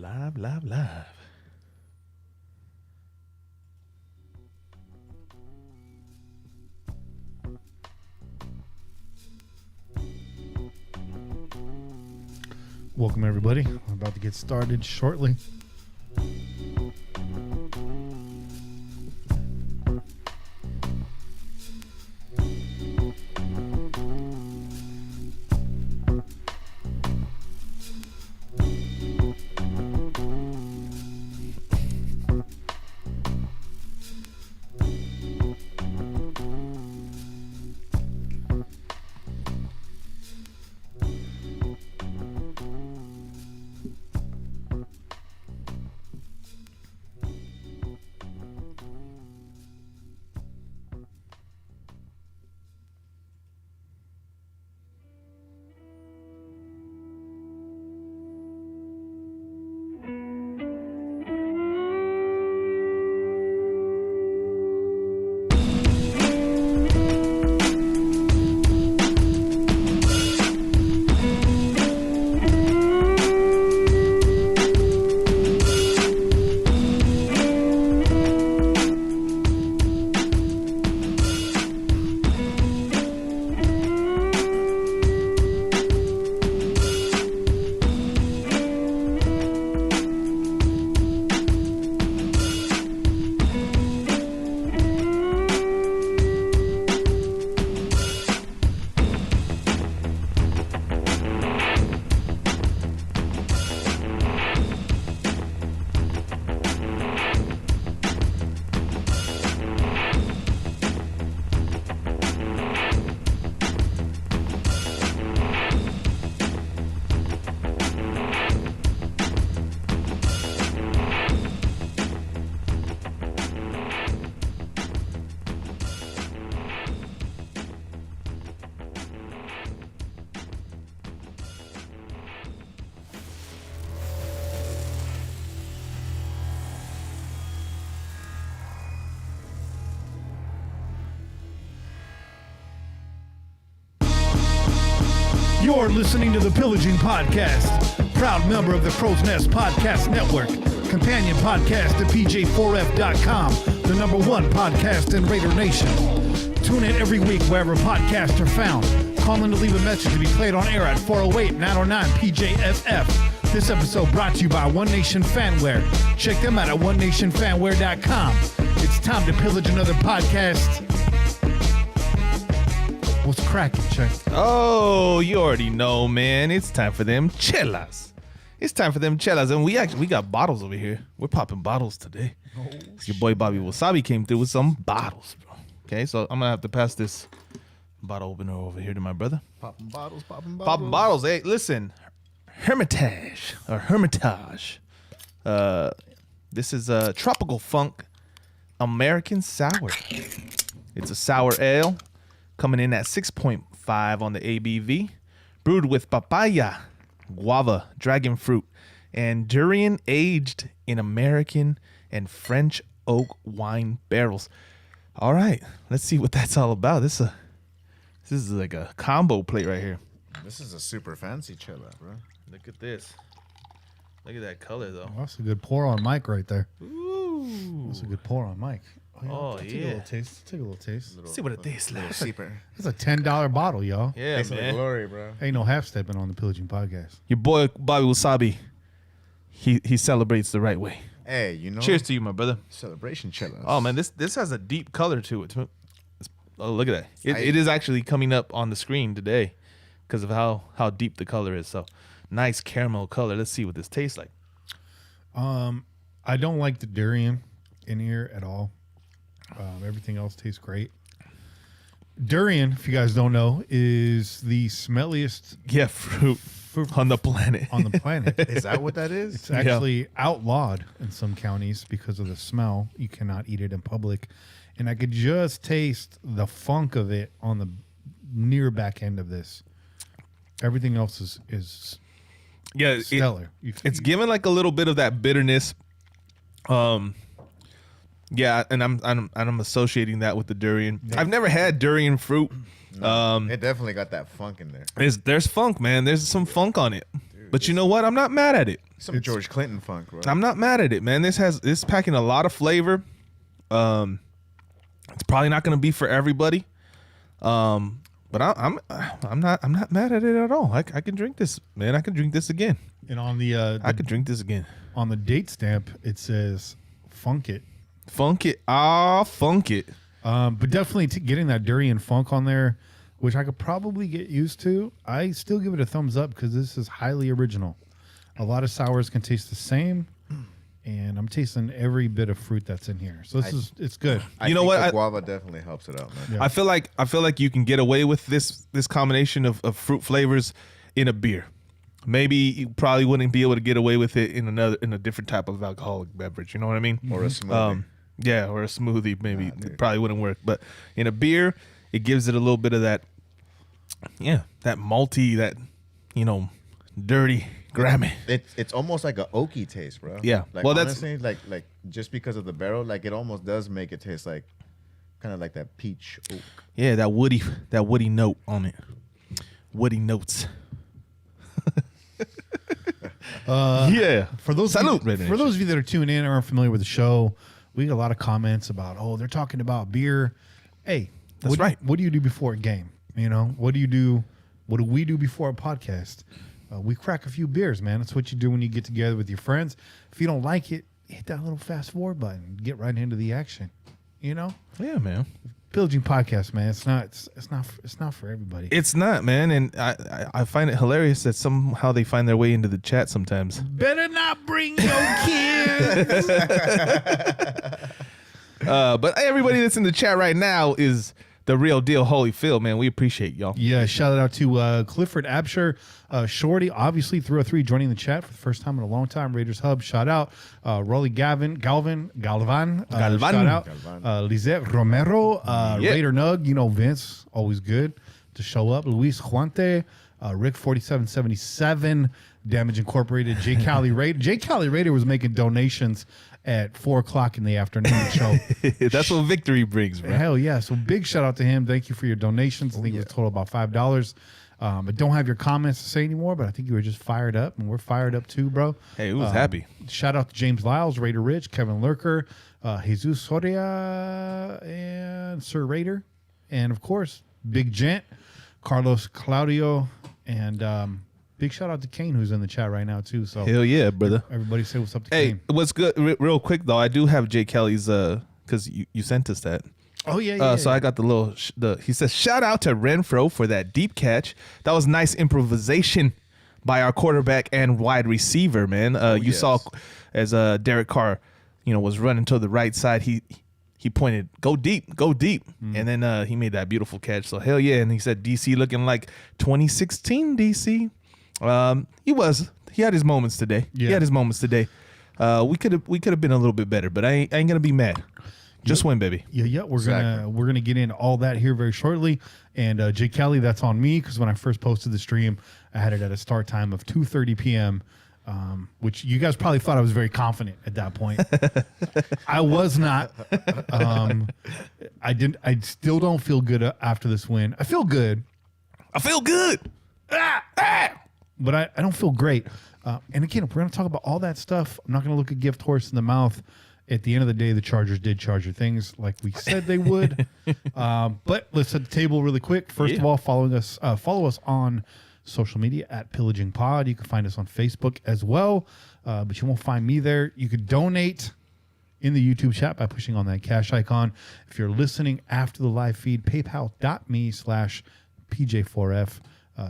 Live. Welcome, everybody. We're about to get started shortly. You're listening to the Pillaging Podcast, proud member of the Crow's Nest Podcast Network, companion podcast to PJ4F.com, the #1 podcast in Raider Nation. Tune in every week wherever podcasts are found. Call in to leave a message to be played on air at 408-909-PJFF. This episode brought to you by One Nation Fanwear. Check them out at onenationfanwear.com. It's time to pillage another podcast. What's cracking, Chuck? Oh, you already know, man. It's time for them chelas. And we got bottles over here. We're popping bottles today. Your boy Bobby Wasabi came through with some bottles, bro. Okay, so I'm gonna have to pass this bottle opener over here to my brother. Popping bottles. Popping bottles. Hey, listen, Hermitage. This is a tropical funk American sour. It's a sour ale. Coming in at 6.5 on the ABV, brewed with papaya, guava, dragon fruit, and durian, aged in American and French oak wine barrels. All right, let's see what that's all about. This is like a combo plate right here. This is a super fancy chilla, bro. Look at this. Look at that color, though. Oh, that's a good pour on Mike right there. Ooh. That's a good pour on Mike. Oh, Take yeah. a little taste. Let's see what it tastes like. Seeper. That's a $10 bottle, y'all. Yeah, Taste of the man. glory, bro. Ain't no half-stepping on the Pillaging Podcast. Your boy Bobby Wasabi, he celebrates the right way. Hey, you know. Cheers to you, my brother. Celebration chillas. Oh man, this has a deep color to it. Oh, look at that! It is actually coming up on the screen today because of how deep the color is. So nice caramel color. Let's see what this tastes like. I don't like the durian in here at all. Everything else tastes great. Durian, if you guys don't know, is the smelliest fruit on the planet. on the planet. Is that what that is? It's actually outlawed in some counties because of the smell. You cannot eat it in public. And I could just taste the funk of it on the near back end of this. Everything else is stellar. It's given like a little bit of that bitterness. Yeah, and I'm associating that with the durian. I've never had durian fruit. No, it definitely got that funk in there. There's funk, man. There's some funk on it. Dude. But you know what? I'm not mad at it. Some George Clinton funk, bro. I'm not mad at it, man. This packing a lot of flavor. It's probably not going to be for everybody. But I'm not mad at it at all. I can drink this, man. I can drink this again. And on the I could drink this again. On the date stamp, it says "Funk It." Funk it, funk it. But definitely getting that durian funk on there, which I could probably get used to. I still give it a thumbs up because this is highly original. A lot of sours can taste the same, and I'm tasting every bit of fruit that's in here. So it's good. You know what? Guava definitely helps it out, man. Yeah. I feel like you can get away with this combination of fruit flavors in a beer. Maybe you probably wouldn't be able to get away with it in a different type of alcoholic beverage. You know what I mean? Or a smoothie. Yeah, or a smoothie. Maybe it probably wouldn't work. But in a beer, it gives it a little bit of that, that malty, that dirty. Grammy. It's almost like an oaky taste, bro. Yeah. Like, well, honestly, like just because of the barrel, like it almost does make it taste like kind of like that peach oak. Yeah, that woody note on it. Woody notes. Yeah. For those of you that are tuning in or are familiar with the show, we get a lot of comments about, they're talking about beer. Hey, that's right. What do you do before a game? What do you do? What do we do before a podcast? We crack a few beers, man. That's what you do when you get together with your friends. If you don't like it, hit that little fast forward button. Get right into the action. Yeah, man. Pillaging Podcast, man. It's not for everybody. It's not, man. And I find it hilarious that somehow they find their way into the chat sometimes. Better not bring your kids. But everybody that's in the chat right now is the real deal. Holy Phil, man. We appreciate y'all. Yeah, shout out to Clifford Absher. Shorty, obviously, 303 joining the chat for the first time in a long time. Raiders Hub, shout out. Rolly Galvan, shout out. Lizette Romero, Raider Nug, Vince, always good to show up. Luis Juante, Rick 4777, Damage Incorporated, J. Cali Raider. J. Cali Raider was making donations at 4:00 in the afternoon show. That's what victory brings, bro. Hell yeah. So big shout out to him. Thank you for your donations. I think it was a total about $5. I don't have your comments to say anymore, but I think you were just fired up, and we're fired up too, bro. Hey, who was happy? Shout out to James Lyles, Raider Rich, Kevin Lurker, Jesus Soria, and Sir Raider. And, of course, Big Gent, Carlos Claudio, and big shout out to Kane, who's in the chat right now, too. So hell yeah, brother. Everybody say what's up to Kane. Hey, what's good? Real quick, though, I do have Jay Kelly's, because you sent us that. Oh, yeah. So I got the little, he says, shout out to Renfro for that deep catch. That was nice improvisation by our quarterback and wide receiver, man. You saw as Derek Carr, was running to the right side, he pointed, go deep. And then he made that beautiful catch. So hell yeah. And he said, DC looking like 2016 DC. He had his moments today. Yeah. He had his moments today. We could have been a little bit better, but I ain't gonna be mad. Just win, baby. Yeah. We're gonna get into all that here very shortly. And Jay Kelly, that's on me because when I first posted the stream, I had it at a start time of 2:30 p.m. Which you guys probably thought I was very confident at that point. I was not. I still don't feel good after this win. I feel good. But I don't feel great. And again, we're going to talk about all that stuff. I'm not going to look a gift horse in the mouth. At the end of the day, the Chargers did Charger things like we said they would. But let's set the table really quick. First of all, follow us on social media at Pillaging Pod. You can find us on Facebook as well. But you won't find me there. You could donate in the YouTube chat by pushing on that cash icon. If you're listening after the live feed, paypal.me/PJ4F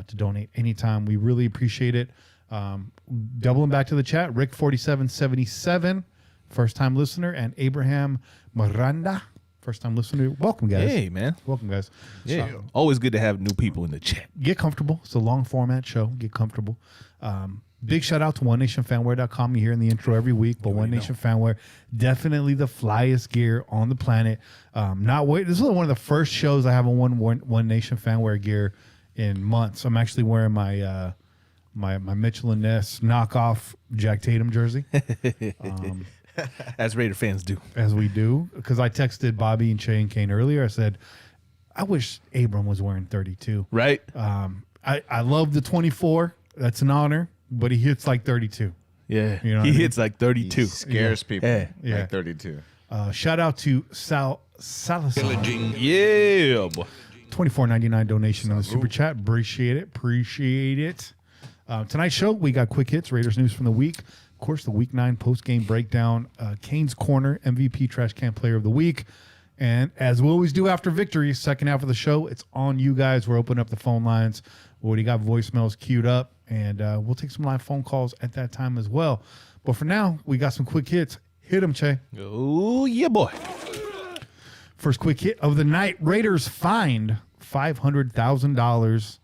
to donate anytime. We really appreciate it. Doubling back to the chat, Rick 4777, first time listener, and Abraham Miranda, first time listener. Welcome, guys. Hey, man. Welcome, guys. Yeah. Always good to have new people in the chat. Get comfortable. It's a long format show. Get comfortable. Big shout out to onnationfanwear.com. You hear in the intro every week, but One Nation Fanwear, definitely the flyest gear on the planet. This is one of the first shows I have on One Nation Fanwear gear in months. I'm actually wearing my my Mitchell & Ness knockoff Jack Tatum jersey. As Raider fans do. As we do. Because I texted Bobby and Che and Kane earlier. I said, I wish Abram was wearing 32. Right. I love the 24. That's an honor. but he hits like 32. Yeah, You know what he I mean? hits like 32. He scares people. Yeah. Like 32. Shout out to Salazar. Yeah, boy. $24.99 donation on the super chat. Appreciate it. Tonight's show, we got quick hits, Raiders news from the week. Of course, the Week 9 post-game breakdown. Kane's Corner, MVP Trash Can Player of the Week. And as we always do after victory, second half of the show, it's on you guys. We're opening up the phone lines. We already got voicemails queued up, and we'll take some live phone calls at that time as well. But for now, we got some quick hits. Hit them, Che. Oh, yeah, boy. First quick hit of the night. Raiders fined $500,000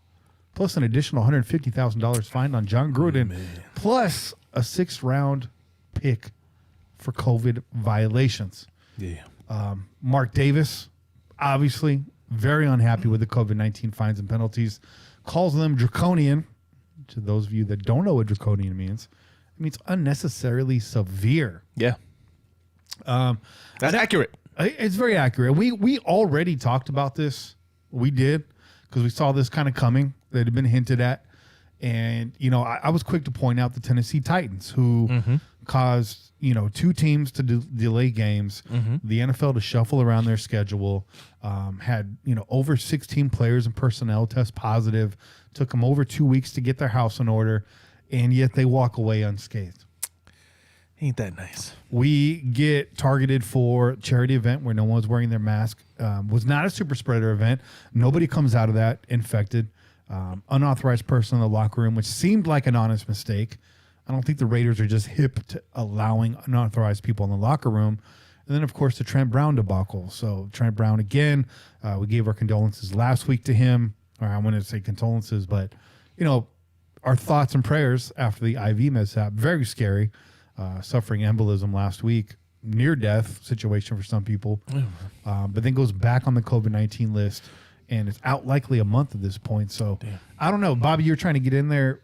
plus an additional $150,000 fined on John Gruden, plus a 6th-round pick for COVID violations. Yeah. Mark Davis, obviously very unhappy with the COVID-19 fines and penalties, calls them draconian. To those of you that don't know what draconian means, it means unnecessarily severe. Yeah. That's accurate. It's very accurate. We already talked about this. We did, because we saw this kind of coming. That had been hinted at. And, I was quick to point out the Tennessee Titans, who caused, 2 teams to delay games, the NFL to shuffle around their schedule, had, over 16 players and personnel test positive, took them over 2 weeks to get their house in order, and yet they walk away unscathed. Ain't that nice? We get targeted for a charity event where no one's wearing their mask. Was not a super spreader event. Nobody comes out of that infected. Unauthorized person in the locker room, which seemed like an honest mistake. I don't think the Raiders are just hip to allowing unauthorized people in the locker room. And then, of course, the Trent Brown debacle. So Trent Brown, again, we gave our condolences last week to him. Or I wanted to say condolences, but, our thoughts and prayers after the IV mishap. Very scary. Suffering embolism last week. Near-death situation for some people. But then goes back on the COVID-19 list. And it's out likely a month at this point. So, I don't know. Bobby, you're trying to get in there.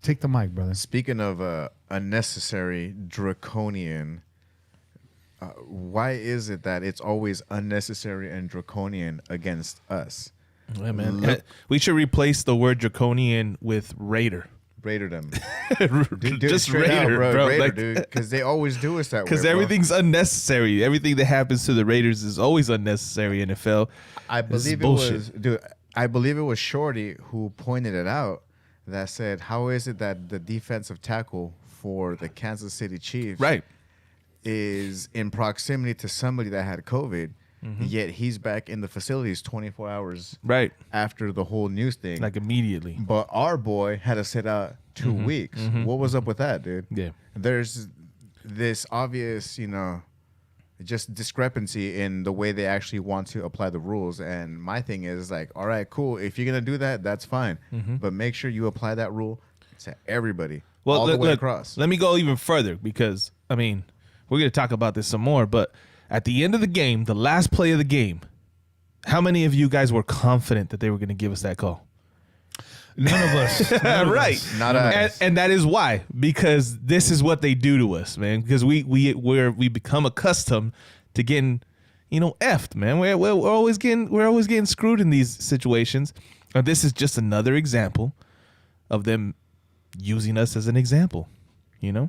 Take the mic, brother. Speaking of unnecessary draconian, why is it that it's always unnecessary and draconian against us? Yeah, man. We should replace the word draconian with raider. Raider them. Dude, Just just raider, bro. Raider, Like, dude. Because they always do us that way. because everything's unnecessary. Everything that happens to the Raiders is always unnecessary, NFL. I believe I believe it was Shorty who pointed it out, that said, how is it that the defensive tackle for the Kansas City Chiefs is in proximity to somebody that had COVID, yet he's back in the facilities 24 hours after the whole news thing. Like immediately. But our boy had to sit out 2 weeks. What was up with that, dude? Yeah. There's this obvious, just discrepancy in the way they actually want to apply the rules. And my thing is like, all right, cool. If you're going to do that, that's fine. But make sure you apply that rule to everybody. Well, all the way across. Let me go even further because, we're going to talk about this some more. But at the end of the game, the last play of the game, how many of you guys were confident that they were going to give us that call? None of us. Right. Not us. And that is why, because this is what they do to us, man. Because we become accustomed to getting, effed, man. We're always getting screwed in these situations. And this is just another example of them using us as an example. I'm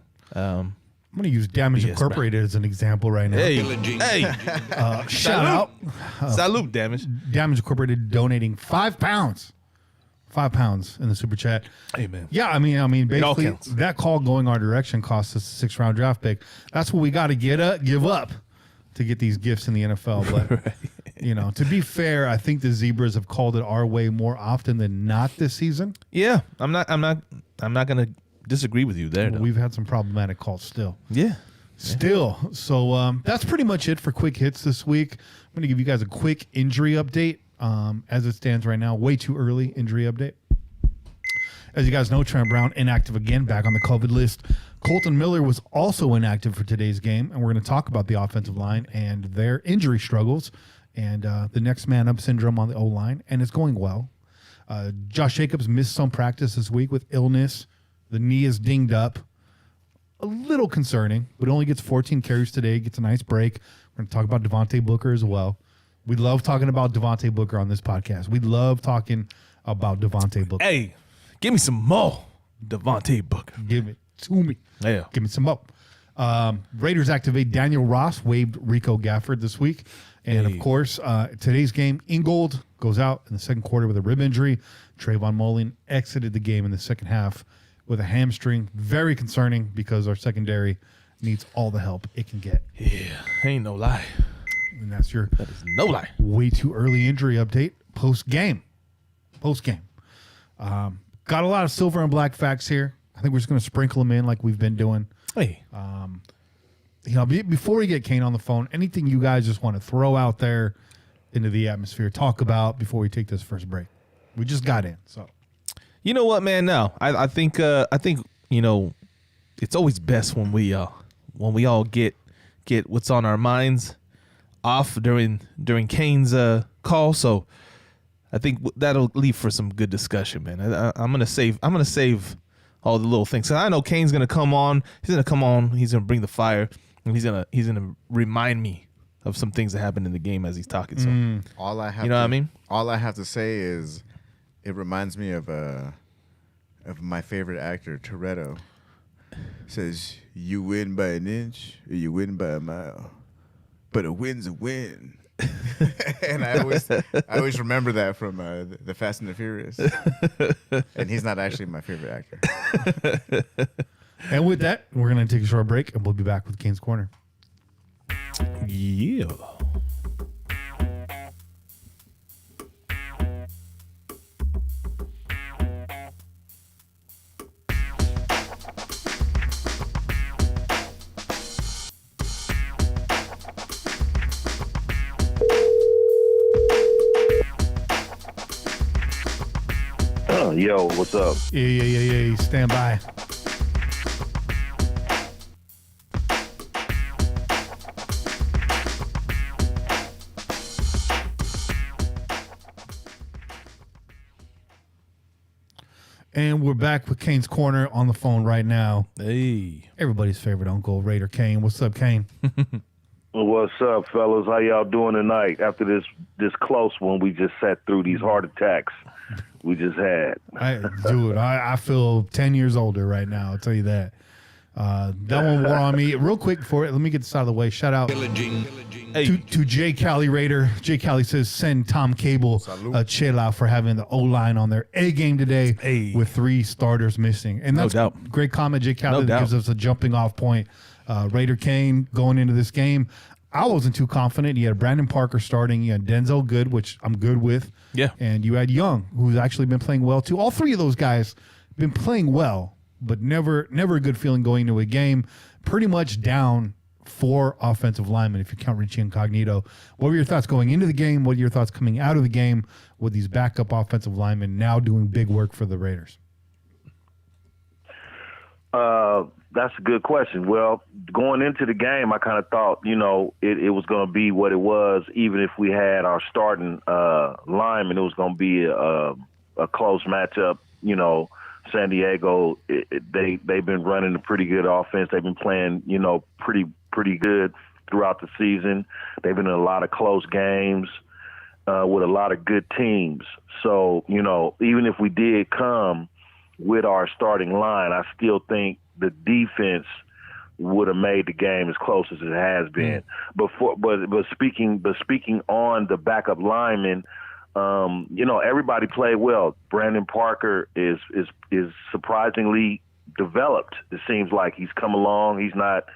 going to use Damage Incorporated as an example right now. Hey. Shout out. Salute, Damage. Damage Incorporated donating £5. £5 in the super chat. Hey, man. Yeah, basically that call going our direction cost us a 6th-round draft pick. That's what we got to give up to get these gifts in the NFL. But to be fair, I think the Zebras have called it our way more often than not this season. Yeah, I'm not gonna disagree with you there. We've had some problematic calls still. Yeah. Still. So that's pretty much it for quick hits this week. I'm going to give you guys a quick injury update. As it stands right now, way too early injury update. As you guys know, Trent Brown inactive again, back on the COVID list. Colton Miller was also inactive for today's game, and we're going to talk about the offensive line and their injury struggles and the next man up syndrome on the O-line, and it's going well. Josh Jacobs missed some practice this week with illness. The knee is dinged up. A little concerning, but only gets 14 carries today, gets a nice break. We're going to talk about Devontae Booker as well. We love talking about Devontae Booker on this podcast. We love talking about Devontae Booker. Hey, give me some more. Devontae Booker. Give it to me. Yeah. Give me some more. Raiders activate Daniel Ross, waived Rico Gafford this week. And, of course, today's game, Ingold goes out in the second quarter with a rib injury. Trayvon Mullen exited the game in the second half with a hamstring. Very concerning because our secondary needs all the help it can get. Yeah, ain't no lie. And that is no lie. Way too early injury update post-game. Got a lot of silver and black facts here. I think we're just going to sprinkle them in like we've been doing. Hey. Before we get Kane on the phone, anything you guys just want to throw out there into the atmosphere, talk about before we take this first break? We just got in, so. You know what, man? No, I think it's always best when we all get what's on our minds off during Kane's call. So I think that'll leave for some good discussion, man. I'm gonna save all the little things. So I know Kane's gonna come on. He's gonna bring the fire, and he's gonna remind me of some things that happened in the game as he's talking. So all I have, all I have to say is, it reminds me of my favorite actor, Toretto. Says, "You win by an inch, or you win by a mile, but a win's a win." And I always remember that from the Fast and the Furious. And he's not actually my favorite actor. And with that, we're going to take a short break, and we'll be back with Kane's Corner. Yeah. Yo, what's up? Yeah. Stand by. And we're back with Kane's Corner on the phone right now. Hey. Everybody's favorite uncle, Raider Kane. What's up, Kane? What's up, fellas? How y'all doing tonight after this close one we just sat through, these heart attacks we just had? I feel 10 years older right now. I'll tell you that. That one wore on me. Real quick before it, let me get this out of the way. Shout out to Jay Cali Raider. Jay Cali says, send Tom Cable a chill out for having the O-line on their A game today with 3 starters missing. And that's a great comment, Jay Cali. That gives us a jumping off point. Raider Kane going into this game, I wasn't too confident. You had Brandon Parker starting. You had Denzel Good, which I'm good with. Yeah. And you had Young, who's actually been playing well too. All 3 of those guys been playing well, but never a good feeling going into a game. Pretty much down 4 offensive linemen if you count Richie Incognito. What were your thoughts going into the game? What are your thoughts coming out of the game with these backup offensive linemen now doing big work for the Raiders? That's a good question. Well, going into the game, I kind of thought, it was going to be what it was. Even if we had our starting lineman, it was going to be a close matchup. San Diego, they've been running a pretty good offense. They've been playing, pretty good throughout the season. They've been in a lot of close games with a lot of good teams. So, even if we did come with our starting line, I still think the defense would have made the game as close as it has been. But speaking on the backup linemen, everybody played well. Brandon Parker is surprisingly developed. It seems like he's come along. He's not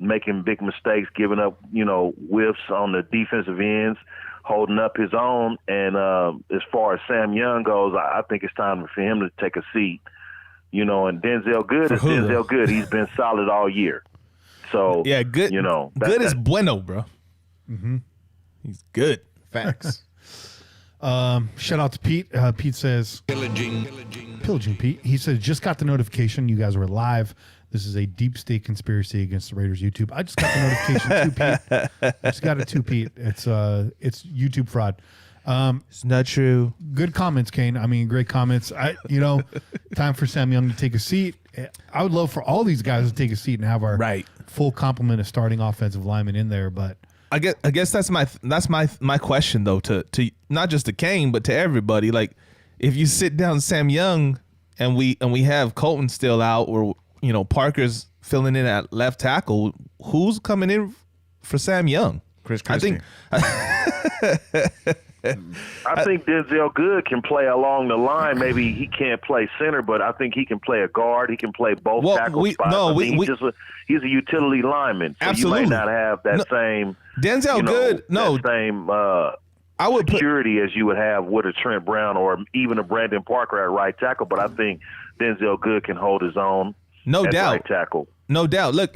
making big mistakes, giving up, whiffs on the defensive ends, holding up his own. And as far as Sam Young goes, I think it's time for him to take a seat. And Denzel Good is Denzel Good. He's been solid all year. So yeah, good. Good is bueno, bro. Mm-hmm. He's good. Facts. Shout out to Pete. Pete says, Pillaging Pete. He says, just got the notification you guys were live. This is a deep state conspiracy against the Raiders YouTube. I just got the notification too, Pete. I just got it too, Pete. It's YouTube fraud. It's not true. Good comments, Kane. I mean, great comments. Time for Sam Young to take a seat. I would love for all these guys to take a seat and have our full complement of starting offensive linemen in there. But I guess that's my question though to not just to Kane but to everybody. Like, if you sit down Sam Young and we have Colton still out, or Parker's filling in at left tackle, who's coming in for Sam Young? Chris Christie. I think Denzel Good can play along the line. Maybe he can't play center, but I think he can play a guard. He can play both tackle spots. He's a utility lineman. So absolutely. You may not have that same Denzel Good. I would security as you would have with a Trent Brown or even a Brandon Parker at right tackle. But I think Denzel Good can hold his own. No doubt. Right tackle. No doubt. Look,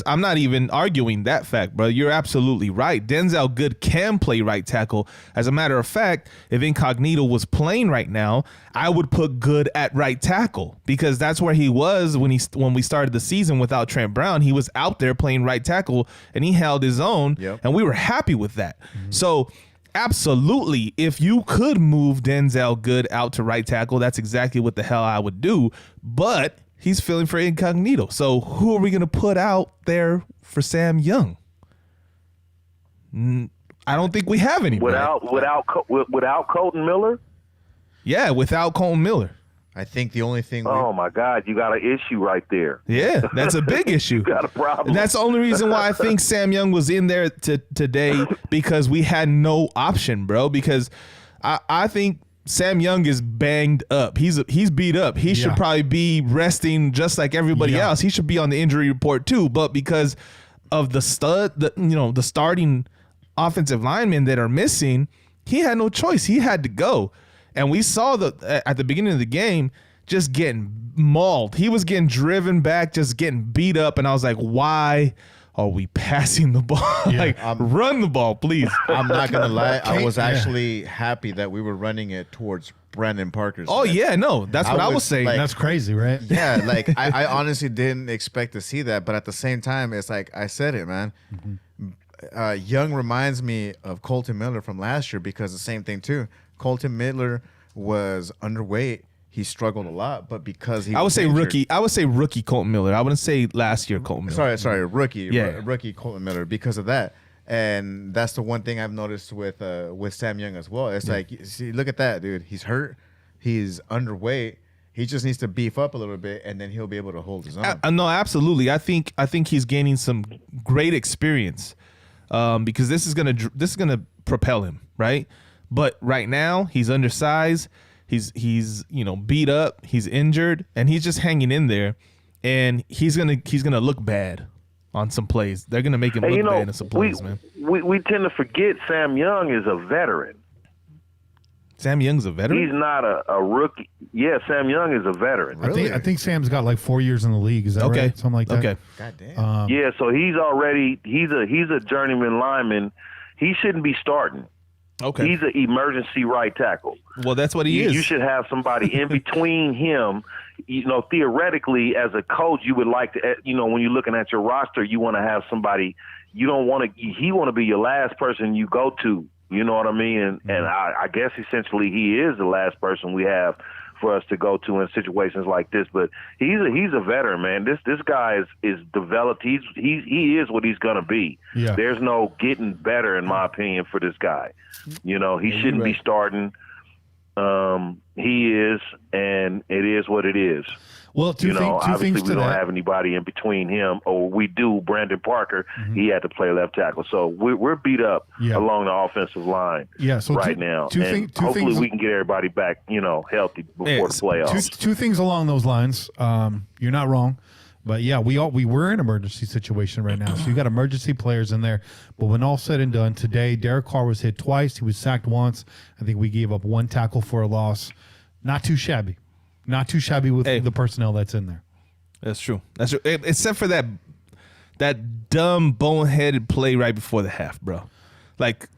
I'm not even arguing that fact, bro. You're absolutely right. Denzel Good can play right tackle. As a matter of fact, if Incognito was playing right now, I would put Good at right tackle because that's where he was when we started the season without Trent Brown. He was out there playing right tackle, and he held his own, and we were happy with that. Mm-hmm. So, absolutely, if you could move Denzel Good out to right tackle, that's exactly what the hell I would do. But he's filling for Incognito. So who are we going to put out there for Sam Young? I don't think we have anybody. Without Colton Miller? Yeah, without Colton Miller. I think the only thing. Oh my God, you got an issue right there. Yeah, that's a big issue. You got a problem. And that's the only reason why I think Sam Young was in there today, because we had no option, bro. Because I think Sam Young is banged up. He's beat up. He should probably be resting just like everybody else. He should be on the injury report too. But because of the starting offensive linemen that are missing, he had no choice. He had to go. And we saw at the beginning of the game just getting mauled. He was getting driven back, just getting beat up. And I was like, why are we passing the ball? Run the ball, please. I'm not going to lie. I was actually happy that we were running it towards Brandon Parker's. Oh, yeah, no. That's what I was saying. That's crazy, right? Yeah, I honestly didn't expect to see that. But at the same time, it's like I said it, man. Mm-hmm. Young reminds me of Colton Miller from last year because the same thing, too. Colton Miller was underweight. He struggled a lot, but because he was rookie. I would say rookie Colton Miller. I wouldn't say last year Colton Miller. Sorry, rookie. Yeah. Rookie Colton Miller because of that. And that's the one thing I've noticed with Sam Young as well. It's like, see, look at that, dude. He's hurt. He's underweight. He just needs to beef up a little bit, and then he'll be able to hold his own. No, absolutely. I think he's gaining some great experience because this is gonna propel him, right? But right now he's undersized. He's beat up. He's injured, and he's just hanging in there. And he's gonna look bad on some plays. They're gonna make him look bad in some plays, man. We tend to forget Sam Young is a veteran. Sam Young's a veteran? He's not a rookie. Yeah, Sam Young is a veteran. Really? I think Sam's got like 4 years in the league. Is that right? Something like that. Okay. God damn. Yeah, so he's a journeyman lineman. He shouldn't be starting. Okay. He's an emergency right tackle. Well, that's what he is. You should have somebody in between him. Theoretically, as a coach, you would like to, when you're looking at your roster, you want to have somebody. You don't want to. He want to be your last person you go to. You know what I mean? And I guess essentially he is the last person we have for us to go to in situations like this. But he's a veteran, man. This guy is developed. He is what he's gonna be. Yeah. There's no getting better, in my opinion, for this guy. He shouldn't be starting. He is, and it is what it is. Well, two obviously things we don't have anybody in between him, or we do. Brandon Parker, he had to play left tackle, so we're beat up along the offensive line now. Hopefully we can get everybody back, healthy before the playoffs. Two things along those lines. You're not wrong, but we were in an emergency situation right now, so you got emergency players in there. But when all said and done, today Derek Carr was hit twice. He was sacked once. I think we gave up one tackle for a loss. Not too shabby. Not too shabby with the personnel that's in there. That's true. Except for that dumb, boneheaded play right before the half, bro. Like,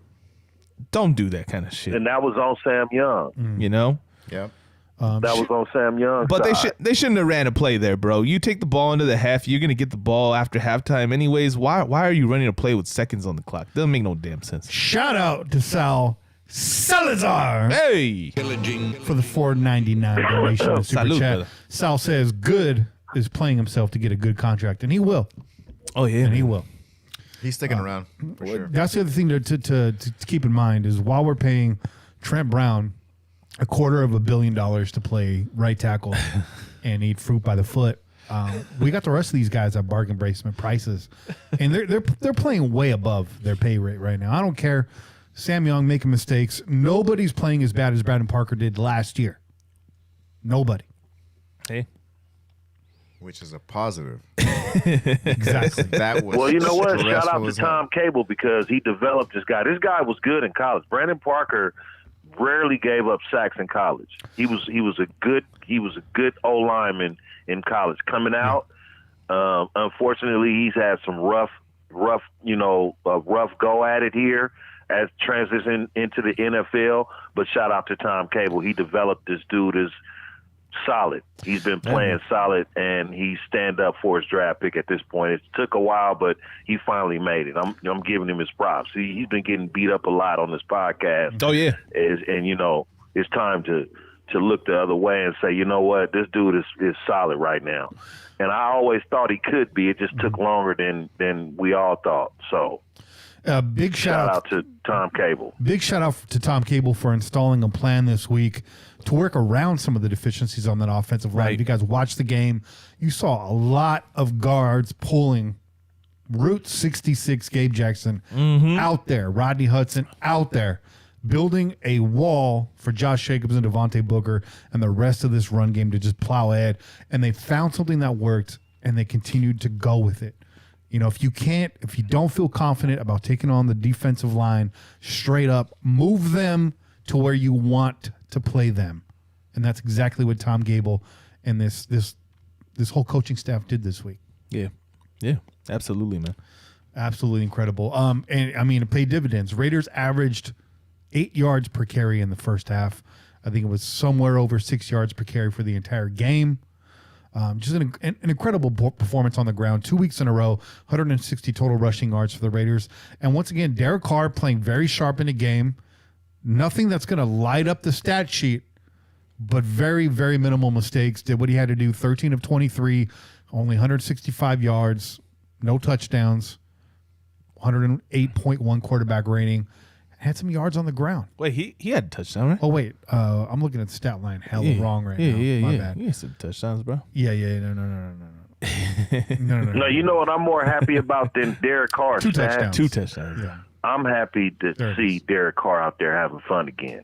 don't do that kind of shit. And that was on Sam Young. You know? Yep. That was on Sam Young. But they shouldn't have ran a play there, bro. You take the ball into the half, you're gonna get the ball after halftime anyways. Why are you running a play with seconds on the clock? Doesn't make no damn sense. Shout out to Sal Salazar. Hey, for the $4.99 donation to Super Salute, Chat. brother. Sal says Good is playing himself to get a good contract, and he will. Oh yeah, and he will. He's sticking around for sure. That's the other thing to keep in mind is while we're paying Trent Brown $250 million to play right tackle and eat fruit by the foot. We got the rest of these guys at bargain basement prices, and they're playing way above their pay rate right now. I don't care. Sam Young making mistakes. Nobody's playing as bad as Brandon Parker did last year. Nobody. Hey. Which is a positive. Exactly. That was well, you know what? Shout out to as Tom Cable because he developed this guy. This guy was good in college. Brandon Parker rarely gave up sacks in college. He was a good O lineman in college. Coming out, unfortunately, he's had some rough go at it here as transition into the NFL. But shout out to Tom Cable. He developed this dude as solid. He's been playing solid, and he's stand up for his draft pick at this point. It took a while, but he finally made it. I'm giving him his props. He's been getting beat up a lot on this podcast. Oh yeah, and it's time to look the other way and say, you know what, this dude is solid right now. And I always thought he could be. It just took longer than we all thought. So. Big shout out to Tom Cable. Big shout out to Tom Cable for installing a plan this week to work around some of the deficiencies on that offensive line. Right. If you guys watched the game, you saw a lot of guards pulling Route 66 Gabe Jackson out there, Rodney Hudson out there, building a wall for Josh Jacobs and Devontae Booker and the rest of this run game to just plow ahead. And they found something that worked, and they continued to go with it. You know, if you don't feel confident about taking on the defensive line straight up, move them to where you want to play them. And that's exactly what Tom Gable and this whole coaching staff did this week. yeah, absolutely, man. Absolutely incredible. And I mean, it paid dividends. Raiders averaged 8 yards per carry in the first half. I think it was somewhere over 6 yards per carry for the entire game. Just an incredible performance on the ground. 2 weeks in a row, 160 total rushing yards for the Raiders. And once again, Derek Carr playing very sharp in the game. Nothing that's going to light up the stat sheet, but very, very minimal mistakes. Did what he had to do, 13 of 23, only 165 yards, no touchdowns, 108.1 quarterback rating. Had some yards on the ground. Wait, he had a touchdown, right? Oh, wait. I'm looking at the stat line hella wrong right now. My bad. He had some touchdowns, bro. Yeah. No. No, you know what I'm more happy about than Derek Carr. Two touchdowns. Two touchdowns. Yeah. I'm happy to see Derek Carr out there having fun again.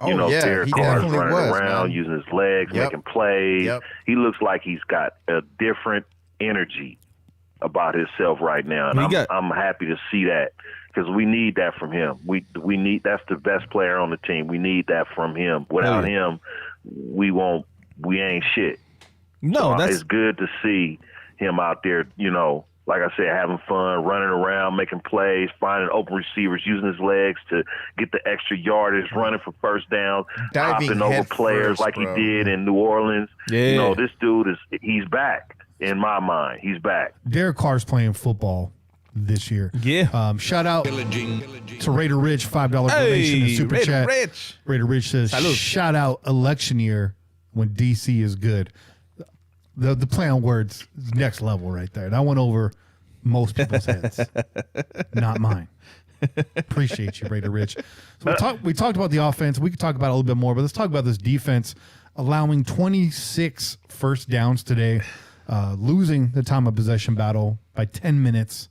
Oh, yeah, Derek he Carr's definitely running was, around, man. using his legs, making plays. Yep. He looks like he's got a different energy about himself right now, and I'm happy to see that because we need that from him. We need that's the best player on the team. We need that from him. Without him, we ain't shit. No, so it's good to see him out there. You know, like I said, having fun, running around, making plays, finding open receivers, using his legs to get the extra yardage, running for first downs, hopping over players like he did in New Orleans. Yeah. You know, this dude he's back. In my mind, he's back. Derek Carr's playing football this year. Yeah. Shout out to Raider Rich, $5 donation in Super Chat. Raider Rich says, shout out election year when DC is good. The play on words is next level right there. That went over most people's heads. Not mine. Appreciate you, Raider Rich. So we talked about the offense. We could talk about it a little bit more, but let's talk about this defense allowing 26 first downs today. Losing the time of possession battle by 10 minutes.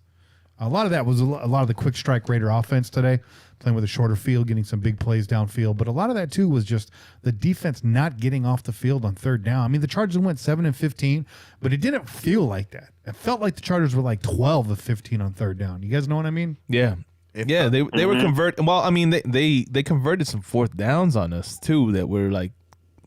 A lot of that was a lot of the quick strike Raider offense today, playing with a shorter field, getting some big plays downfield. But a lot of that, too, was just the defense not getting off the field on third down. I mean, the Chargers went 7-15, but it didn't feel like that. It felt like the Chargers were like 12 of 15 on third down. You guys know what I mean? Yeah. They were converting. Well, I mean, they converted some fourth downs on us, too, that were like,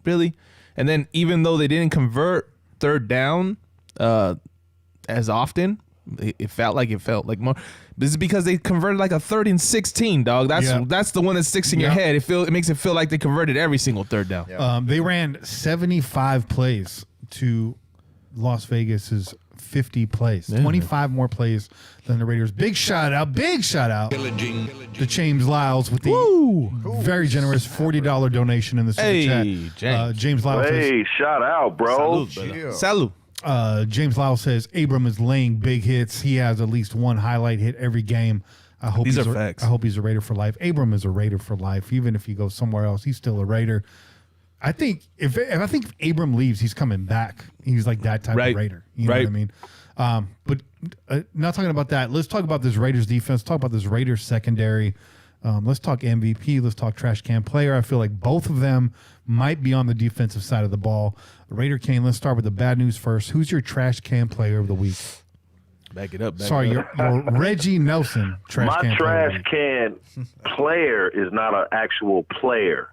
really? And then even though they didn't convert third down as often, it felt like more. This is because they converted like a 3rd and 16, dog. That's the one that sticks in your head. It makes it feel like they converted every single third down. Yeah. They ran 75 plays to Las Vegas's 50 plays. 25 more plays than the Raiders. Big shout out to James Lyles with the very generous $40 donation in the Super Chat. James Lyles says, shout out, bro. Salud. James Lyles says Abram is laying big hits. He has at least one highlight hit every game. I hope These are facts. I hope he's a Raider for life. Abram is a Raider for life. Even if he goes somewhere else, he's still a Raider. I think if Abram leaves, he's coming back. He's like that type of Raider. You know what I mean? But not talking about that. Let's talk about this Raiders defense. Talk about this Raiders secondary. Let's talk MVP. Let's talk trash can player. I feel like both of them might be on the defensive side of the ball. Raider Kane, let's start with the bad news first. Who's your trash can player of the week? Back it up. Your Reggie Nelson trash can player. My trash can player is not an actual player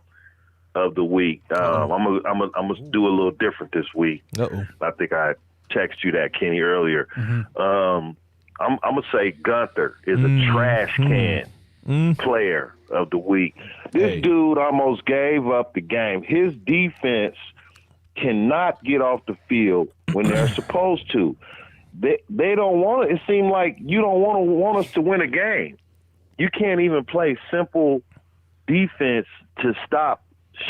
of the week. I'm gonna do a little different this week. I think I texted you that, Kenny, earlier. I'm gonna say Gunther is a trash can player of the week. This dude almost gave up the game. His defense cannot get off the field when they're supposed to. They don't want it. It seems like you don't want us to win a game. You can't even play simple defense to stop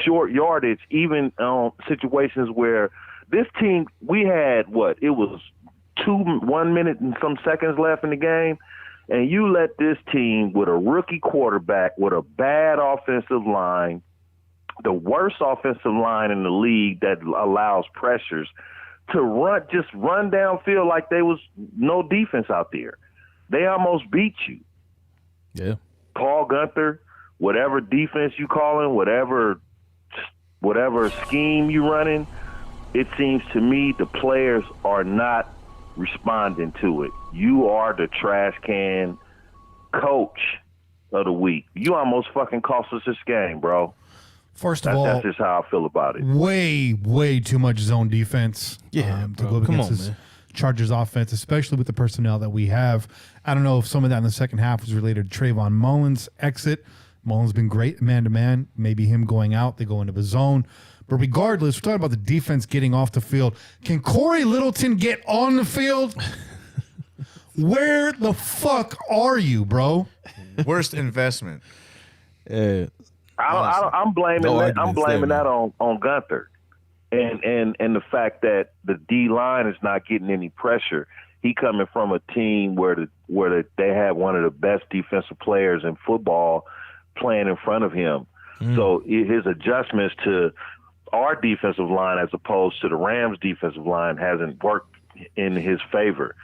short yardage, even on situations where this team, we had it was 1 minute and some seconds left in the game, and you let this team with a rookie quarterback with a bad offensive line, the worst offensive line in the league that allows pressures, to run downfield like there was no defense out there. They almost beat you. Yeah. Paul Gunther, whatever defense you call him, whatever scheme you running, it seems to me the players are not responding to it. You are the trash can coach of the week. You almost fucking cost us this game, bro. First of all, that's just how I feel about it. Way too much zone defense. Yeah, to go up against this Chargers offense, especially with the personnel that we have. I don't know if some of that in the second half was related to Trayvon Mullins' exit. Mullins been great man-to-man. Maybe him going out, they go into the zone. But regardless, we're talking about the defense getting off the field. Can Corey Littleton get on the field? Where the fuck are you, bro? Worst investment. I'm blaming that on Gunther, and the fact that the D line is not getting any pressure. He coming from a team where they had one of the best defensive players in football playing in front of him. So his adjustments to our defensive line as opposed to the Rams' defensive line hasn't worked in his favor.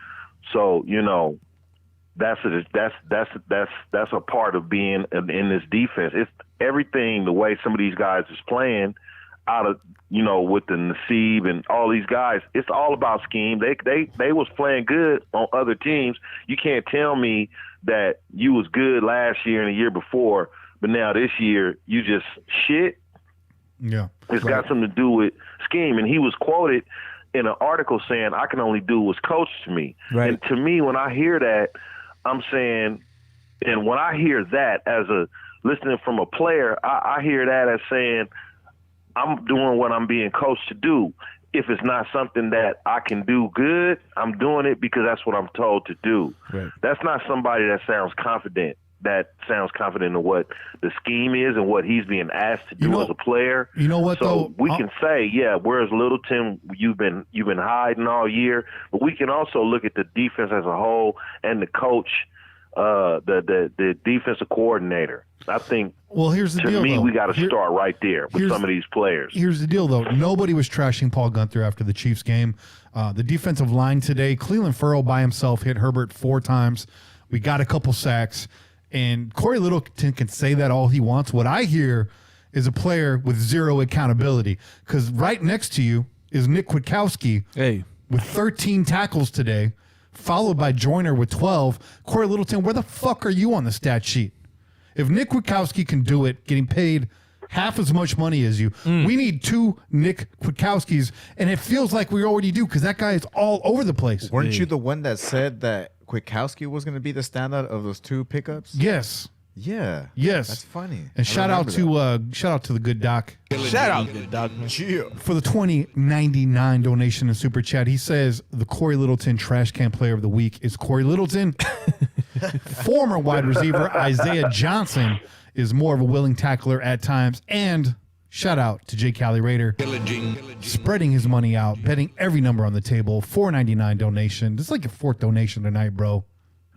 So that's a part of being in this defense. It's everything, the way some of these guys is playing out of, with the Nassib and all these guys, it's all about scheme. They was playing good on other teams. You can't tell me that you was good last year and the year before, but now this year you just shit. Yeah. It's got something to do with scheme. And he was quoted in an article saying, I can only do what's coached to me. Right. And to me, when I hear that, I'm saying, and when I hear that as listening from a player, I hear that as saying, I'm doing what I'm being coached to do. If it's not something that I can do good, I'm doing it because that's what I'm told to do. Right. That's not somebody that sounds confident in what the scheme is and what he's being asked to do as a player. You know what, so though? We can say, whereas Littleton, you've been hiding all year, but we can also look at the defense as a whole and the coach, the defensive coordinator. I think. Well, here's the deal. To me, though. we got to start right there with some of these players. Here's the deal, though. Nobody was trashing Paul Gunther after the Chiefs game. The defensive line today, Cleveland Ferrell by himself hit Herbert 4 times. We got a couple sacks. And Corey Littleton can say that all he wants. What I hear is a player with zero accountability. Because right next to you is Nick Kwiatkowski with 13 tackles today, followed by Joyner with 12. Corey Littleton, where the fuck are you on the stat sheet? If Nick Kwiatkowski can do it, getting paid half as much money as you, we need 2 Nick Kwiatkowskis, and it feels like we already do because that guy is all over the place. Weren't you the one that said that Kwiatkowski was going to be the standout of those 2 pickups? Yes. Yeah. Yes. That's funny. And shout out to the good doc. Shout out to the doc. For the $20.99 donation and super chat. He says the Corey Littleton trash can player of the week is Corey Littleton. Former wide receiver Isaiah Johnson is more of a willing tackler at times. And shout out to Jay Cali Raider, spreading his money out, betting every number on the table. $4.99 donation. This is like your 4th donation tonight, bro.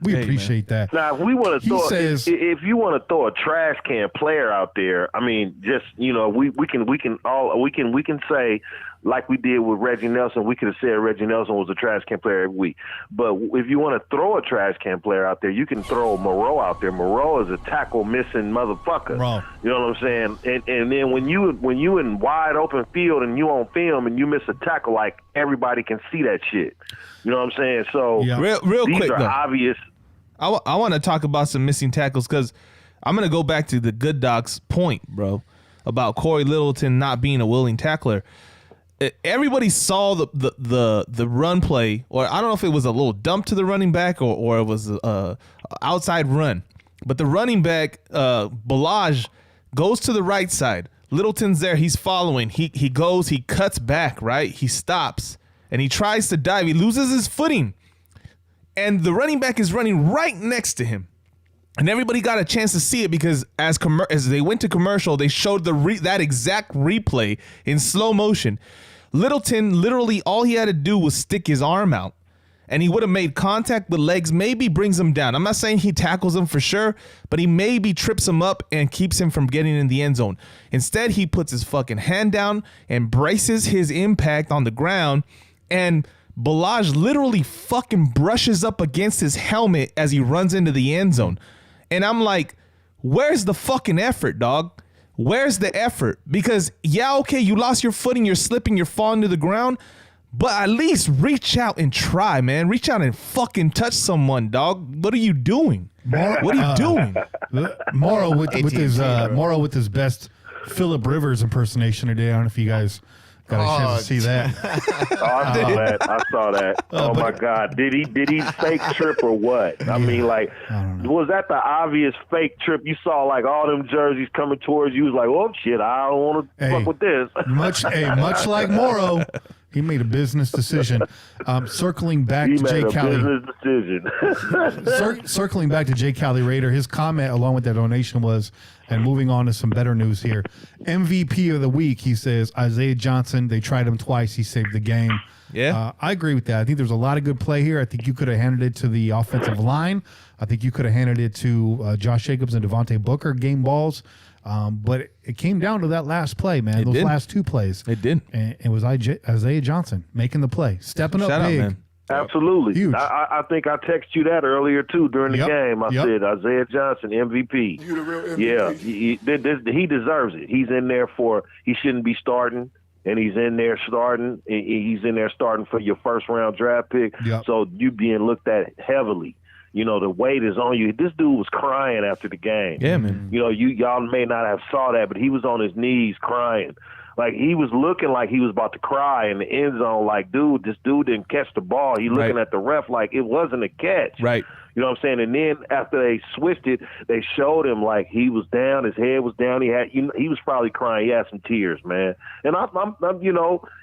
We appreciate that. Now, if we want to throw, if you want to throw a trash can player out there, I mean, just we can say, like we did with Reggie Nelson, we could have said Reggie Nelson was a trash can player every week. But if you want to throw a trash can player out there, you can throw Moreau out there. Moreau is a tackle missing motherfucker. Bro. You know what I'm saying? And then when you in wide open field and you on film and you miss a tackle, like everybody can see that shit. You know what I'm saying? So real these quick, are though. obvious. I want to talk about some missing tackles because I'm going to go back to the good doc's point, bro, about Corey Littleton not being a willing tackler. Everybody saw the run play, or I don't know if it was a little dump to the running back or it was a outside run. But the running back, Balaj, goes to the right side. Littleton's there. He's following. He goes. He cuts back, right? He stops, and he tries to dive. He loses his footing. And the running back is running right next to him. And everybody got a chance to see it because as they went to commercial, they showed that exact replay in slow motion. Littleton, literally, all he had to do was stick his arm out, and he would have made contact with legs, maybe brings him down. I'm not saying he tackles him for sure, but he maybe trips him up and keeps him from getting in the end zone. Instead, he puts his fucking hand down and braces his impact on the ground, and Balaj literally fucking brushes up against his helmet as he runs into the end zone. And I'm like, where's the fucking effort, dog? Where's the effort? Because, okay, you lost your footing, you're slipping, you're falling to the ground, but at least reach out and try, man. Reach out and fucking touch someone, dog. What are you doing? What are you doing? Morrow with his best Phillip Rivers impersonation today. I don't know if you guys got a chance to see that. I saw that. My God. Did he fake trip or what? I mean, like, was that the obvious fake trip? You saw, like, all them jerseys coming towards you. Was like, oh, shit, I don't want to fuck with this. Much like Morrow, he made a business decision. Circling back to Jay Cali. Circling back to Jay Cali Raider, his comment along with that donation was, and moving on to some better news here, MVP of the week, he says, Isaiah Johnson. They tried him twice. He saved the game. Yeah. I agree with that. I think there's a lot of good play here. I think you could have handed it to the offensive line. I think you could have handed it to Josh Jacobs and Devontae Booker, game balls. But it came down to that last play, man. Those last two plays. It did. And it was Isaiah Johnson making the play, stepping up big. Out, man. Absolutely. Huge. I think I texted you that earlier, too, during the game. I said, Isaiah Johnson, MVP. You the real MVP. Yeah, he deserves it. He's in there he shouldn't be starting, and he's in there starting. He's in there starting for your first-round draft pick. Yep. So you being looked at heavily. You know, the weight is on you. This dude was crying after the game. Yeah, man. You know, y'all may not have saw that, but he was on his knees crying. Like, he was looking like he was about to cry in the end zone. Like, dude, this dude didn't catch the ball. He looking at the ref like it wasn't a catch. Right. You know what I'm saying? And then after they switched it, they showed him like he was down, his head was down. He was probably crying. He had some tears, man. And I'm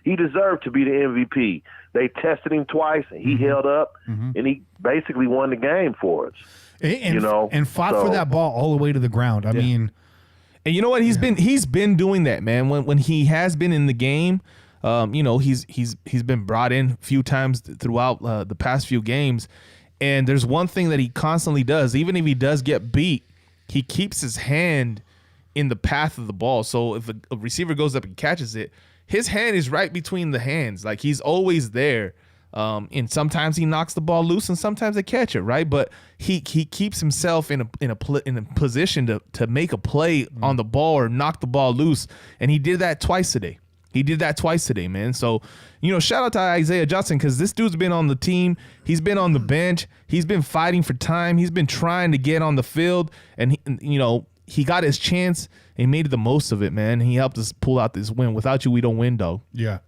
he deserved to be the MVP. They tested him twice, and he held up, and he basically won the game for us. And fought for that ball all the way to the ground. I mean. And you know what? He's been doing that, man. When he has been in the game, he's been brought in a few times throughout the past few games. And there's one thing that he constantly does. Even if he does get beat, he keeps his hand in the path of the ball. So if a receiver goes up and catches it, his hand is right between the hands. Like, he's always there. And sometimes he knocks the ball loose, and sometimes they catch it, right? But he keeps himself in a position to make a play on the ball or knock the ball loose, and he did that twice today. Man. So, shout out to Isaiah Johnson, because this dude's been on the team. He's been on the bench. He's been fighting for time. He's been trying to get on the field, and he got his chance and he made the most of it, man. He helped us pull out this win. Without you, we don't win, dog. Yeah.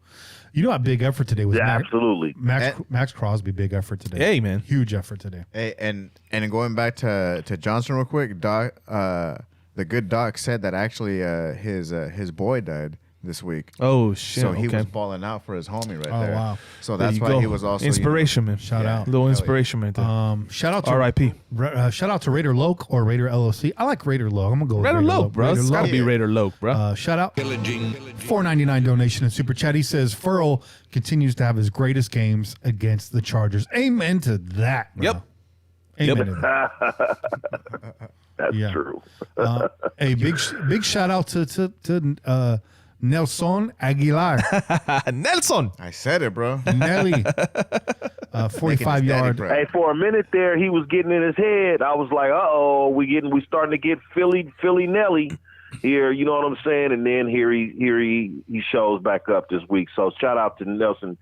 You know how big effort today was? Absolutely. Max Crosby, big effort today. Hey, man. Huge effort today. Hey, and going back to Johnson real quick, Doc, the good doc said that actually his boy died this week. Oh, shit. So he was balling out for his homie right there. Oh, wow. So that's why he was also inspiration, man. Shout out. Little inspiration right there. Shout out to R.I.P. Shout out to Raider Loke or Raider LLC. I like Raider Loke. I'm gonna go with Raider Loke, bro. It's gotta be Raider Loke, bro. Shout out. $4.99 donation in Super Chat. He says Furl continues to have his greatest games against the Chargers. Amen to that, bro. Yep. Amen to that. That's true. Hey, big shout out to Nelson Aguilar. Nelson. I said it, bro. Nelly. 45-yard. Hey, for a minute there, he was getting in his head. I was like, we starting to get Philly Nelly here. You know what I'm saying? And then here he shows back up this week. So shout out to Nelson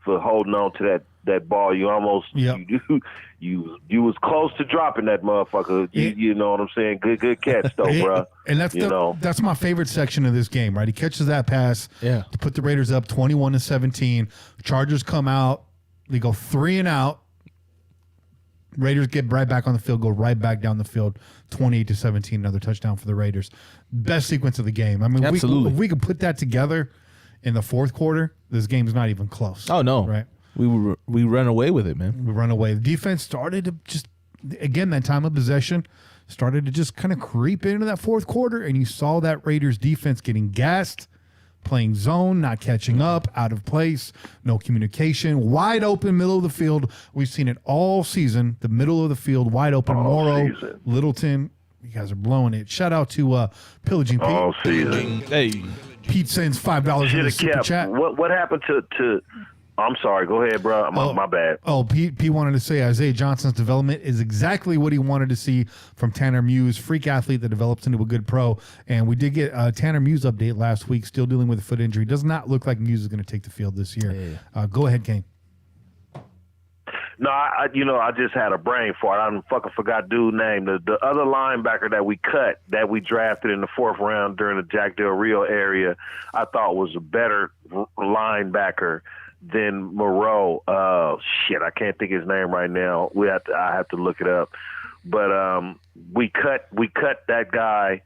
for holding on to that ball. You almost you was close to dropping that motherfucker. You know what I'm saying? Good catch though, bro. And that's my favorite section of this game, right? He catches that pass to put the Raiders up 21-17. Chargers come out. They go 3 and out. Raiders get right back on the field, go right back down the field, 28-17, another touchdown for the Raiders. Best sequence of the game. I mean, absolutely. If we could put that together in the fourth quarter, this game's not even close. Oh, no. Right? We run away with it, man. We run away. The defense started to just, again, that time of possession, started to just kind of creep into that fourth quarter, and you saw that Raiders defense getting gassed, playing zone, not catching up, out of place, no communication, wide open middle of the field. We've seen it all season, the middle of the field, wide open. Morrow, Littleton, you guys are blowing it. Shout out to Pillaging Pete. All season. Hey. Pete sends $5 in the super chat. What happened to I'm sorry. Go ahead, bro. My bad. Oh, Pete wanted to say Isaiah Johnson's development is exactly what he wanted to see from Tanner Muse, freak athlete that develops into a good pro. And we did get a Tanner Muse update last week, still dealing with a foot injury. Does not look like Muse is going to take the field this year. Go ahead, Kane. No, I just had a brain fart. I fucking forgot dude's name. The other linebacker that we drafted in the 4th round during the Jack Del Rio area, I thought was a better linebacker than Moreau. I can't think of his name right now. I have to look it up. But we cut that guy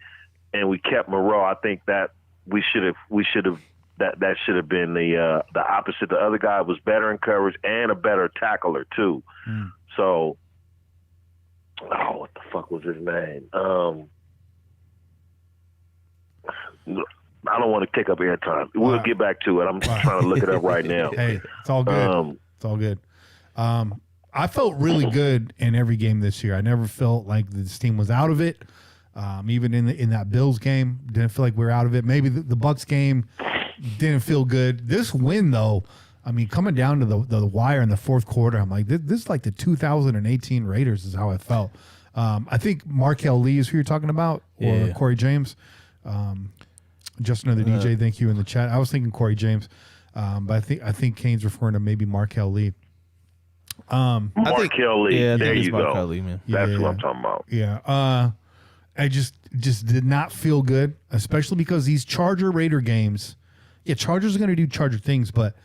and we kept Moreau. I think that we should have that should have been the opposite. The other guy was better in coverage and a better tackler too. So what the fuck was his name? I don't want to take up air time. We'll get back to it. I'm trying to look it up right now. Hey, it's all good. It's all good. I felt really good in every game this year. I never felt like this team was out of it. Even in that Bills game, didn't feel like we were out of it. Maybe the Bucs game didn't feel good. This win, though, I mean, coming down to the wire in the fourth quarter, I'm like, this is like the 2018 Raiders is how I felt. I think Markel Lee is who you're talking about, or Corey James. Just another DJ, thank you in the chat. I was thinking Corey James, but I think Kane's referring to maybe Markel Lee. Markel Lee, there you go. Markel Lee, man. That's what I'm talking about. Yeah, I just did not feel good, especially because these Raider games. Yeah, Chargers are going to do Charger things, but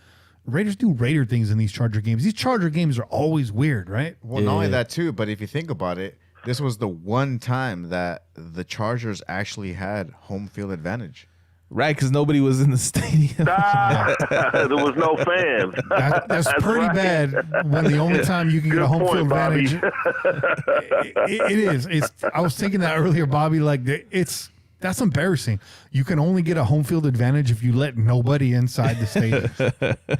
Raiders do Raider things in these Charger games. These Charger games are always weird, right? Well, not only that too, but if you think about it, this was the one time that the Chargers actually had home field advantage. Right, because nobody was in the stadium. There was no fans. That's pretty right. Bad when the only time you can get a home field advantage. It is. I was thinking that earlier, Bobby. Like that's embarrassing. You can only get a home field advantage if you let nobody inside the stadium.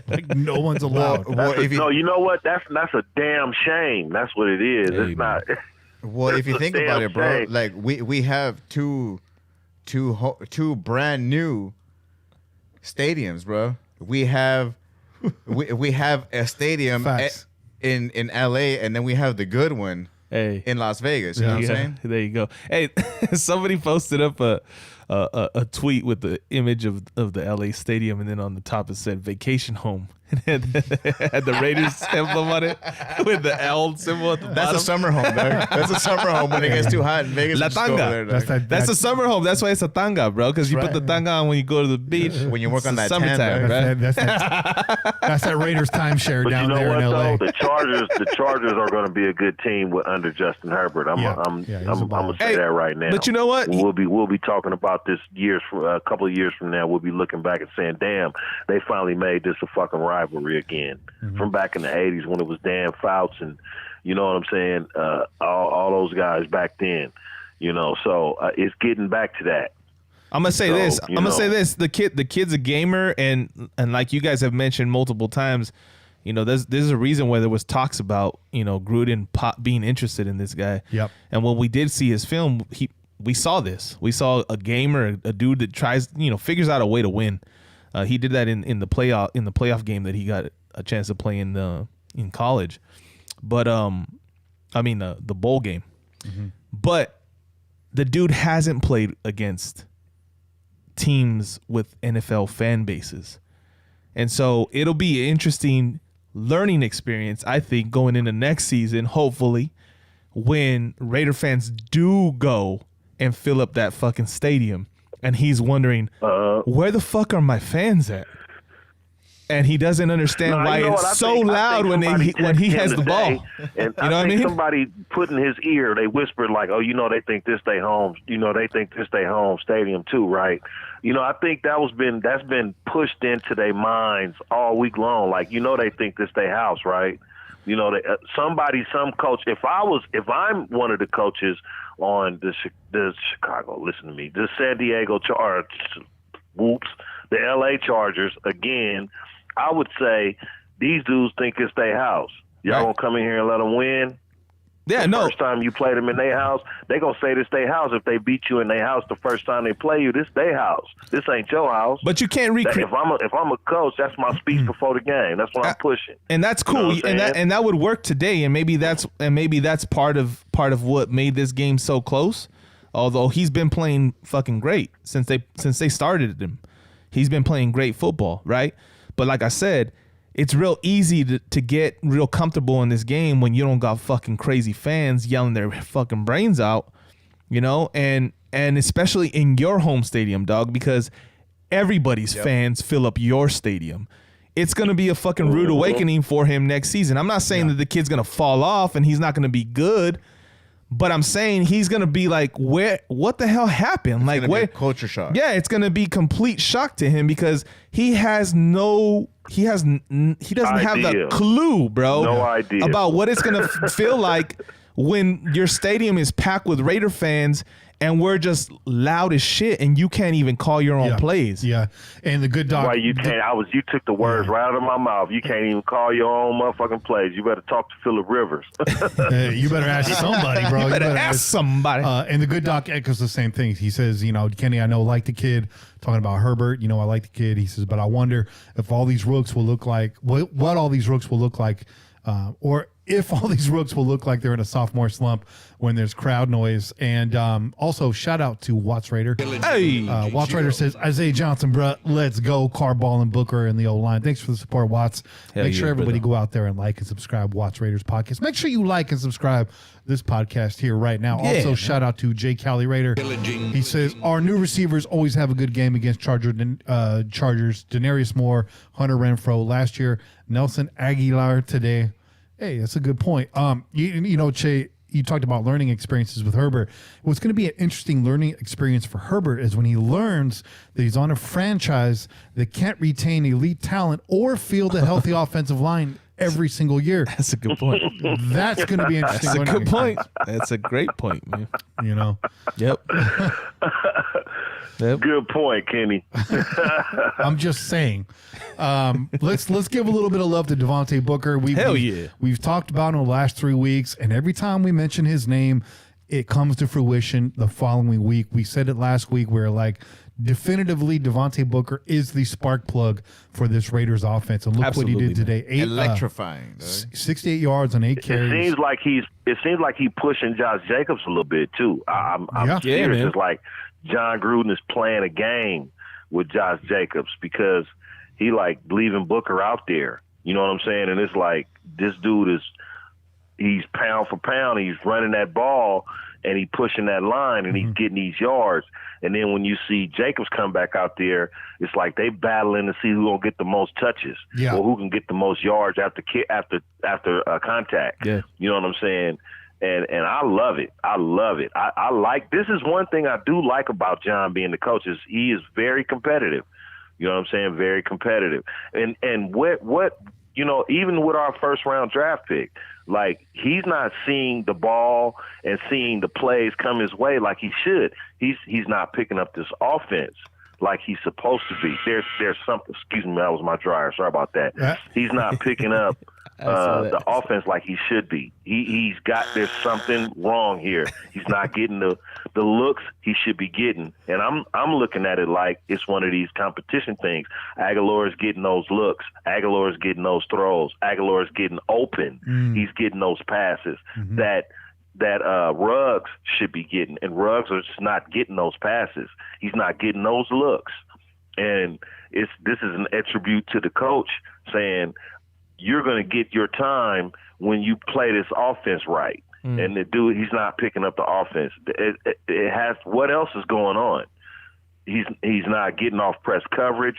Like no one's allowed. You know what? That's a damn shame. That's what it is. Hey, it's not. Well, if you think about it, bro, like we have two brand new stadiums, bro. We have a stadium in LA, and then we have the good one in Las Vegas. You know what I'm saying? There you go. Hey, somebody posted up a tweet with the image of the LA stadium, and then on the top it said vacation home. And had the Raiders emblem on it with the L symbol at the bottom. That's a summer home, dog. That's a summer home when it gets too hot in Vegas. La tanga. That's a summer home. That's why it's a tanga, bro. Because you put the tanga on when you go to the beach. When you work on that summertime, right? That's that Raiders timeshare but down you know there what, in LA. Though? The Chargers are going to be a good team under Justin Herbert. I'm going to say that right now. But you know what? We'll be talking about this a couple of years from now. We'll be looking back and saying, "Damn, they finally made this a fucking rivalry again." From back in the 80s when it was Dan Fouts and you know what I'm saying, all those guys back then, you know. So it's getting back to that. I'm gonna say this. The kid's a gamer, and like you guys have mentioned multiple times, there's a reason why there was talks about, Gruden being interested in this guy. Yep. And when we did see his film, we saw this. We saw a gamer, a dude that tries, figures out a way to win. He did that in the playoff game that he got a chance to play in college. But the bowl game. Mm-hmm. But the dude hasn't played against teams with NFL fan bases. And so it'll be an interesting learning experience, I think, going into next season, hopefully, when Raider fans do go and fill up that fucking stadium. And he's wondering, where the fuck are my fans at? And he doesn't understand why it's so loud when he has the ball. And I think somebody put in his ear, they whispered like, "Oh, they think this they home. They think this they home stadium too, right?" I think that's been pushed into their minds all week long. Like, they think this they house, right? Some coach. If I'm one of the coaches on the Chicago, listen to me, the San Diego Chargers, the LA Chargers again. I would say these dudes think it's their house. Y'all gonna come in here and let them win? Yeah, First time you play them in their house, they gonna say this their house. If they beat you in their house the first time they play you, this their house. This ain't your house. But you can't recreate. If I'm a coach, that's my speech before the game. That's what I'm pushing. And that's cool. And that would work today. And maybe that's part of what made this game so close. Although he's been playing fucking great since they started him. He's been playing great football, right? But like I said, it's real easy to get real comfortable in this game when you don't got fucking crazy fans yelling their fucking brains out, and especially in your home stadium, dog, because everybody's fans fill up your stadium. It's going to be a fucking rude awakening for him next season. I'm not saying that the kid's going to fall off and he's not going to be good, but I'm saying he's going to be like, what the hell happened? It's gonna be a culture shock. Yeah, it's going to be complete shock to him because he doesn't have the clue, bro. No idea about what it's going to feel like when your stadium is packed with Raider fans and we're just loud as shit and you can't even call your own plays. Yeah. And the good doc. Why you can't? You took the words right out of my mouth. You can't even call your own motherfucking plays. You better talk to Phillip Rivers. You better ask somebody, bro. You better ask somebody. And the good doc echoes the same thing. He says, Kenny, I like the kid. Talking about Herbert, I like the kid. He says, but I wonder if all these rooks will look like, what all these rooks will look like, or if all these rooks will look like they're in a sophomore slump when there's crowd noise. And also, shout out to Watts Raider. Hey, Watts Raider says, Isaiah Johnson, bruh, let's go. Carball and Booker in the O-line. Thanks for the support, Watts. Make sure everybody go out there and like and subscribe Watts Raiders podcast. Make sure you like and subscribe this podcast here right now. Also, shout out to Jay Cali Raider. He says, our new receivers always have a good game against Chargers. Denarius Moore, Hunter Renfrow last year, Nelson Aguilar today. Hey, that's a good point. Che, you talked about learning experiences with Herbert. What's going to be an interesting learning experience for Herbert is when he learns that he's on a franchise that can't retain elite talent or field a healthy offensive line every single year. That's a good point. That's going to be interesting. That's a good point. That's a great point, man. Yep. Good point, Kenny. I'm just saying. Let's give a little bit of love to Devontae Booker. We've talked about him the last 3 weeks, and every time we mention his name, it comes to fruition the following week. We said it last week. We're like, definitively, Devontae Booker is the spark plug for this Raiders offense. And look what he did today. Electrifying. 68 yards on 8 carries. It seems like he's pushing Josh Jacobs a little bit too. I'm serious. It's like John Gruden is playing a game with Josh Jacobs because he like leaving Booker out there. You know what I'm saying? And it's like this dude he's pound for pound. He's running that ball and he's pushing that line and he's getting these yards. And then when you see Jacobs come back out there, it's like they battling to see who gonna get the most touches or who can get the most yards after contact. Yeah. You know what I'm saying? And I love it. I like, this is one thing I do like about John being the coach is he is very competitive. You know what I'm saying? Very competitive. And what even with our first round draft pick, like he's not seeing the ball and seeing the plays come his way like he should. He's not picking up this offense like he's supposed to be. There's something. Excuse me, that was my dryer. Sorry about that. He's not picking up the offense like he should be. There's something wrong here. He's not getting the looks he should be getting. And I'm looking at it like it's one of these competition things. Aguilar's getting those looks. Aguilar's getting those throws. Aguilar's getting open. He's getting those passes that Ruggs should be getting. And Ruggs is just not getting those passes. He's not getting those looks. And this is an attribute to the coach saying, you're going to get your time when you play this offense right. And the dude, he's not picking up the offense. It has, what else is going on? He's not getting off press coverage.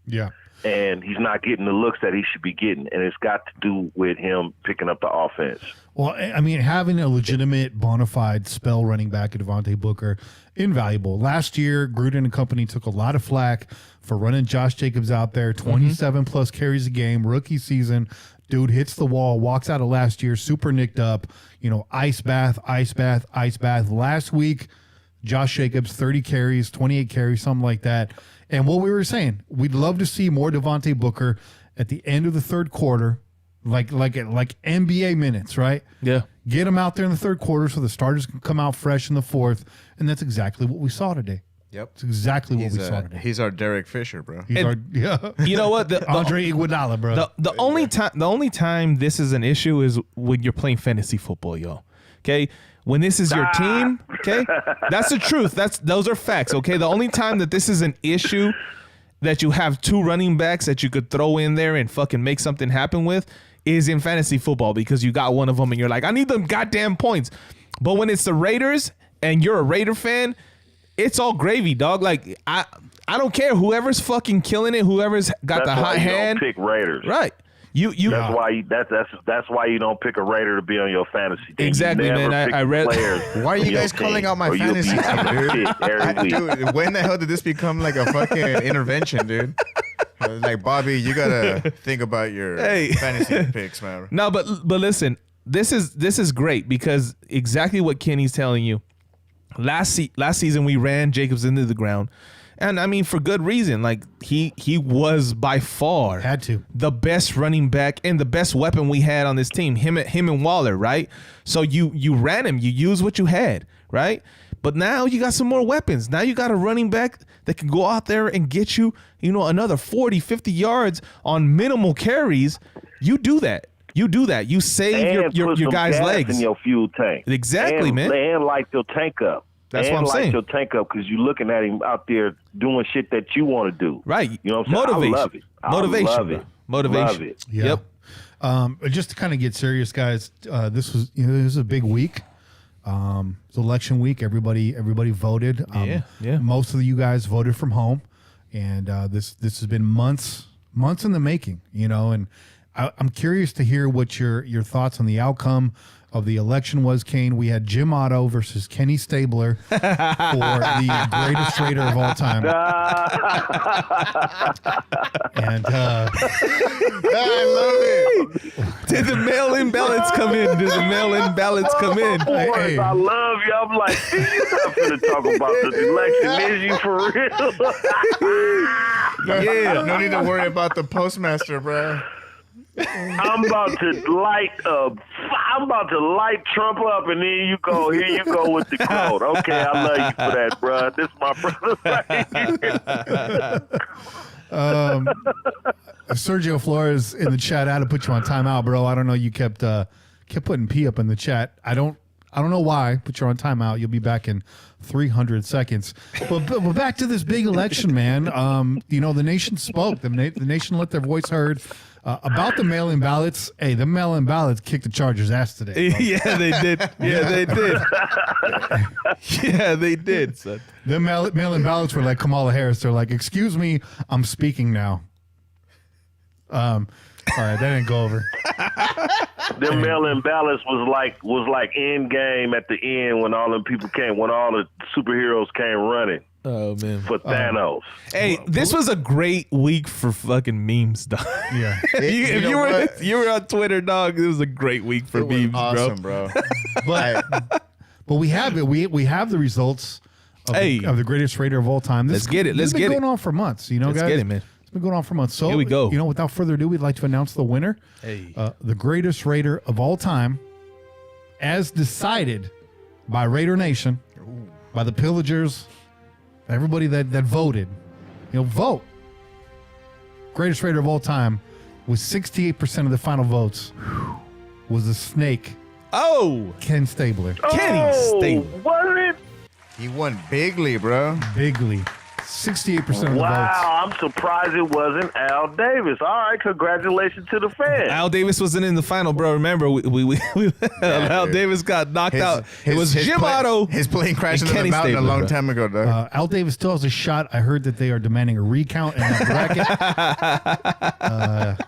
Yeah. And he's not getting the looks that he should be getting. And it's got to do with him picking up the offense. Well, I mean, having a legitimate, bona fide spell running back at Devontae Booker, invaluable. Last year, Gruden and company took a lot of flack for running Josh Jacobs out there, 27-plus carries a game, rookie season. Dude hits the wall, walks out of last year, super nicked up, ice bath. Last week, Josh Jacobs, 30 carries, 28 carries, something like that. And what we were saying, we'd love to see more Devontae Booker at the end of the third quarter, like NBA minutes, right? Yeah. Get him out there in the third quarter so the starters can come out fresh in the fourth, and that's exactly what we saw today. Yep. It's exactly what we saw today. He's our Derek Fisher, bro. You know what? Andre Iguodala, bro. The only time this is an issue is when you're playing fantasy football, yo. Okay? When this is your team, okay? That's the truth. Those are facts, okay? The only time that this is an issue that you have two running backs that you could throw in there and fucking make something happen with is in fantasy football, because you got one of them and you're like, I need them goddamn points. But when it's the Raiders and you're a Raider fan, it's all gravy, dog. Like, I don't care. Whoever's fucking killing it, whoever's got the hot hand. Don't pick Raiders. Right. That's why you don't pick a Raider to be on your fantasy team. Exactly, man. I read. Why are you guys calling out my fantasy team, dude? When the hell did this become like a fucking intervention, dude? Like, Bobby, you gotta think about your fantasy picks, man. No, but listen, this is great, because exactly what Kenny's telling you. Last season we ran Jacobs into the ground. And I mean, for good reason. Like, he was by far the best running back and the best weapon we had on this team. Him and Waller, right? So you ran him. You used what you had, right? But now you got some more weapons. Now you got a running back that can go out there and get you, another 40, 50 yards on minimal carries. You do that. You save your guy's legs in your fuel tank. Exactly, man. And light your tank up. That's what I'm saying. Your tank up, because you're looking at him out there doing shit that you want to do. Right. You know what I'm saying? Motivation. I love it. Motivation. Love it. Yeah. Yep. Just to kind of get serious, guys, this was a big week. It's election week. Everybody voted. Yeah. Most of you guys voted from home, and this has been months in the making. And I'm curious to hear what your thoughts on the outcome of the election was, Kane. We had Jim Otto versus Kenny Stabler for the greatest raider of all time. And I love it. Did the mail-in ballots come in? Hey. I love you. I'm like, you're not going to talk about this election, is you, for real? No need to worry about the postmaster, bro. I'm about to light Trump up, and then here you go with the quote. Okay, I love you for that, bro. This is my brother right here. Sergio Flores in the chat. I had to put you on timeout, bro. I don't know. You kept putting P up in the chat. I don't know why, but you're on timeout. You'll be back in 300 seconds. But back to this big election, man. The nation spoke. The nation let their voice heard. About the mail-in ballots. Hey, the mail-in ballots kicked the Chargers' ass today. Yeah, they did. Yeah, they did. Son. The mail-in ballots were like Kamala Harris. They're like, excuse me, I'm speaking now. All right, that didn't go over. The mail-in ballots was like end game at the end when all the people came, when all the superheroes came running. Oh man, for Thanos. Hey, this was a great week for fucking memes, dog. Yeah, if you were on Twitter, dog, it was a great week for memes, awesome, bro. But we have it. We have the results. of the greatest Raider of all time. Let's get it. Let's get it. It's been going on for months, guys. Let's get it, man. It's been going on for months. So here we go. Without further ado, we'd like to announce the winner. The greatest Raider of all time, as decided by Raider Nation, by the Pillagers, everybody that voted. Vote. Greatest Raider of all time, with 68% of the final votes, was the Snake. Oh, Ken Stabler. Kenny Stabler. Was it? He won bigly, bro. Bigly. 68% of the votes. Wow, I'm surprised it wasn't Al Davis. All right, congratulations to the fans. Al Davis wasn't in the final, bro. Remember, Al Davis got knocked out. It was Jim Otto. His plane crashed into the mountain a long time ago, though. Al Davis still has a shot. I heard that they are demanding a recount in that bracket.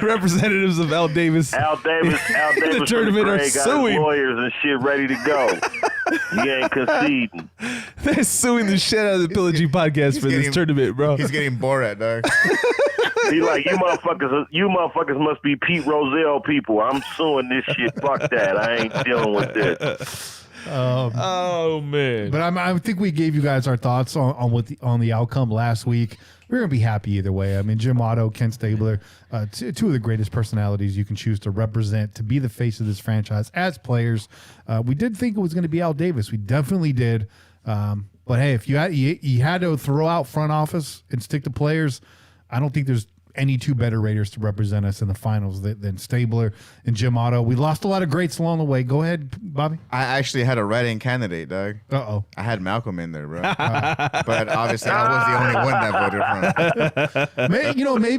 Representatives of Al Davis. The tournament are got suing. lawyers and shit ready to go. He ain't conceding. They're suing the shit out of the Pillaging Podcast for this tournament, bro. He's getting Borat, dog. He like, you motherfuckers must be Pete Rozelle people. I'm suing this shit. Fuck that. I ain't dealing with this. Oh man! But I think we gave you guys our thoughts on the outcome last week. We're gonna be happy either way. I mean, Jim Otto, Ken Stabler, two of the greatest personalities you can choose to represent, to be the face of this franchise as players. We did think it was going to be Al Davis. We definitely did. But hey, if you had to throw out front office and stick to players, I don't think there's any two better Raiders to represent us in the finals than Stabler and Jim Otto. We lost a lot of greats along the way. Go ahead, Bobby. I actually had a write-in candidate, Doug. Uh-oh. I had Malcolm in there, bro. But obviously, I was the only one that voted for him.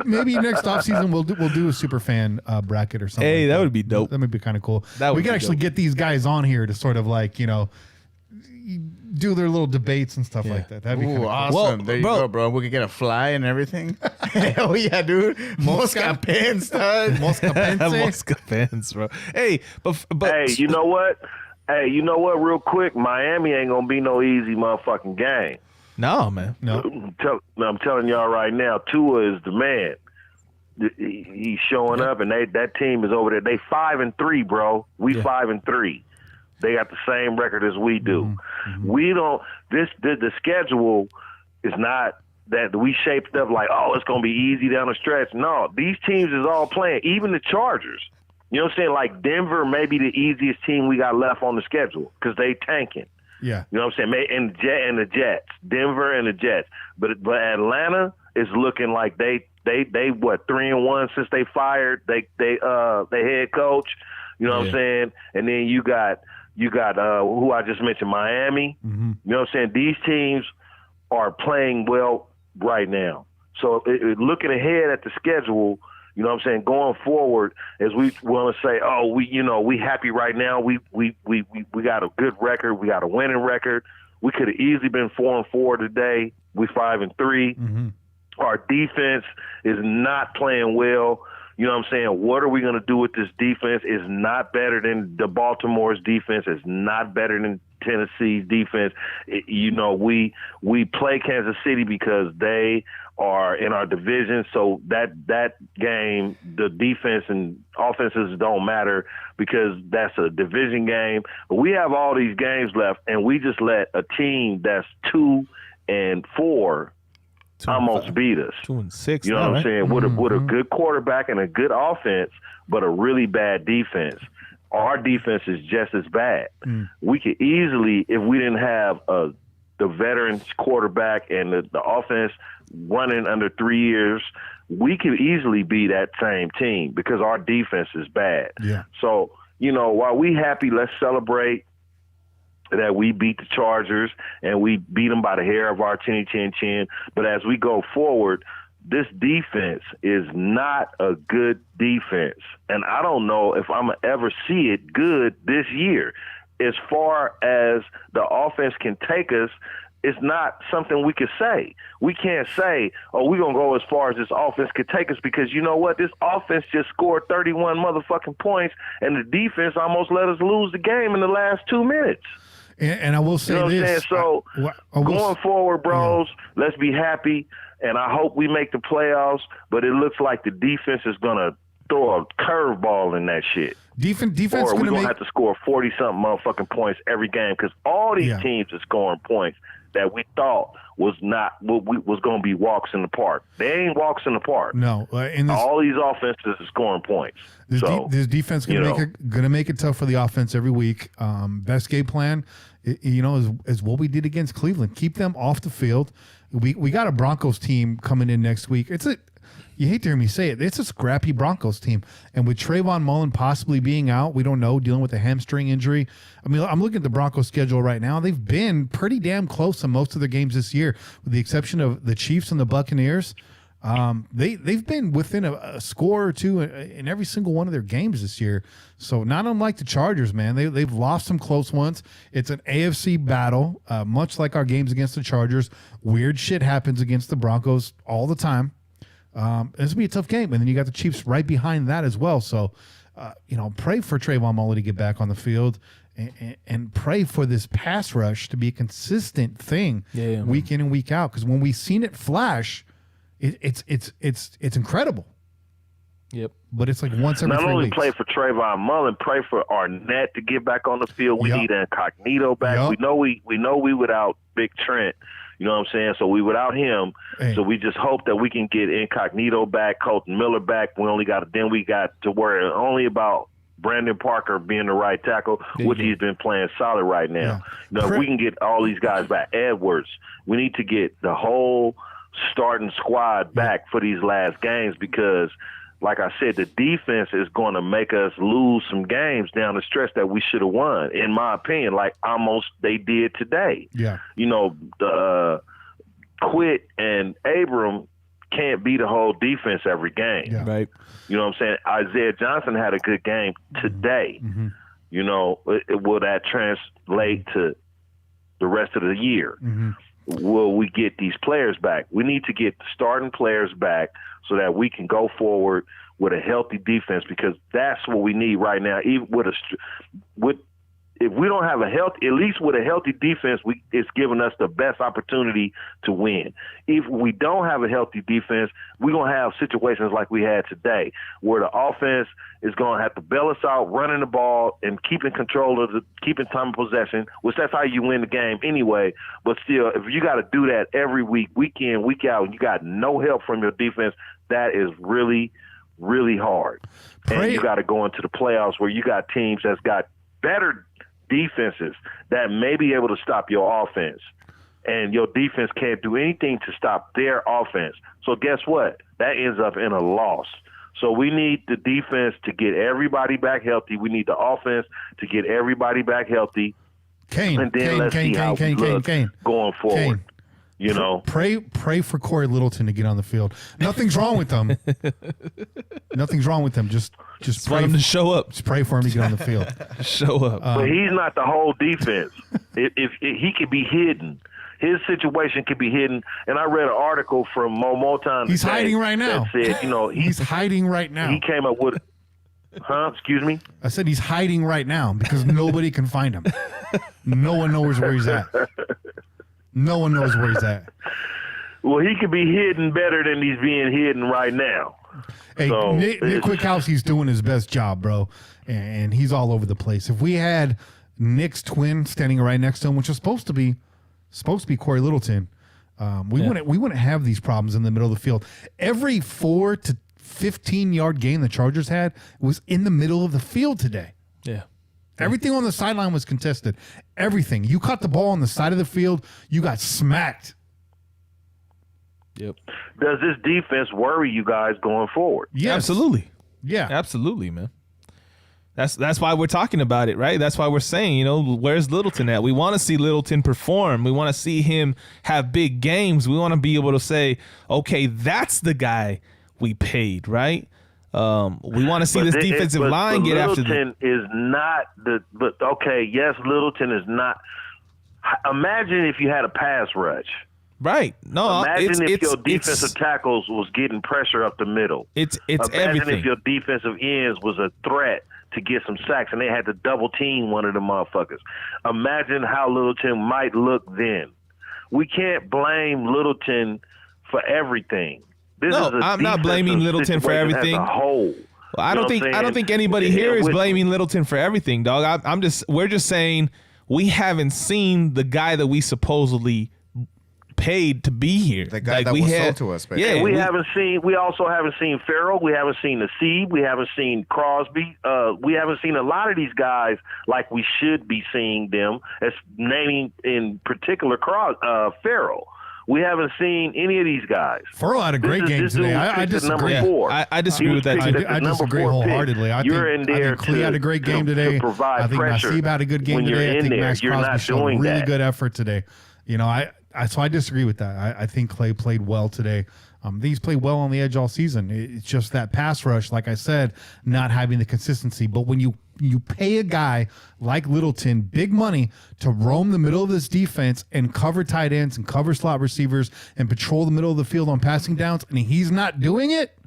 Maybe next offseason we'll do a super fan bracket or something. Hey, that would be dope. That would be kind of cool. We could actually get these guys on here to sort of do their little debates and stuff like that. That'd be cool. Awesome. Well, there you go, bro. We could get a fly and everything. Hell yeah, dude. Mosca pants, dog. Mosca pants. Mosca pants, bro. Hey, but hey, you know what? Real quick, Miami ain't gonna be no easy motherfucking game. No, man. No. I'm telling y'all right now, Tua is the man. He's showing up, and that team is over there. They 5-3, bro. We 5-3. They got the same record as we do. Mm-hmm. We don't. The schedule is not that we shaped up like, oh, it's gonna be easy down the stretch. No, these teams is all playing. Even the Chargers. You know what I'm saying? Like Denver may be the easiest team we got left on the schedule because they tanking. Yeah. You know what I'm saying? And the Jets, Denver and the Jets. But Atlanta is looking like they 3-1 since they fired they head coach. You know what I'm saying? And then you got who I just mentioned, Miami. Mm-hmm. You know what I'm saying? These teams are playing well right now. So looking ahead at the schedule, you know what I'm saying, going forward, as we want to say, oh, we happy right now. We got a good record. We got a winning record. We could have easily been 4-4 today. We 5-3. Mm-hmm. Our defense is not playing well. You know what I'm saying? What are we going to do with this defense? It's not better than the Baltimore's defense. It's not better than Tennessee's defense. We play Kansas City because they are in our division. So that game, the defense and offenses don't matter because that's a division game. But we have all these games left, and we just let a team that's 2-4 almost beat us. 2-6. You know what I'm saying? With a good quarterback and a good offense, but a really bad defense. Our defense is just as bad. We could easily, if we didn't have the veterans quarterback and the offense running under 3 years, we could easily be that same team because our defense is bad. Yeah. So, while we happy, let's celebrate that we beat the Chargers and we beat them by the hair of our chin. But as we go forward, this defense is not a good defense. And I don't know if I'm going to ever see it good this year. As far as the offense can take us, it's not something we could say. We can't say, oh, we're going to go as far as this offense could take us because you know what? This offense just scored 31 motherfucking points and the defense almost let us lose the game in the last 2 minutes. And I will say this. So going forward, bros, let's be happy. And I hope we make the playoffs. But it looks like the defense is going to throw a curveball in that shit. Defense or we're going to have to score 40-something motherfucking points every game because all these teams are scoring points that we thought was going to be walks in the park. They ain't walks in the park. No. All these offenses are scoring points. This defense going to make it tough for the offense every week. Best game plan, is what we did against Cleveland. Keep them off the field. We got a Broncos team coming in next week. You hate to hear me say it. It's a scrappy Broncos team. And with Trayvon Mullen possibly being out, we don't know, dealing with a hamstring injury. I mean, I'm looking at the Broncos schedule right now. They've been pretty damn close to most of their games this year, with the exception of the Chiefs and the Buccaneers. They've been within a score or two in every single one of their games this year. So not unlike the Chargers, man. They've lost some close ones. It's an AFC battle, much like our games against the Chargers. Weird shit happens against the Broncos all the time. It's going to be a tough game. And then you got the Chiefs right behind that as well. So, pray for Trayvon Mullen to get back on the field and pray for this pass rush to be a consistent thing week in and week out. Because when we've seen it flash, it's incredible. Yep. But it's like once every 3 weeks. Not only play for Trayvon Mullen, pray for Arnett to get back on the field. We need Incognito back. Yep. We know we without Big Trent. You know what I'm saying? So we without him. Hey. So we just hope that we can get Incognito back, Colton Miller back. We got to worry only about Brandon Parker being the right tackle, which he's been playing solid right now. Yeah. If we can get all these guys back, Edwards, we need to get the whole starting squad back for these last games because, like I said, the defense is going to make us lose some games down the stretch that we should have won, in my opinion, like almost they did today. Yeah. The Quit and Abram can't be the whole defense every game. Yeah. Right. You know what I'm saying? Isaiah Johnson had a good game today. Mm-hmm. Will that translate to the rest of the year? Mm-hmm. Will we get these players back? We need to get the starting players back so that we can go forward with a healthy defense because that's what we need right now. Even if we don't have at least with a healthy defense, it's giving us the best opportunity to win. If we don't have a healthy defense, we're going to have situations like we had today where the offense is going to have to bail us out, running the ball and keeping control of keeping time of possession, which that's how you win the game anyway. But still, if you got to do that every week, week in, week out, and you got no help from your defense, that is really, really hard. And you got to go into the playoffs where you got teams that's got better defenses that may be able to stop your offense, and your defense can't do anything to stop their offense. So guess what? That ends up in a loss. So we need the defense to get everybody back healthy. We need the offense to get everybody back healthy. And then let's see how we look going forward. Pray for Corey Littleton to get on the field. Nothing's wrong with them. Nothing's wrong with them. Just pray for him to show up. Just pray for him to get on the field. Show up. But he's not the whole defense. if he could be hidden. His situation could be hidden. And I read an article from Motown. He's hiding right now. That said, he's hiding right now. He came up with excuse me? I said he's hiding right now because nobody can find him. No one knows where he's at. No one knows where he's at. Well, he could be hidden better than he's being hidden right now. Hey, so, Nick Kwiatkowski's doing his best job, bro, and he's all over the place. If we had Nick's twin standing right next to him, which was supposed to be Corey Littleton, we wouldn't have these problems in the middle of the field. Every 4 to 15-yard gain the Chargers had was in the middle of the field today. Yeah. Everything on the sideline was contested. Everything. You caught the ball on the side of the field, you got smacked. Yep. Does this defense worry you guys going forward? Yes. Absolutely. Yeah. Absolutely, man. That's why we're talking about it, right? That's why we're saying, where's Littleton at? We want to see Littleton perform. We want to see him have big games. We want to be able to say, okay, that's the guy we paid, right? We want to see this defensive line get after Littleton is not yes, Littleton is not. Imagine if you had a pass rush. Right. No, imagine if your defensive tackles was getting pressure up the middle. It's imagine everything. If your defensive ends was a threat to get some sacks and they had to double team one of the motherfuckers. Imagine how Littleton might look then. We can't blame Littleton for everything. I'm not blaming Littleton for everything. As a whole. Well, I don't think anybody here is blaming Littleton for everything, dog. We're just saying we haven't seen the guy that we supposedly paid to be here. The guy that was sold to us, basically. Yeah, we also haven't seen Farrell. We haven't seen Nasib. We haven't seen Crosby. We haven't seen a lot of these guys like we should be seeing them, as naming in particular Farrell. We haven't seen any of these guys. Farrell had a great game today. I disagree. I disagree with that too. I disagree wholehheartedly. I think Klee had a great game today. I think Nasib had a good game today. I think Max Crosby showed a really good effort today. You know, so I disagree with that. I think Clay played well today. He's played well on the edge all season. It's just that pass rush, like I said, not having the consistency. But when you pay a guy like Littleton big money to roam the middle of this defense and cover tight ends and cover slot receivers and patrol the middle of the field on passing downs, and he's not doing it,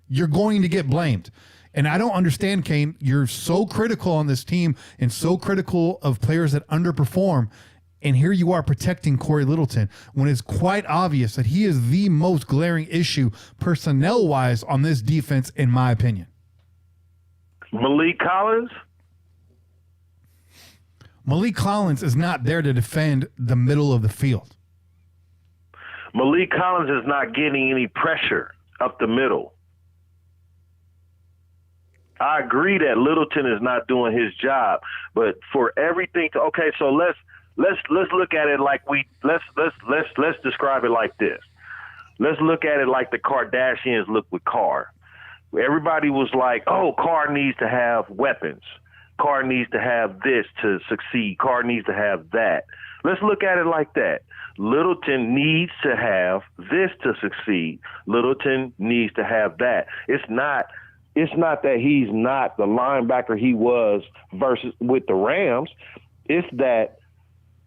you're going to get blamed. And I don't understand, Kane. You're so critical on this team and so critical of players that underperform. And here you are protecting Corey Littleton when it's quite obvious that he is the most glaring issue personnel-wise on this defense, in my opinion. Malik Collins? Malik Collins is not there to defend the middle of the field. Malik Collins is not getting any pressure up the middle. I agree that Littleton is not doing his job, but for everything to so let's look at it like let's describe it like this. Let's look at it like the Kardashians look with Carr. Everybody was like, "Oh, Carr needs to have weapons. Carr needs to have this to succeed. Carr needs to have that." Let's look at it like that. Littleton needs to have this to succeed. Littleton needs to have that. It's not that he's not the linebacker he was versus with the Rams. It's that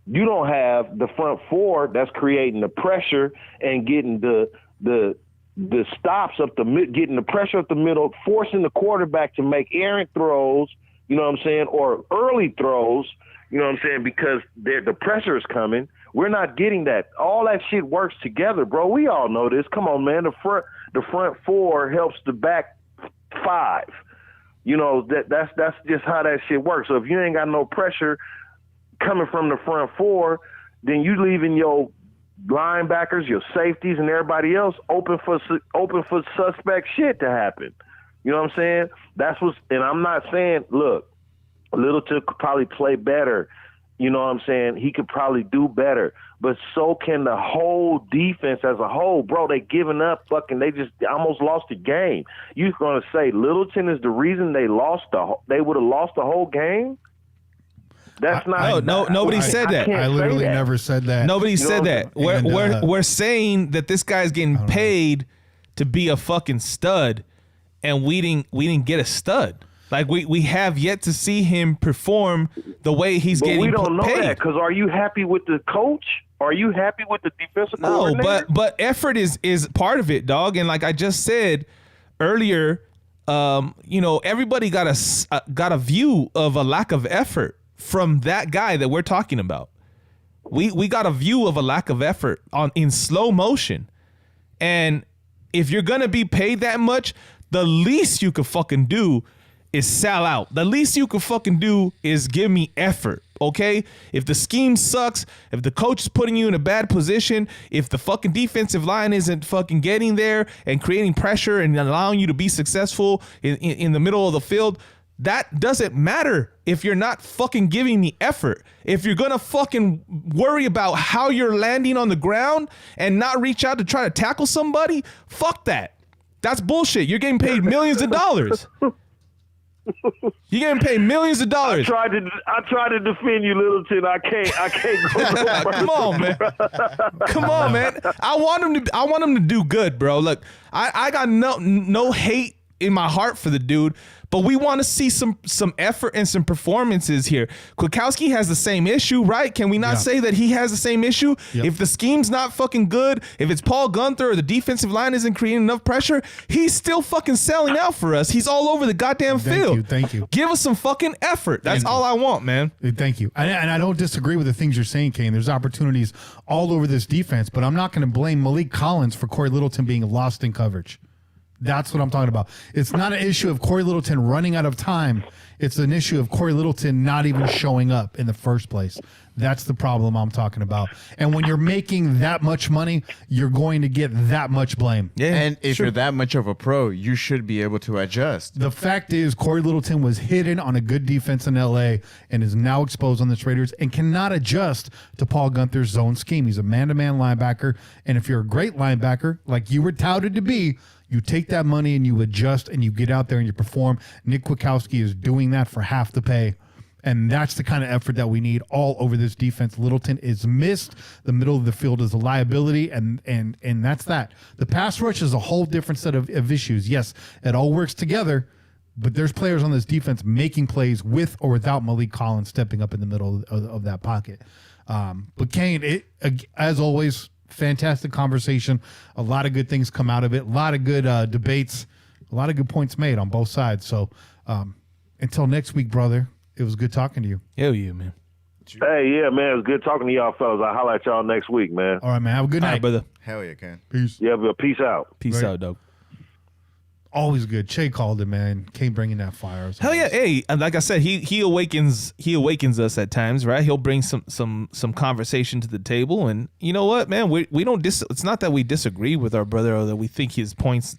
you don't have the front four that's creating the pressure and getting the stops up getting the pressure up the middle, forcing the quarterback to make errant throws, you know what I'm saying, or early throws, you know what I'm saying, because the pressure is coming. We're not getting that. All that shit works together, bro. We all know this. Come on, man. The front four helps the back five. You know, that's just how that shit works. So if you ain't got no pressure coming from the front four, then you leaving your linebackers, your safeties, and everybody else open for suspect shit to happen. You know what I'm saying? And I'm not saying, look, Littleton could probably play better. You know what I'm saying? He could probably do better, but so can the whole defense as a whole, bro. They giving up they just almost lost the game. You're going to say Littleton is the reason they would have lost the whole game? That's not. Nobody said that. I literally never said that. Nobody said that. We're saying that this guy's getting paid to be a fucking stud, and we didn't get a stud. Like we have yet to see him perform the way he's getting paid. But we don't know that because are you happy with the coach? Are you happy with the defensive coordinator? No, but effort is part of it, dog. And like I just said earlier, everybody got a view of a lack of effort from that guy that we're talking about. We got a view of a lack of effort in slow motion. And if you're going to be paid that much, the least you could fucking do is sell out. The least you could fucking do is give me effort, okay? If the scheme sucks, if the coach is putting you in a bad position, if the fucking defensive line isn't fucking getting there and creating pressure and allowing you to be successful in the middle of the field, that doesn't matter if you're not fucking giving me effort. If you're gonna fucking worry about how you're landing on the ground and not reach out to try to tackle somebody, fuck that. That's bullshit. You're getting paid millions of dollars. You're getting paid millions of dollars. I tried to defend you, Littleton. I can't go no Come on, man. Come on, man. I want him to do good, bro. Look, I got no hate in my heart for the dude, but we want to see some effort and some performances here. Kwiatkowski has the same issue, right? Can we not say that he has the same issue? Yep. If the scheme's not fucking good, if it's Paul Gunther or the defensive line isn't creating enough pressure, he's still fucking selling out for us. He's all over the goddamn field. Thank you. Give us some fucking effort. That's all I want, man. Thank you. And I don't disagree with the things you're saying, Kane. There's opportunities all over this defense, but I'm not going to blame Malik Collins for Corey Littleton being lost in coverage. That's what I'm talking about. It's not an issue of Corey Littleton running out of time. It's an issue of Corey Littleton not even showing up in the first place. That's the problem I'm talking about. And when you're making that much money, you're going to get that much blame. Yeah, and if you're that much of a pro, you should be able to adjust. The fact is, Corey Littleton was hidden on a good defense in L.A. and is now exposed on this Raiders and cannot adjust to Paul Gunther's zone scheme. He's a man-to-man linebacker, and if you're a great linebacker, like you were touted to be, you take that money and you adjust and you get out there and you perform. Nick Kwiatkowski is doing that for half the pay. And that's the kind of effort that we need all over this defense. Littleton is missed. The middle of the field is a liability, and that's that. The pass rush is a whole different set of issues. Yes, it all works together, but there's players on this defense making plays with or without Malik Collins stepping up in the middle of that pocket. But Kane, as always, fantastic conversation. A lot of good things come out of it. A lot of good debates. A lot of good points made on both sides. So until next week, brother. It was good talking to you. Hell yeah, man. Hey, yeah, man. It was good talking to y'all fellas. I'll holler at y'all next week, man. All right, man. Have a good night. All right, brother. Hell yeah, Ken. Peace. Yeah, but peace out. Peace out, dog. Always good. Che called it, man. Came bringing that fire. Hell yeah. Hey, and like I said, he awakens us at times, right? He'll bring some conversation to the table, and you know what, man? We don't it's not that we disagree with our brother or that we think his points,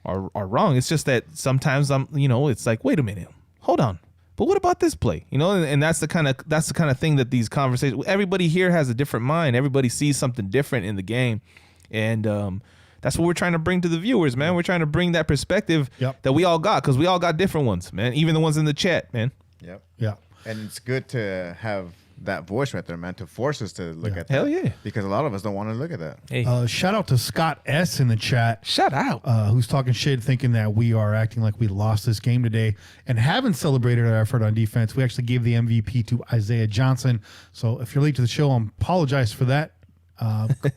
are wrong. It's just that sometimes it's like, wait a minute, hold on. But what about this play? And that's the kind of thing that these conversations. Everybody here has a different mind. Everybody sees something different in the game, and that's what we're trying to bring to the viewers, man. We're trying to bring that perspective that we all got, because we all got different ones, man. Even the ones in the chat, man. Yep. Yeah. And it's good to have that voice right there, man, to force us to look at that. Hell yeah. Because a lot of us don't want to look at that. Hey. Shout out to Scott S. in the chat. Shout out. Who's talking shit, thinking that we are acting like we lost this game today and haven't celebrated our effort on defense. We actually gave the MVP to Isaiah Johnson. So if you're late to the show, I apologize for that.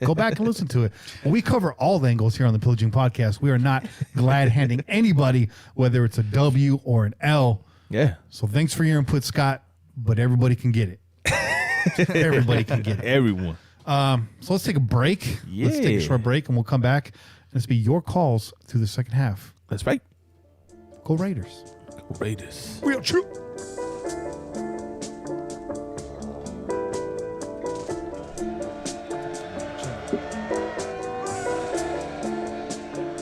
Go back and listen to it. We cover all the angles here on the Pillaging Podcast. We are not glad handing anybody, whether it's a W or an L. Yeah. So thanks for your input, Scott, but everybody can get it. Everybody can get it. Everyone. So let's take a break. Yeah. Let's take a short break, and we'll come back. And it's be your calls through the second half. That's right. Go Raiders. Go Raiders. Real true.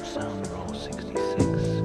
Sound roll 66.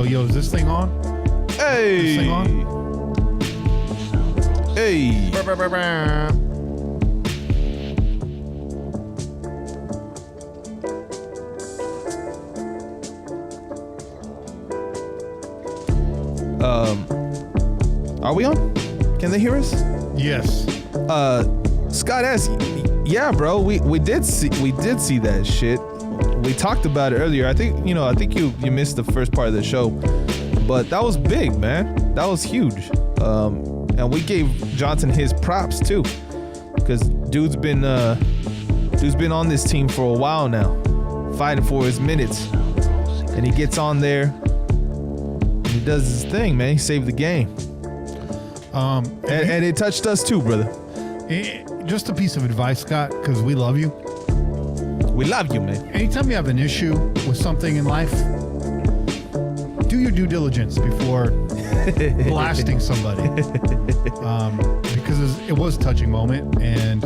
Yo, is this thing on? Hey. This thing on? Hey. Are we on? Can they hear us? Yes. Scott S. Yeah, bro. We did see that shit. We talked about it earlier. I think you missed the first part of the show, but that was big, man. That was huge. And we gave Johnson his props too, because dude's been on this team for a while now, fighting for his minutes, and he gets on there and he does his thing, man. He saved the game. And it touched us too, brother. Just a piece of advice, Scott, because we love you. We love you, man. Anytime you have an issue with something in life, do your due diligence before blasting somebody. Because it was a touching moment, and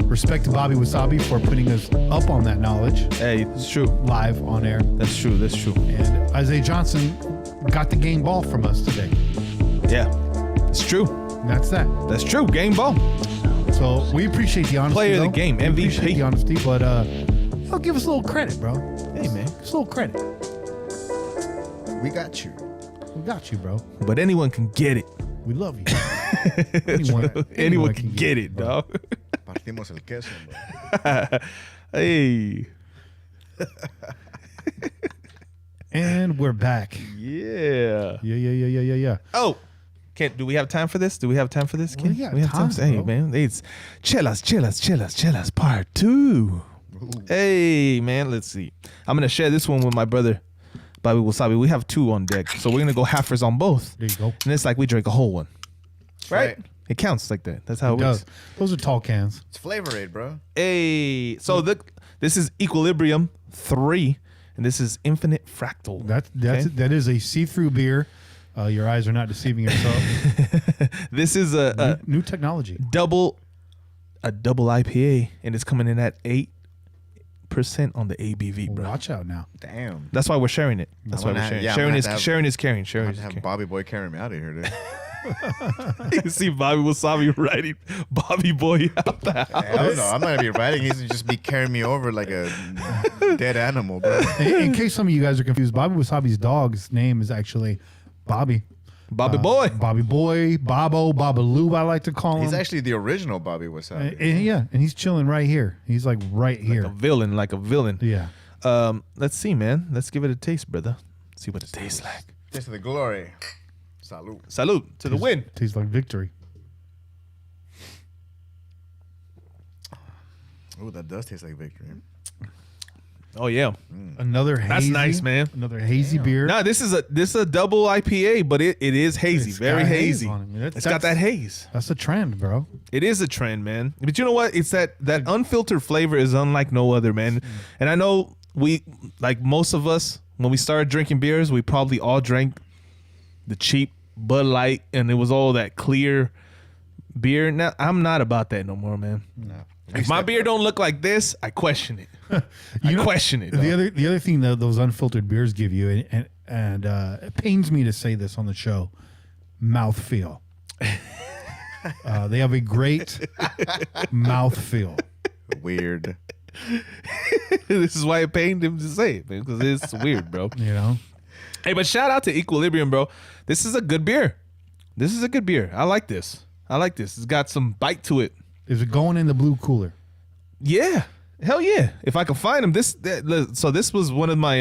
respect to Bobby Wasabi for putting us up on that knowledge. Hey, it's true. Live on air. That's true. And Isaiah Johnson got the game ball from us today. Yeah, it's true. And that's that. That's true. Game ball. So we appreciate the honesty. Player of the game, MVP. We appreciate the honesty, but give us a little credit, bro. Hey, man. Just a little credit. We got you. We got you, bro. But anyone can get it. We love you. Anyone can get it, bro. dog. Partimos el queso, bro. Hey. And we're back. Yeah. Yeah. Oh, do we have time for this? We have got time. time, Hey, bro. man. It's Chillas part 2. Ooh. Hey, man. Let's see. I'm gonna share this one with my brother, Bobby Wasabi. We have 2 on deck, so we're gonna go halfers on both. There you go. And it's like we drank a whole one, right? It counts like that. That's how it works. Those are tall cans. It's Flavor Aid, bro. Hey, so this is Equilibrium 3, and this is Infinite Fractal. That is a see-through beer. Your eyes are not deceiving yourself. This is a new technology. Double IPA, and it's coming in at 8% on the ABV, bro. Watch out now. Damn. That's why we're sharing it. That's why we're sharing. Yeah, sharing is caring. Sharing I is have caring. Bobby Boy carrying me out of here, dude. You can see Bobby Wasabi riding Bobby Boy out the house. Hell no, I'm not gonna be riding. He's gonna just be carrying me over like a dead animal, bro. In case some of you guys are confused, Bobby Wasabi's dog's name is actually Bobby. Bobby Boy. Bobby Boy, Bobo, Babaloo, I like to call him. He's actually the original Bobby Wasabi. And he's chilling right here. He's like right here. Like a villain. Yeah. Let's see, man. Let's give it a taste, brother. See what it tastes like. Taste of the glory. Salud. Salud to the win. Tastes like victory. Oh, that does taste like victory. Oh yeah. Another hazy. That's nice, man. Another hazy beer. No, this is a double IPA, but it is hazy, very got hazy. haze on it. It's got that haze. That's a trend, bro. It is a trend, man. But you know what? It's that unfiltered flavor is unlike no other, man. And I know most of us, when we started drinking beers, we probably all drank the cheap Bud Light, and it was all that clear beer. Now I'm not about that no more, man. No. If my beer don't look like this, I question it. I question it. The other thing that those unfiltered beers give you, and it pains me to say this on the show, mouthfeel. They have a great mouthfeel. Weird. This is why it pained him to say it, man, because it's weird, bro. You know. Hey, but shout out to Equilibrium, bro. This is a good beer. I like this. It's got some bite to it. Is it going in the blue cooler? Yeah. Hell yeah. If I can find them. So this was one of my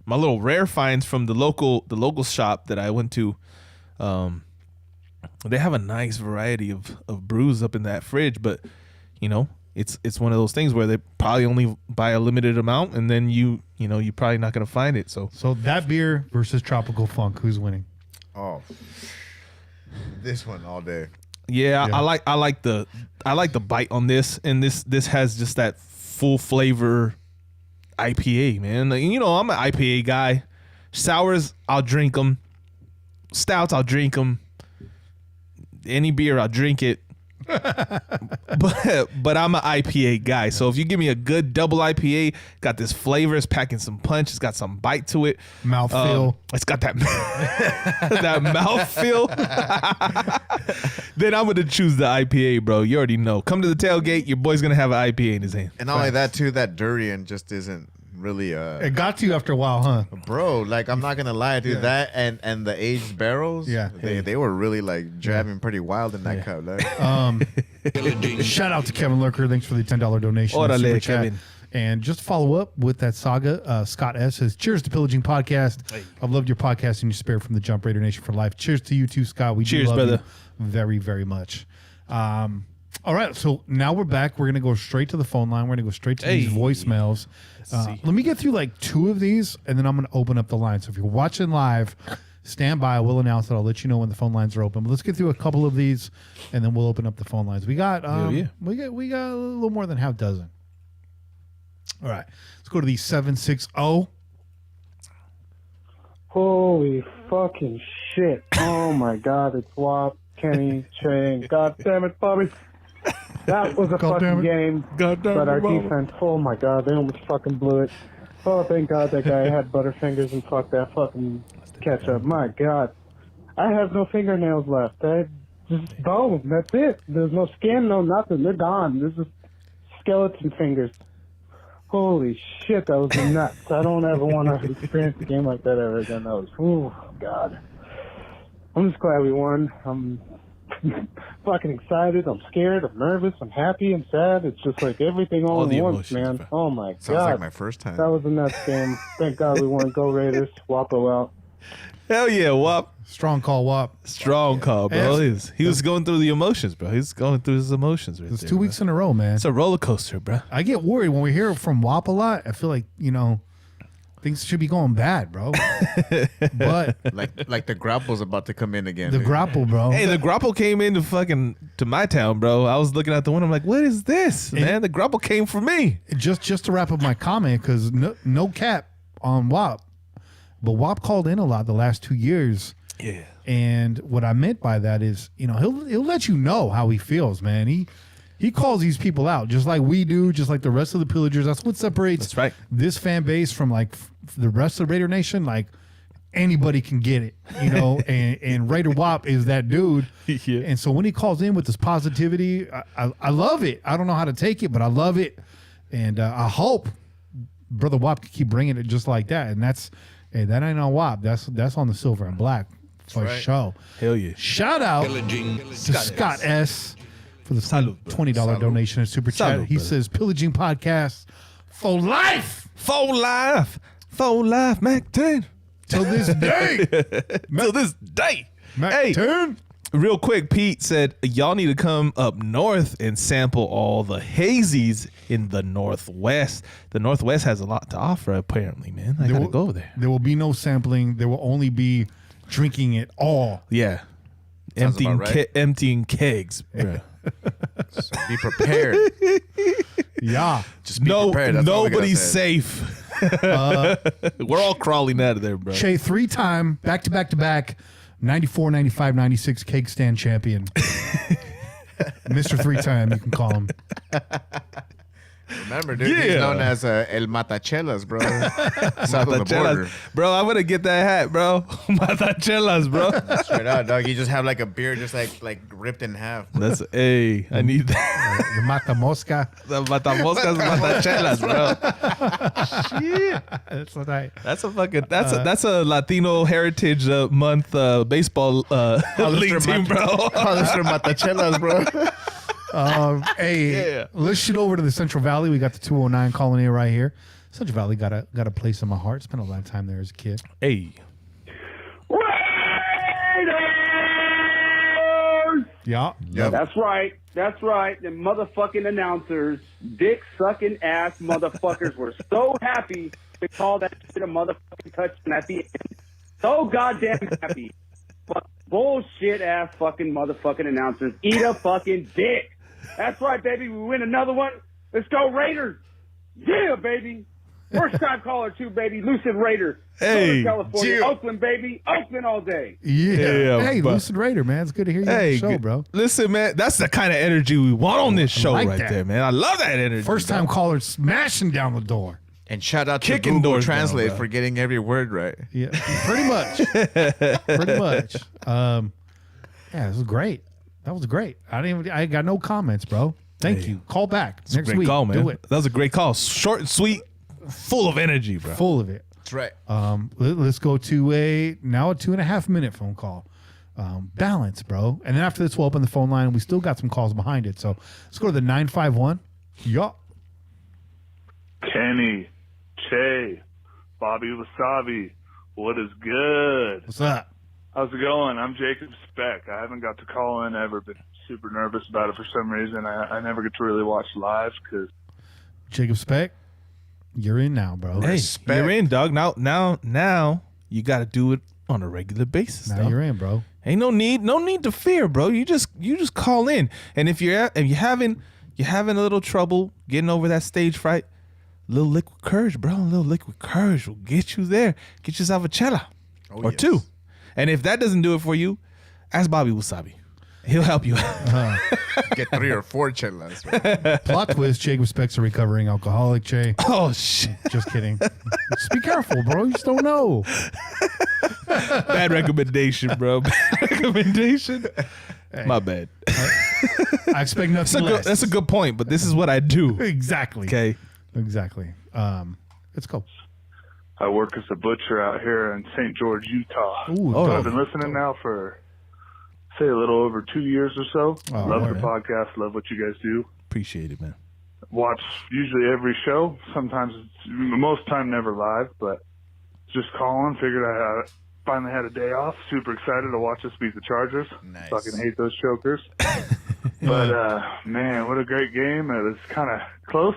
my little rare finds from the local shop that I went to. They have a nice variety of brews up in that fridge, but you know, it's one of those things where they probably only buy a limited amount, and then you're probably not gonna find it. So that beer versus Tropical Funk, who's winning? Oh, this one all day. Yeah. I like the bite on this, and this has just that full flavor IPA, man. Like, I'm an IPA guy. Sours, I'll drink them. Stouts, I'll drink them. Any beer, I'll drink it. but I'm an IPA guy. So if you give me a good double IPA, got this flavor, it's packing some punch, it's got some bite to it. Mouthfeel. It's got that that mouthfeel. Then I'm going to choose the IPA, bro. You already know. Come to the tailgate, your boy's going to have an IPA in his hand. And not only that, too, that durian just isn't really it got to you after a while, huh? Bro, like, I'm not gonna lie, dude. That and the aged barrels, they were really like jabbing pretty wild in that cup. Like. Shout out to Kevin Lurker. Thanks for the $10 donation. Orale, Kevin. And just follow up with that saga. Scott S says, cheers to Pillaging Podcast. Hey. I've loved your podcast and your spirit from the Jump Raider Nation for life. Cheers to you too, Scott. We do love you very, very much. All right, so now we're back. We're going to go straight to the phone line. We're going to go straight to these voicemails. Let me get through like 2 of these, and then I'm going to open up the line. So if you're watching live, stand by. We'll announce it. I'll let you know when the phone lines are open. But let's get through a couple of these, and then we'll open up the phone lines. We got we got a little more than half dozen. All right, let's go to the 760. Holy fucking shit. Oh, my God. It's Wap, Kenny, Shane. God damn it, Bobby. That was a fucking game. But our defense, oh, my God. They almost fucking blew it. Oh, thank God that guy had butterfingers and fucked that fucking ketchup. My God. I have no fingernails left. I just bone. That's it. There's no skin, no nothing. They're gone. This is skeleton fingers. Holy shit, that was nuts. I don't ever want to experience a game like that ever again. That was, oh, God. I'm just glad we won. I'm fucking excited. I'm scared. I'm nervous. I'm happy. I'm sad. It's just like everything all at once, man. Bro. Oh, my God. Sounds like my first time. That was a nuts game. Thank God we won. Go Raiders. Wapo out. Hell yeah, Wap. Strong call, Wap. Strong call, bro. He was going through the emotions, bro. He's going through his emotions right It's there, 2 weeks in a row, man. It's a roller coaster, bro. I get worried when we hear from Wap a lot. I feel like, things should be going bad, bro. But like the grapple's about to come in again. The grapple, bro. Hey, the grapple came into to my town, bro. I was looking out the window. I'm like, what is this, man? The grapple came for me. Just to wrap up my comment, because no cap on Wap, but Wap called in a lot the last 2 years. Yeah. And what I meant by that is, he'll let you know how he feels, man. He calls these people out just like we do, just like the rest of the pillagers. That's what separates this fan base from like the rest of Raider Nation. Like anybody can get it, and Raider Wap is that dude. Yeah. And so when he calls in with this positivity, I love it. I don't know how to take it, but I love it. And I hope Brother Wap can keep bringing it just like that. And that ain't on Wap. That's on the Silver and Black for sure. Hell yeah. Shout out to Scott S. for the $20 donation and super chat. He says, Pillaging Podcast for life. For life. For life, Mac 10. Till this day. Till this day. Mac 10. Real quick, Pete said, y'all need to come up north and sample all the hazies in the Northwest. The Northwest has a lot to offer, apparently, man. I got to go over there. There will be no sampling. There will only be drinking it all. Yeah. Emptying kegs, bro. So be prepared. Yeah. Just be prepared. That's nobody's safe. We're all crawling out of there, bro. Che, 3-time, back-to-back, 94, 95, 96 cake stand champion. Mr. 3-time, you can call him. Remember, dude, he's known as El Matachelas, bro. South of the border. Bro, I'm going to get that hat, bro. Matachelas, bro. Straight out, dog. You just have like a beard just like ripped in half. Bro. I need that. The Matamosca. The Matamoscas Matachelas, bro. Shit. That's what that's a Latino Heritage Month baseball league team, bro. Mr. Matachelas, bro. Let's shoot over to the Central Valley. We got the 209 calling in right here. Central Valley got a place in my heart. Spent a lot of time there as a kid. Hey. Raiders! Yeah. Yep. That's right. The motherfucking announcers, dick-sucking ass motherfuckers were so happy to call that shit a motherfucking touchdown at the end. So goddamn happy. But bullshit ass fucking motherfucking announcers. Eat a fucking dick. That's right, baby. We win another one. Let's go Raiders. Yeah, baby. First time caller too, baby. Lucid Raider. Hey, California. Jill. Oakland, baby. Oakland all day. Yeah. Hey, but- Lucid Raider, man. It's good to hear you on the show, bro. Listen, man, that's the kind of energy we want on this show like right that. there, man. I love that energy. First time caller smashing down the door. And shout out to Kicking Google doors down, Translate bro. for getting every word right. Yeah, pretty much. Pretty much. Yeah, this was great. That was great. I got no comments, bro. Thank you. Call back next Great week. call, man. Do it. That was a great call. Short and sweet, full of energy, bro. Full of it. That's right. Let's go to a 2.5 minute phone call. Balance, bro. And then after this, we'll open the phone line, and we still got some calls behind it. So let's go to the 951. Yup. Kenny, Che, Bobby Wasabi, what is good? What's up? How's it going? I'm Jacob Speck. I haven't got to call in ever, been super nervous about it for some reason. I never get to really watch live because Jacob Speck, you're in now, bro. Hey, Respect. you're in, dog. Now you got to do it on a regular basis. Now dog. you're in, bro. Ain't no need to fear, bro. You just call in, and if you're having a little trouble getting over that stage fright, a little liquid courage, bro. A little liquid courage will get you there. Get yourself a chela or two, and if that doesn't do it for you, ask Bobby Wasabi. He'll help you. Get 3 or 4 chelas. Right? Plot twist: Jacob Speck's a recovering alcoholic. Che, Oh shit! just kidding. Just be careful, bro. You just don't know. Bad recommendation, bro. Bad recommendation. My bad. I expect nothing less. That's a good point, but this is what I do. Exactly. Okay. Exactly. Let's go. I work as a butcher out here in St. George, Utah. Ooh, Oh, So I've been listening now for, say, a little over 2 years or so. Oh, love man. the podcast, love what you guys do. Appreciate it, man. Watch usually every show. Sometimes, most time never live, but just calling. Figured I finally had a day off. Super excited to watch us beat the Chargers. Nice. Fucking hate those chokers. But, man, what a great game. It was kind of close.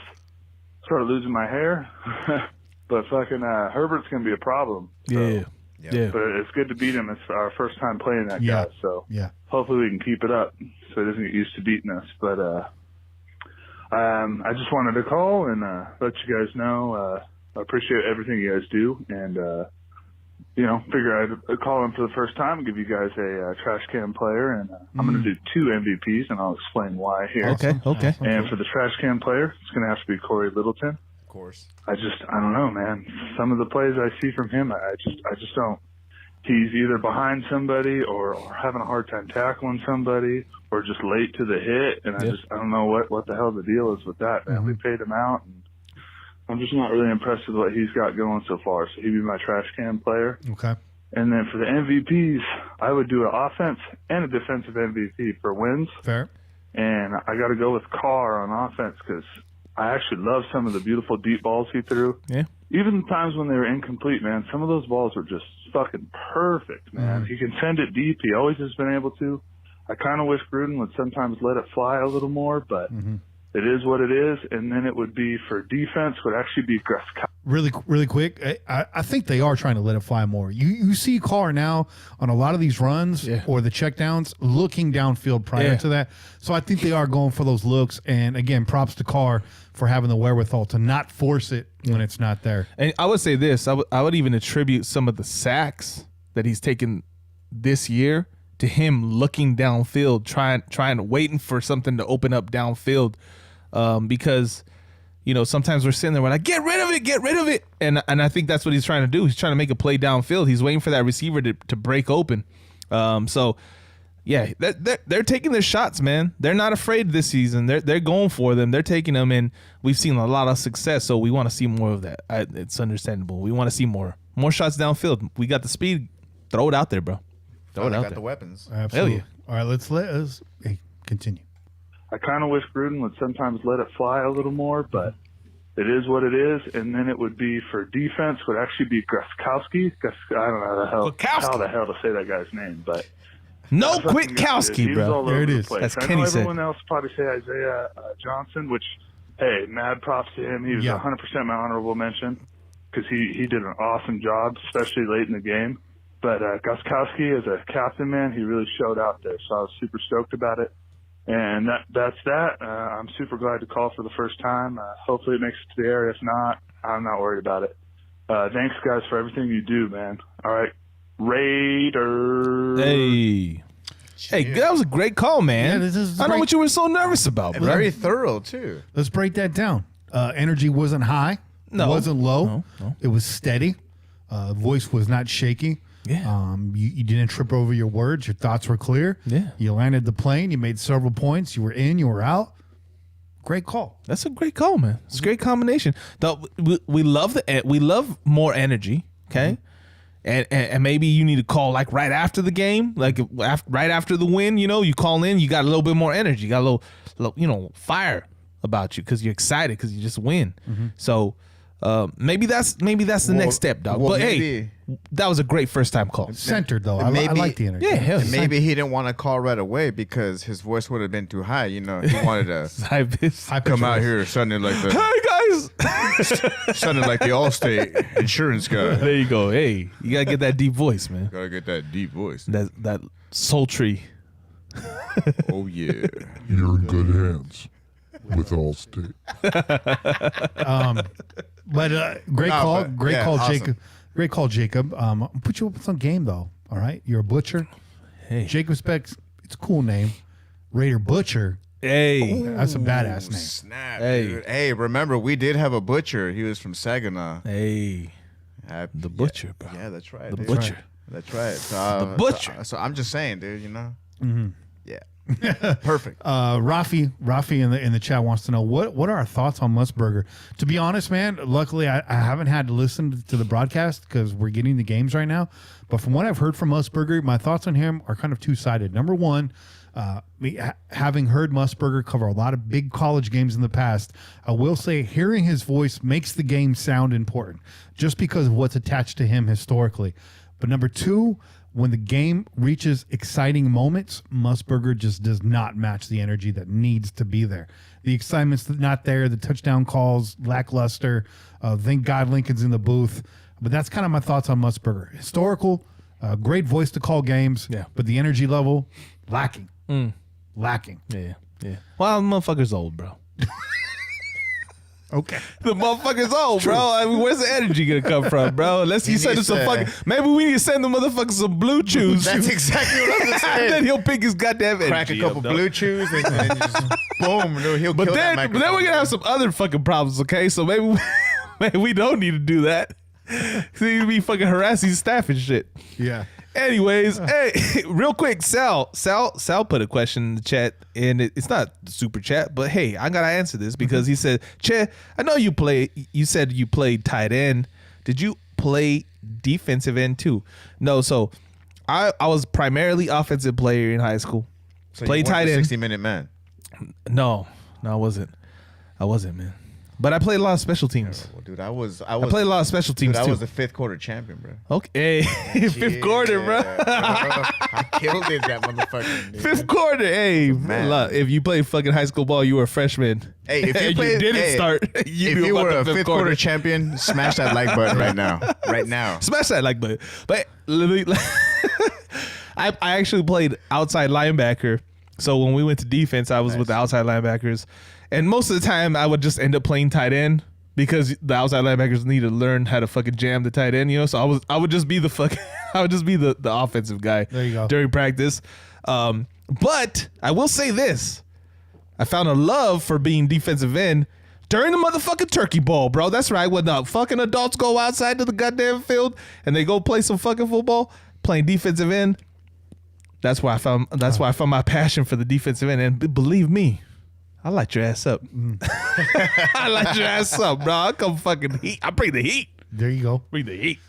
Started losing my hair. But fucking Herbert's going to be a problem. So. Yeah. Yeah. But it's good to beat him. It's our first time playing that Yeah. guy. So Yeah. hopefully we can keep it up so he doesn't get used to beating us. But I just wanted to call and let you guys know I appreciate everything you guys do. And, figure I'd call in for the first time and give you guys a trash can player. And I'm going to do 2 MVPs, and I'll explain why here. Okay. Okay. And for the trash can player, it's going to have to be Corey Littleton. Of course. I don't know, man. Some of the plays I see from him, I just don't. He's either behind somebody or having a hard time tackling somebody or just late to the hit. And I don't know what the hell the deal is with that, man. We paid him out, and I'm just not really impressed with what he's got going so far. So he'd be my trash can player. Okay. And then for the MVPs, I would do an offense and a defensive MVP for wins. Fair. And I got to go with Carr on offense because I actually love some of the beautiful deep balls he threw. Yeah. Even the times when they were incomplete, man, some of those balls were just fucking perfect, man. He can send it deep. He always has been able to. I kind of wish Gruden would sometimes let it fly a little more, but it is what it is. And then it would be for defense would actually be Gruskowski. Really quick, I think they are trying to let it fly more. You see Carr now on a lot of these runs or the checkdowns looking downfield prior to that. So I think they are going for those looks. And again, props to Carr for having the wherewithal to not force it when it's not there. And I would say this, I would even attribute some of the sacks that he's taken this year to him looking downfield, waiting for something to open up downfield, because sometimes we're sitting there, we're like, get rid of it, and I think that's what he's trying to do. He's trying to make a play downfield. He's waiting for that receiver to break open. So yeah, they're taking their shots, man. They're not afraid this season. They're going for them. They're taking them, and we've seen a lot of success. So we want to see more of that. It's understandable. We want to see more shots downfield. We got the speed. Throw it out there, bro. Throw it out got there. the weapons. Absolutely. Hell All right, let's continue. I kind of wish Gruden would sometimes let it fly a little more, but it is what it is. And then it would be for defense would actually be Gruskowski. I don't know how the hell to say that guy's name, but No He was Kwiatkowski, bro. all There over it the is. place. That's I Kenny know said. everyone else probably say Isaiah Johnson, which, hey, mad props to him. He was 100% my honorable mention because he did an awesome job, especially late in the game. But Guskowski, as a captain, man, he really showed out there. So I was super stoked about it. And that's that. I'm super glad to call for the first time. Hopefully it makes it to the air. If not, I'm not worried about it. Thanks, guys, for everything you do, man. All right. Raiders. Hey, that was a great call, man. Yeah, I know what you were so nervous about, bro. Very thorough, too. Let's break that down. Energy wasn't high. No. Wasn't low. No. It was steady. Voice was not shaky. Yeah. You didn't trip over your words. Your thoughts were clear. Yeah. You landed the plane. You made several points. You were in. You were out. Great call. That's a great call, man. It's a great combination. We love more energy, okay? And maybe you need to call like right after the game, like right after the win. You know, you call in, you got a little bit more energy, you got a little fire about you because you're excited because you just win. So maybe that's the next step, dog. Well, but hey, that was a great first time call. Centered though. I like the energy. Yeah, hell, maybe he didn't want to call right away because his voice would have been too high. You know, he wanted to come out here sounding like the sounding like the Allstate insurance guy. There you go. Hey, you gotta get that deep voice, man. Gotta get that deep voice. That sultry. Oh yeah, you're in good hands with Allstate. Great call, awesome. Jacob. Great call, Jacob. I'll put you up with some game though. All right, you're a butcher. Hey, Jacob Specs. It's a cool name. Raider Butcher. Hey, that's a badass name. Snap, Hey. dude. Hey, remember we did have a butcher. He was from Saginaw. hey, the butcher, bro. Yeah, that's right. The dude. butcher. That's right. So, The butcher. So I'm just saying, dude. You know. Yeah. Perfect. Rafi in the chat wants to know what are our thoughts on Musburger. To be honest, man, luckily I haven't had to listen to the broadcast because we're getting the games right now. But from what I've heard from Musburger, my thoughts on him are kind of two-sided. Number one, having heard Musburger cover a lot of big college games in the past, I will say hearing his voice makes the game sound important just because of what's attached to him historically. But number two, when the game reaches exciting moments, Musburger just does not match the energy that needs to be there. The excitement's not there. The touchdown calls, lackluster. Thank God Lincoln's in the booth. But that's kind of my thoughts on Musburger. Historical, great voice to call games, but the energy level, lacking. Lacking. Yeah. Well, the motherfucker's old, bro. Okay. The motherfucker's old, bro. I mean, where's the energy gonna come from, bro? Unless you send him some fucking. Maybe we need to send the motherfucker some blue chews. That's exactly what I was saying. And then he'll pick his goddamn energy. Crack a couple up, blue chews and just boom, he'll but kill then, that but then we're gonna have some other fucking problems, okay? So maybe we don't need to do that. See, you be fucking harassing staff and shit. Yeah. Anyways, hey, real quick, Sal put a question in the chat, and it's not super chat, but hey, I gotta answer this because he said, "Che, I know you said you played tight end. Did you play defensive end too?" No, so I was primarily offensive player in high school. So played tight end. 60-minute man. No, I wasn't, man. But I played a lot of special teams. Well, dude, I played a lot of special teams dude, too. I was a fifth quarter champion, bro. Okay, fifth quarter, bro. I killed it, that motherfucker. Dude. Fifth quarter, hey, Man. if you played fucking high school ball, you were a freshman. Hey, if you, and played, you didn't hey, start, if you were a fifth quarter champion, smash that like button right now. Right now. Smash that like button. But literally, I actually played outside linebacker. So when we went to defense, I was with the outside linebackers. And most of the time, I would just end up playing tight end because the outside linebackers need to learn how to fucking jam the tight end, you know? So I would just be the offensive guy There you go. during practice. But I will say this. I found a love for being defensive end during the motherfucking turkey ball, bro. That's right. When the fucking adults go outside to the goddamn field and they go play some fucking football, playing defensive end. That's why I found my passion for the defensive end. And believe me, I light your ass up. I light your ass up, bro. I come fucking heat. I bring the heat. There you go. Bring the heat.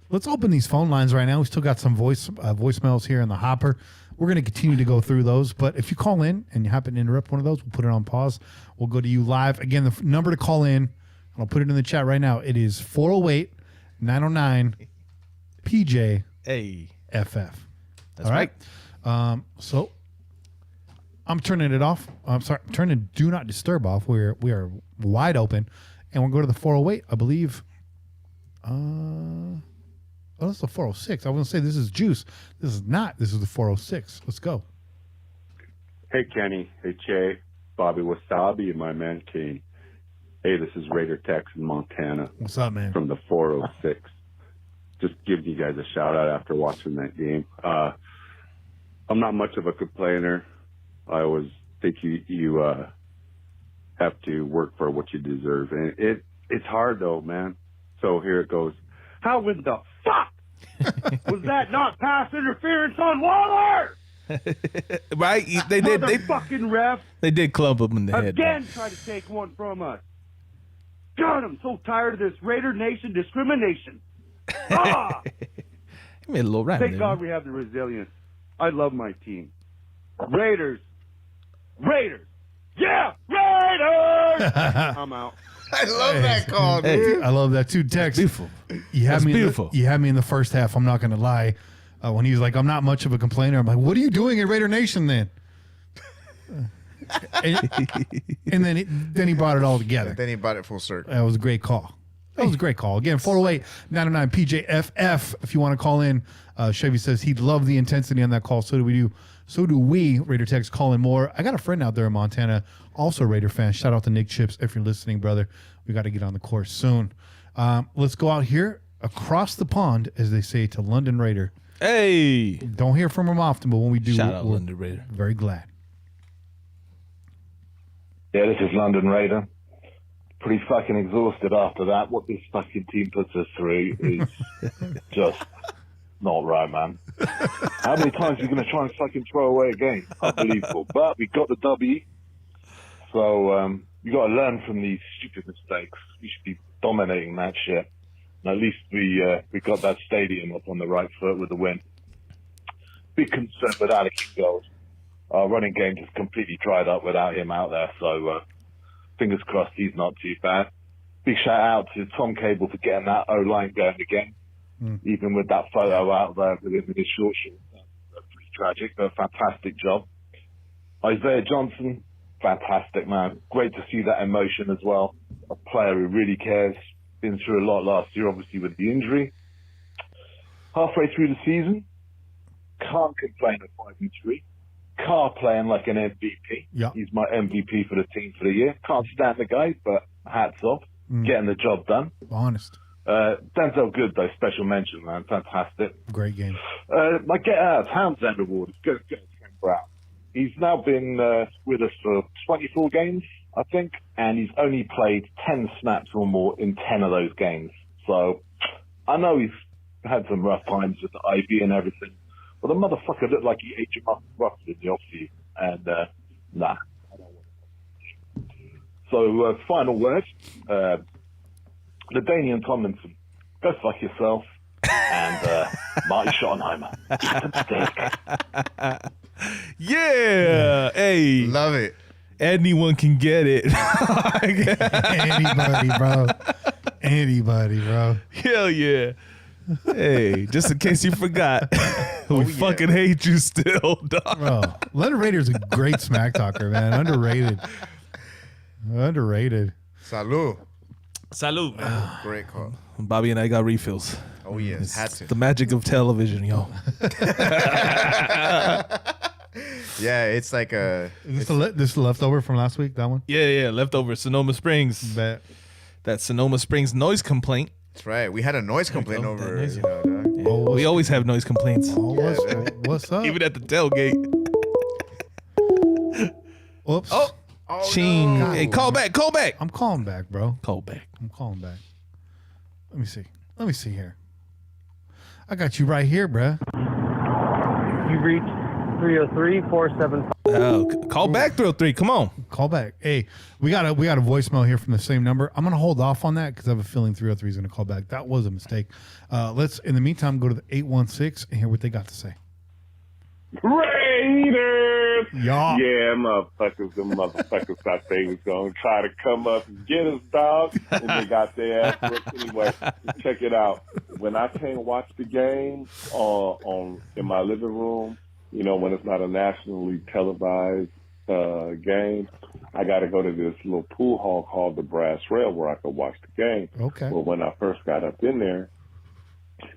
Let's open these phone lines right now. We still got some voicemails here in the hopper. We're going to continue to go through those. But if you call in and you happen to interrupt one of those, we'll put it on pause. We'll go to you live. Again, the number to call in, I'll put it in the chat right now. It is 408-909-PJFF. Hey. All right. So I'm turning it off. I'm sorry. I'm turning Do Not Disturb off. We are wide open. And we'll go to the 408, I believe. That's the 406. I want to say this is Juice. This is not. This is the 406. Let's go. Hey, Kenny. Hey, Che. Bobby Wasabi and my man, King. Hey, this is Raider Tex in Montana. What's up, man? From the 406. Just give you guys a shout out after watching that game. I'm not much of a complainer. I always think you have to work for what you deserve. And it's hard, though, man. So here it goes. How in the fuck was that not pass interference on Waller? Right? They did. Fucking ref. They did club him in the head. Again, try to take one from us. God, I'm so tired of this Raider Nation discrimination. Ah! He made a little rap. Thank God we have the resilience. I love my team. Raiders. Yeah, Raiders! I'm out. I love that call, dude. I love that too, Tex. Beautiful. You had me beautiful. You had me in the first half. I'm not going to lie. When he was like, "I'm not much of a complainer," I'm like, "What are you doing at Raider Nation then?" and then he brought it all together. Then he brought it full circle. That was a great call. Again, 408-909-PJFF. If you want to call in, Chevy says he'd love the intensity on that call. So do we. Raider Tex calling more. I got a friend out there in Montana, also a Raider fan. Shout out to Nick Chips if you're listening, brother. We got to get on the course soon. Let's go out here across the pond, as they say, to London Raider. Hey. Don't hear from him often, but when we do, Shout out we're London Raider. very glad. Yeah, this is London Raider. Pretty fucking exhausted after that. What this fucking team puts us through is just not right, man. How many times are you going to try and fucking throw away a game? Unbelievable. But we got the W. So you got to learn from these stupid mistakes. We should be dominating that shit. And at least we got that stadium up on the right foot with the win. Big concern with Alex goals. Our running game just completely dried up without him out there. So fingers crossed he's not too bad. Big shout out to Tom Cable for getting that O-line going again. Even with that photo out there with him in his short shorts. That's pretty tragic, but a fantastic job. Isaiah Johnson, fantastic, man. Great to see that emotion as well. A player who really cares. Been through a lot last year, obviously, with the injury. Halfway through the season, can't complain at 5-3. Carr playing like an MVP. Yeah. He's my MVP for the team for the year. Can't stand the guy, but hats off. Getting the job done. Honest. Denzel Good, though, special mention, man. Fantastic. Great game. My Get Out Townsend Award is good to Ken Brown. He's now been with us for 24 games, I think, and he's only played 10 snaps or more in 10 of those games. So I know he's had some rough times with the IV and everything, but the motherfucker looked like he ate your muffin rough in the off-season, and nah. I don't want to. So final word, LaDainian Tomlinson, go fuck yourself, and Marty Schottenheimer, eat some steak. Yeah. Hey. Love it. Anyone can get it. Anybody, bro. Hell yeah. Hey, just in case you forgot, we fucking hate you still, dog. Bro, London Raider's a great smack talker, man. Underrated. Salud. Salute, man. Great call. Bobby and I got refills. Oh, yes. It's Had to. the magic of television, yo. Yeah, it's like a... Is this the leftover from last week, that one? Yeah. Leftover Sonoma Springs. Bet. That Sonoma Springs noise complaint. That's right. We had a noise complaint over, noise. you know, dog. Yeah. We always have noise complaints. What's up? Even at the tailgate. Whoops. Oh, Ching. no. Hey, call back. I'm calling back, bro. Call back. I'm calling back. Let me see here. I got you right here, bruh. You reached 303-475. Call back 303. Come on. Call back. Hey, we got a voicemail here from the same number. I'm gonna hold off on that because I have a feeling 303 is gonna call back. That was a mistake. Let's in the meantime go to the 816 and hear what they got to say. Raiders! Yeah. Yeah, motherfuckers thought they was going to try to come up and get us, dog. And they got their ass whooped anyway. Check it out. When I can't watch the game in my living room, you know, when it's not a nationally televised game, I got to go to this little pool hall called the Brass Rail where I could watch the game. Okay. Well, when I first got up in there,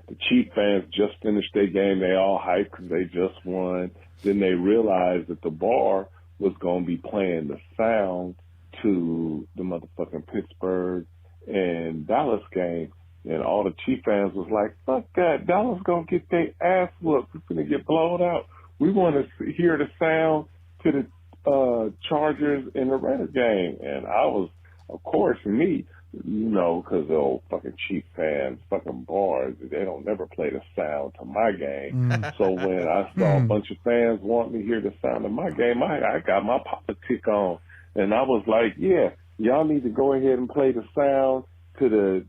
the Chief fans just finished their game. They all hyped because they just won. Then they realized that the bar was going to be playing the sound to the motherfucking Pittsburgh and Dallas game, and all the Chief fans was like, fuck that, Dallas gonna get their ass whooped. We're gonna get blown out. We want to hear the sound to the Chargers in the Raider game. And I was, of course, me, because the old fucking Chief fans, fucking bars, they don't never play the sound to my game. So when I saw a bunch of fans want me to hear the sound of my game, I got my politic on. And I was like, yeah, y'all need to go ahead and play the sound to the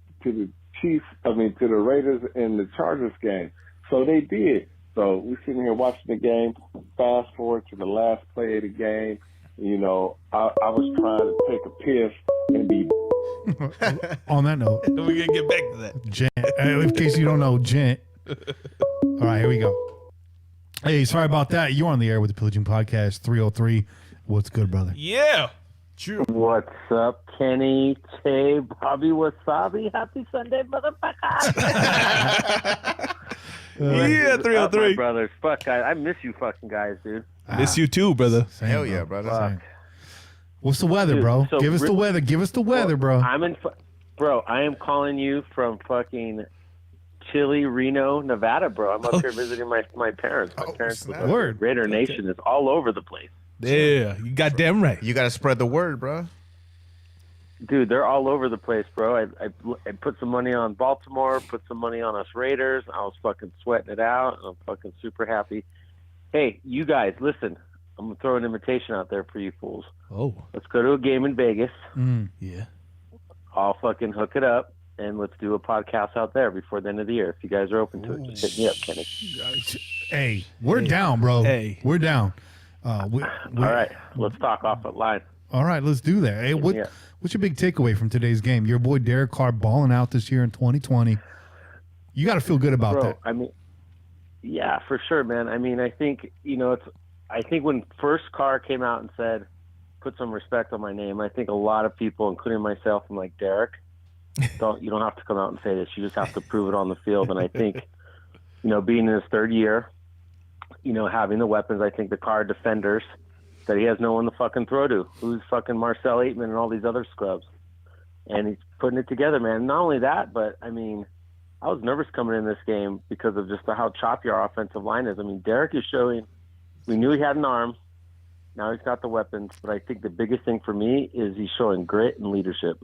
Raiders and the Chargers game. So they did. So we're sitting here watching the game. Fast forward to the last play of the game. I was trying to take a piss and be. On that note, we're going to get back to that. Gent. In case you don't know, Gent. All right, here we go. Hey, sorry about that. You're on the air with the Pillaging Podcast 303. What's good, brother? Yeah. True. What's up, Kenny, Tay, Bobby, Wasabi? Happy Sunday, motherfucker. Yeah, 303. Brothers. Fuck, I miss you fucking guys, dude. Miss you too, brother. Same, hell yeah, brother. Fuck. What's the weather, Dude, bro? so Give us the weather. Give us the weather, bro. I am calling you from fucking chilly Reno, Nevada, bro. I'm up here visiting my parents. My parents Word. Raider Nation is all over the place. Yeah, you got damn right. You got to spread the word, bro. Dude, they're all over the place, bro. I put some money on Baltimore, put some money on us Raiders. I was fucking sweating it out, and I'm fucking super happy. Hey, you guys, listen. I'm going to throw an invitation out there for you fools. Oh. Let's go to a game in Vegas. Yeah. I'll fucking hook it up, and let's do a podcast out there before the end of the year. If you guys are open to it, just hit me up, Kenny. Hey, we're down, bro. Hey. We're down. All right, let's talk off the line. All right, let's do that. Hey, what's your big takeaway from today's game? Your boy Derek Carr balling out this year in 2020. You got to feel good about that. I mean, yeah, for sure, man. I mean, I think I think when first Carr came out and said, "Put some respect on my name," I think a lot of people, including myself, I'm like, Derek, you don't have to come out and say this. You just have to prove it on the field. And I think, being in his third year, having the weapons, I think the Carr defenders, that he has no one to fucking throw to. Who's fucking Marcel Aitman and all these other scrubs? And he's putting it together, man. Not only that, but, I mean, I was nervous coming in this game because of just how choppy our offensive line is. I mean, Derek is showing, we knew he had an arm. Now he's got the weapons. But I think the biggest thing for me is he's showing grit and leadership.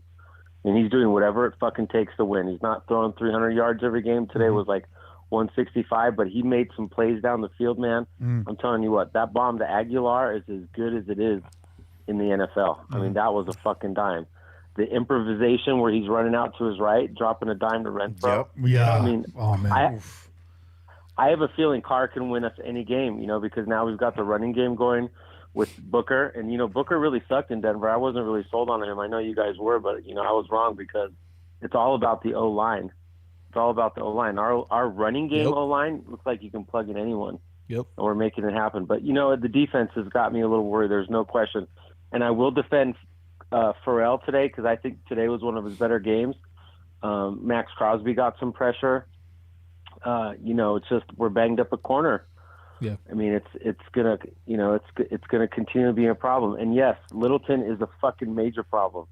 And he's doing whatever it fucking takes to win. He's not throwing 300 yards every game. Today was like 165, but he made some plays down the field, man. I'm telling you what, that bomb to Aguilar is as good as it is in the NFL. I mean, that was a fucking dime. The improvisation where he's running out to his right, dropping a dime to Renfro. Yep. Yeah. I mean, oh, man. I have a feeling Carr can win us any game, because now we've got the running game going with Booker. And, Booker really sucked in Denver. I wasn't really sold on him. I know you guys were, but, I was wrong because it's all about the O-line. It's all about the O-line. Our running game O-line looks like you can plug in anyone. Yep. And we're making it happen. But, the defense has got me a little worried. There's no question. And I will defend Pharrell today because I think today was one of his better games. Max Crosby got some pressure. It's just we're banged up a corner. Yeah. I mean, it's gonna continue to be a problem. And yes, Littleton is a fucking major problem,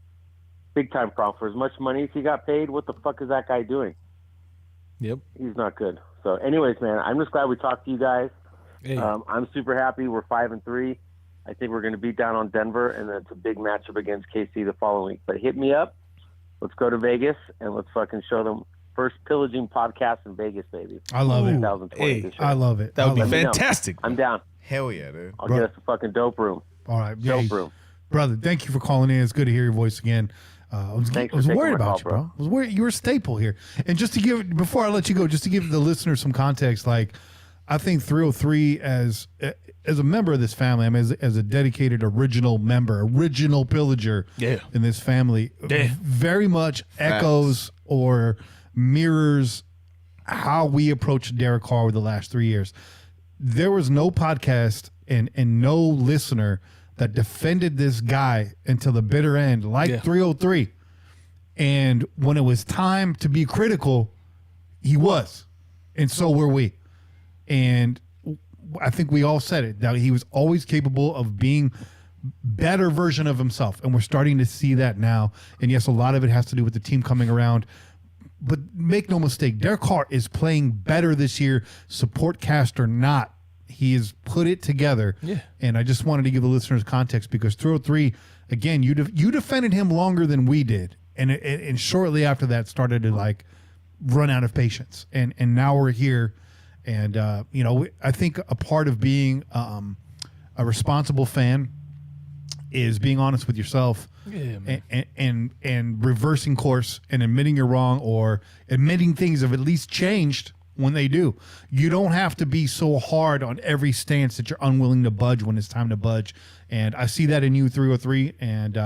big time problem. For as much money as he got paid, what the fuck is that guy doing? Yep. He's not good. So, anyways, man, I'm just glad we talked to you guys. Hey. I'm super happy. We're 5-3. I think we're going to beat down on Denver, and it's a big matchup against KC the following week. But hit me up. Let's go to Vegas, and let's fucking show them first Pillaging Podcast in Vegas, baby. I love it. 2020 this year. I love it. That would be fantastic. I'm down. Hell yeah, dude. I'll get us a fucking dope room. All right. Dope room. Brother, thank you for calling in. It's good to hear your voice again. I was worried about you, bro. I was worried. You were a staple here. And just to give, before I let you go, just to give the listeners some context, like, I think 303 as a member of this family, I mean, as a dedicated original member, original pillager in this family, very much echoes or mirrors how we approached Derek Carr over the last 3 years. There was no podcast and no listener that defended this guy until the bitter end, like 303. And when it was time to be critical, he was. And so were we. And I think we all said it, that he was always capable of being better version of himself, and we're starting to see that now. And yes, a lot of it has to do with the team coming around. But make no mistake, Derek Carr is playing better this year, support cast or not. He has put it together. Yeah. And I just wanted to give the listeners context because 303, again, you defended him longer than we did. And shortly after that started to like run out of patience. And now we're here. And, I think a part of being a responsible fan is being honest with yourself. Yeah, man. And reversing course and admitting you're wrong or admitting things have at least changed when they do. You don't have to be so hard on every stance that you're unwilling to budge when it's time to budge. And I see that in you, 303. And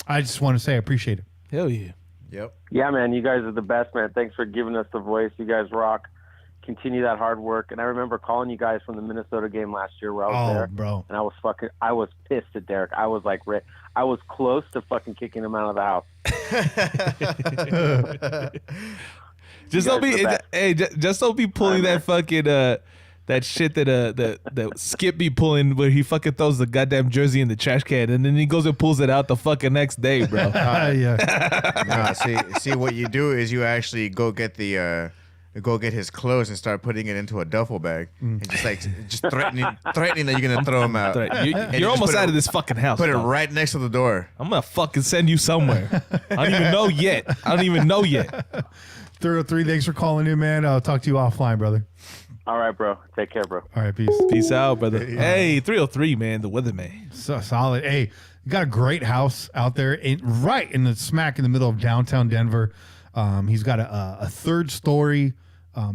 I just want to say I appreciate it. Hell yeah. Yep. Yeah, man, you guys are the best, man. Thanks for giving us the voice. You guys rock. Continue that hard work. And I remember calling you guys from the Minnesota game last year where I was there. Bro. And I was pissed at Derek. I was like, I was close to fucking kicking him out of the house. Just don't be pulling that fucking that shit that Skip be pulling where he fucking throws the goddamn jersey in the trash can and then he goes and pulls it out the fucking next day, bro. Yeah. Nah, see what you do is you actually go get his clothes and start putting it into a duffel bag and just threatening that you're gonna throw him out. You're almost out of this fucking house. Put it right next to the door. I'm gonna fucking send you somewhere. I don't even know yet. 303, thanks for calling in, man. I'll talk to you offline, brother. All right, bro. Take care, bro. All right, peace. Peace out, brother. Hey, 303, man, the weatherman. So solid. Hey, you got a great house out there right in the smack in the middle of downtown Denver. He's got a third-story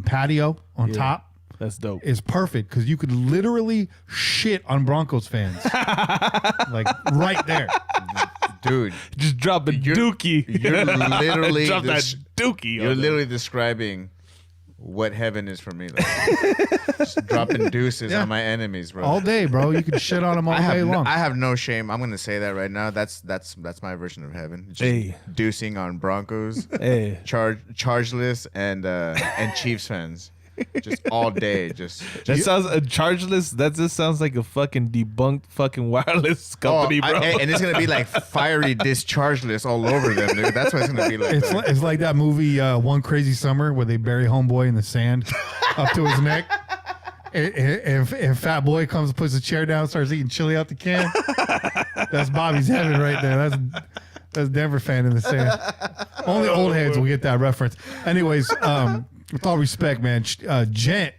patio on top. That's dope. It's perfect because you could literally shit on Broncos fans. Like right there. Dude. Just drop a dookie. You're literally drop that dookie. You're literally describing what heaven is for me. Like, just dropping deuces on my enemies, bro. All day, bro. You can shit on them all day long. I have no shame. I'm gonna say that right now. That's my version of heaven. Just deucing on Broncos, chargeless, and Chiefs fans. Just all day. That sounds a chargeless. That just sounds like a fucking debunked fucking wireless company, bro. And it's gonna be like fiery dischargeless all over them, dude. That's what it's gonna be like. It's like that movie One Crazy Summer where they bury homeboy in the sand up to his neck. And Fat Boy comes and puts a chair down, starts eating chili out the can. That's Bobby's heaven right there. That's Denver fan in the sand. Only old heads will get that reference. Anyways, with all respect, man,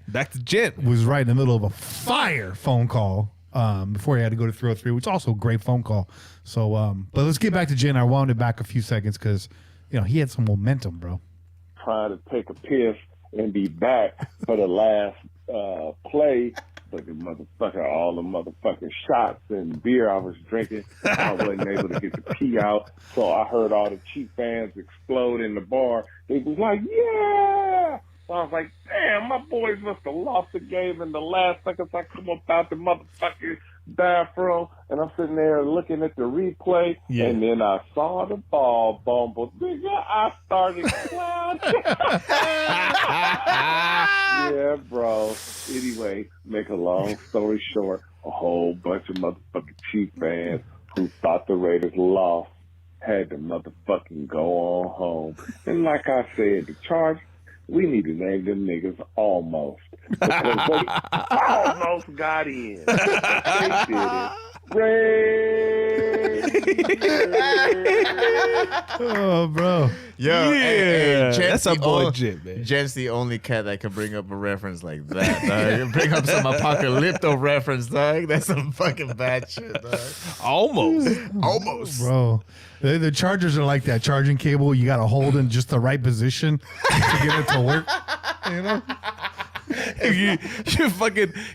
Back to Gent was right in the middle of a fire phone call before he had to go to 303, which is also a great phone call. So, but let's get back to Gent. I wound it back a few seconds because, he had some momentum, bro. Trying to take a piss and be back for the last play. But all the motherfucking shots and beer I was drinking, I wasn't able to get the pee out. So I heard all the Chief fans explode in the bar. They was like, yeah! So I was like, damn, my boys must have lost the game in the last seconds. I come up out the motherfucking bathroom, and I'm sitting there looking at the replay, and then I saw the ball bumble. Nigga, I started clowning. Yeah, bro. Anyway, make a long story short, a whole bunch of motherfucking Chief fans who thought the Raiders lost had to motherfucking go on home. And like I said, the Chargers, we need to name them niggas Almost. Because they almost got in. They did it. Oh, bro. Yo, hey, that's a boy Jim, man. Jen's the only cat that can bring up a reference like that, dog. Bring up some apocalypto reference, dog. That's some fucking bad shit, dog. Almost. Bro. The Chargers are like that charging cable. You got to hold in just the right position to get it to work.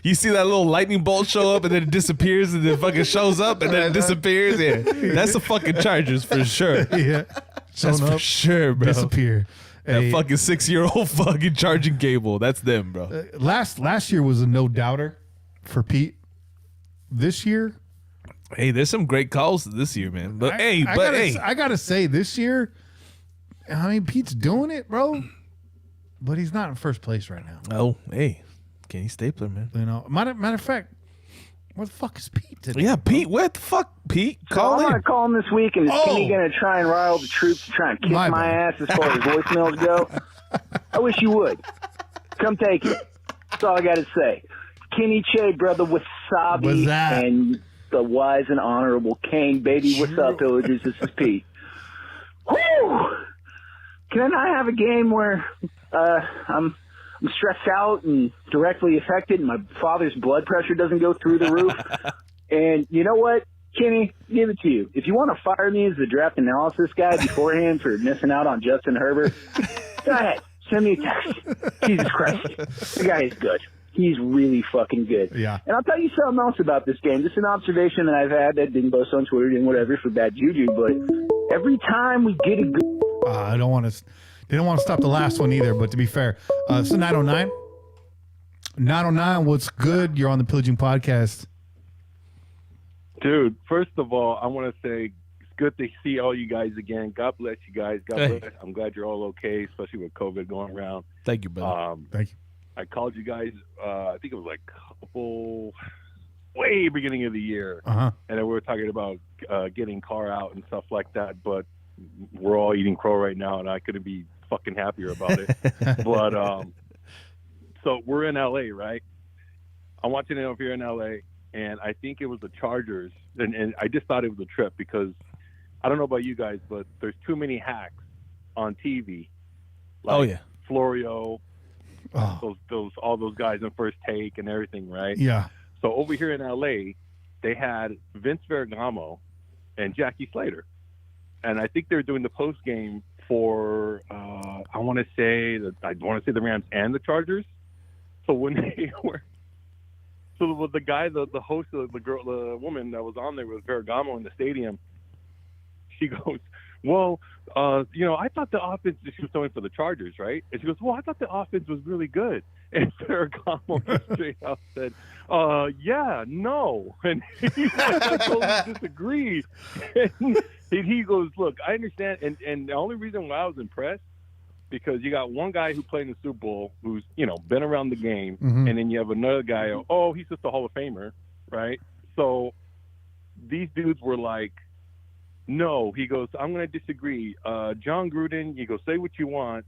You see that little lightning bolt show up and then it disappears and then fucking shows up and then it disappears. Yeah, that's the fucking Chargers for sure. Yeah, that's for sure, bro. Disappear. That fucking 6-year-old fucking charging cable. That's them, bro. Last year was a no doubter for Pete. This year, hey, there's some great calls this year, man. But I gotta say, this year, I mean, Pete's doing it, bro. But he's not in first place right now. Oh, hey, Kenny Stapler, man. Matter of fact, Where the fuck is Pete today? Yeah, Pete. Where the fuck, Pete? So Call I'm in. going to call him this week, and is Kenny going to try and rile the troops to try and kick my ass as far as voicemails go? I wish you would. Come take it. That's all I got to say. Kenny Che, brother, wasabi, and the wise and honorable Kane, baby. What's up, villagers? This is Pete. Woo! Can I have a game where I'm stressed out and directly affected, and my father's blood pressure doesn't go through the roof? And you know what, Kenny, give it to you. If you want to fire me as the draft analysis guy beforehand for missing out on Justin Herbert, go ahead. Send me a text. Jesus Christ. The guy is good. He's really fucking good. Yeah. And I'll tell you something else about this game. This is an observation that I've had that didn't boast on Twitter and whatever for bad juju, but every time we get a good... I don't want to... They don't want to stop the last one either, but to be fair. So 909. 909, what's good? You're on the Pillaging Podcast. Dude, first of all, I want to say it's good to see all you guys again. God bless you guys. God bless. I'm glad you're all okay, especially with COVID going around. Thank you, brother. Thank you. I called you guys, I think it was like way beginning of the year. And then we were talking about getting car out and stuff like that, but we're all eating crow right now, and I couldn't be fucking happier about it. But so we're in LA, right? I'm watching it over here in LA, and I think it was the Chargers, and I just thought it was a trip because I don't know about you guys, but there's too many hacks on TV. Like Florio, all those guys in First Take and everything, right? Yeah. So over here in LA, they had Vince Ferragamo and Jackie Slater. And I think they're doing the post game for I want to say the Rams and the Chargers. So when they were, so the guy, the host of the woman that was on there with Ferragamo in the stadium, she goes, well, I thought the offense, she was throwing for the Chargers, right? And she goes, well, I thought the offense was really good. And Ferragamo straight out said, yeah, no. And he totally disagreed. And he goes, look, I understand. And the only reason why I was impressed, because you got one guy who played in the Super Bowl who's, been around the game. Mm-hmm. And then you have another guy, he's just a Hall of Famer, right? So these dudes were like, no, he goes, I'm going to disagree. John Gruden, he goes, say what you want.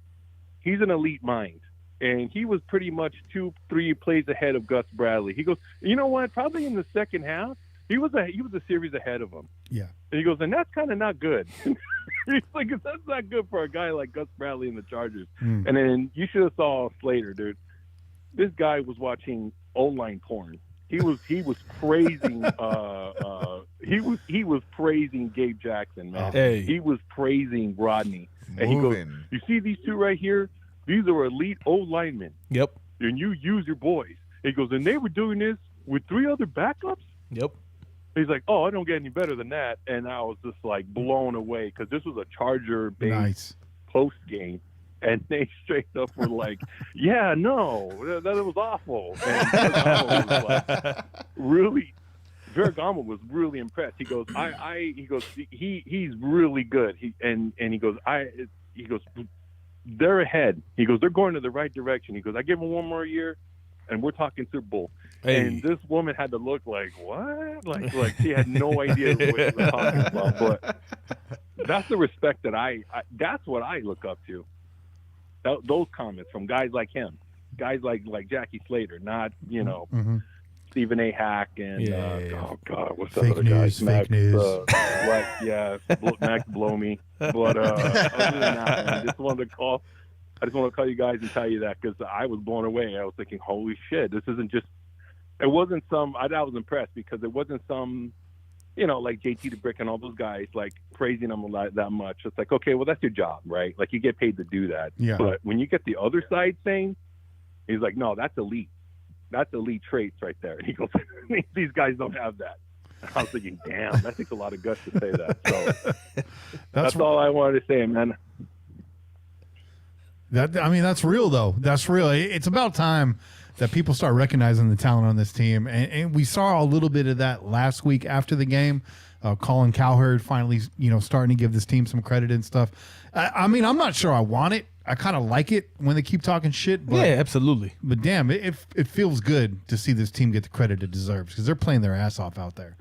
He's an elite mind. And he was pretty much 2-3 plays ahead of Gus Bradley. He goes, you know what? Probably in the second half, he was a series ahead of him. Yeah. And he goes, and that's kind of not good. He's like, that's not good for a guy like Gus Bradley and the Chargers. And then you should have saw Slater, dude. This guy was watching O-line porn. He was praising he was praising Gabe Jackson, man. Hey. He was praising Rodney. And he goes, you see these two right here? These are elite O-linemen. Yep. And you use your boys. He goes, and they were doing this with 3 other backups? Yep. He's like, I don't get any better than that. And I was just like blown away because this was a Charger-based post game. And they straight up were like, yeah, no, that was awful. And Ferragamo was really impressed. He goes, he's really good. He goes, they're ahead. He goes, they're going to the right direction. He goes, I give them one more year, and we're talking Super Bowl. Hey. And this woman had to look like, what? Like she had no idea what she was talking about. But that's the respect that that's what I look up to. Those comments from guys like him, guys like Jackie Slater, not, Stephen A. Hack and, oh, God, what's that other guy? Fake news. Max Blomey. But other than that, I just wanted to call you guys and tell you that because I was blown away. I was thinking, holy shit, this isn't just, it wasn't some, I was impressed because it wasn't some, like JT the Brick and all those guys, like praising them that much. It's like, okay, well, that's your job, right? Like you get paid to do that. Yeah. But when you get the other side saying, he's like, no, that's elite. That's elite traits right there. And he goes, these guys don't have that. And I was thinking, damn, that takes a lot of guts to say that. So that's all I wanted to say, man. That's real, though. That's real. It's about time that people start recognizing the talent on this team. And we saw a little bit of that last week after the game. Colin Cowherd finally, starting to give this team some credit and stuff. I'm not sure I want it. I kind of like it when they keep talking shit. But, yeah, absolutely. But damn, it feels good to see this team get the credit it deserves because they're playing their ass off out there.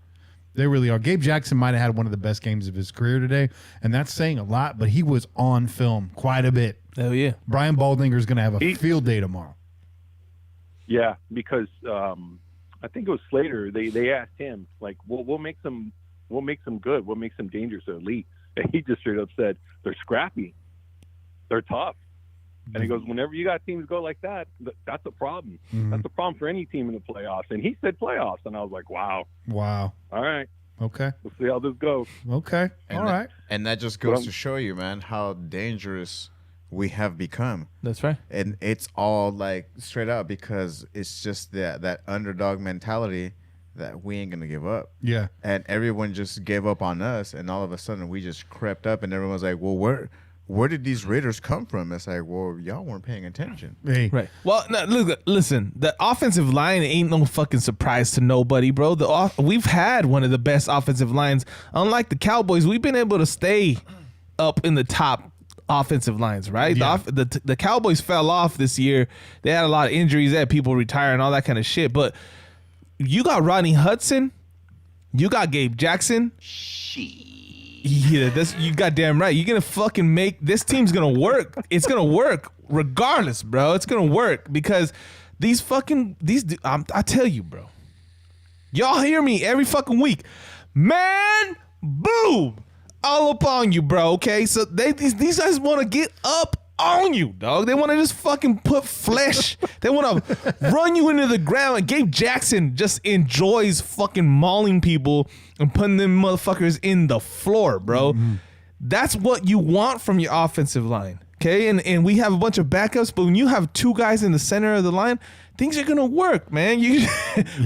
They really are. Gabe Jackson might have had one of the best games of his career today, and that's saying a lot, but he was on film quite a bit. Oh, yeah. Brian Baldinger is going to have a field day tomorrow. Yeah, because I think it was Slater. They asked him, like, we'll make them good. We'll make them dangerous or elite. And he just straight up said, they're scrappy. They're tough. And he goes, whenever you got teams go like that, that's a problem. Mm-hmm. That's a problem for any team in the playoffs. And he said playoffs. And I was like, wow. Wow. All right. Okay. We'll see how this goes. Okay. And all right. And that just goes to show you, man, how dangerous we have become. That's right. And it's all like straight up because it's just that underdog mentality that we ain't going to give up. Yeah. And everyone just gave up on us. And all of a sudden we just crept up and everyone was like, well, where did these Raiders come from? It's like, well, y'all weren't paying attention. Hey. Right. Well, no, look, listen, the offensive line ain't no fucking surprise to nobody, bro. We've had one of the best offensive lines. Unlike the Cowboys, we've been able to stay up in the top offensive lines, right? Yeah. The Cowboys fell off this year. They had a lot of injuries. They had people retiring, all that kind of shit. But you got Rodney Hudson. You got Gabe Jackson. Yeah, you goddamn right. You're gonna fucking make this team's gonna work. It's gonna work regardless, bro. It's gonna work because I tell you, bro. Y'all hear me every fucking week, man. Boom, all up on you, bro. Okay, so these guys want to get up on you, dog. They want to just fucking put flesh. They want to run you into the ground. And Gabe Jackson just enjoys fucking mauling people and putting them motherfuckers in the floor, bro. Mm-hmm. That's what you want from your offensive line, okay? And we have a bunch of backups, but when you have two guys in the center of the line, things are gonna work, man. You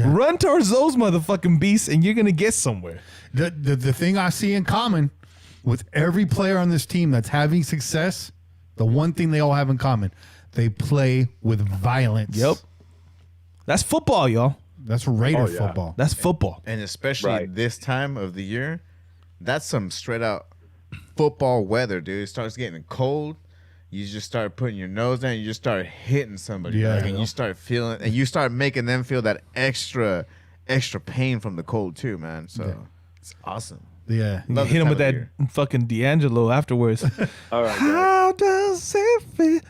run towards those motherfucking beasts, and you're gonna get somewhere. The thing I see in common with every player on this team that's having success. The one thing they all have in common, they play with violence. Yep. That's football, y'all. That's Raider football. That's football. And especially this time of the year, that's some straight out football weather, dude. It starts getting cold. You just start putting your nose down. You just start hitting somebody. Yeah. And you start feeling, and you start making them feel that extra pain from the cold too, man. So it's awesome. Yeah. You hit him with that fucking D'Angelo afterwards. All right. How does it feel?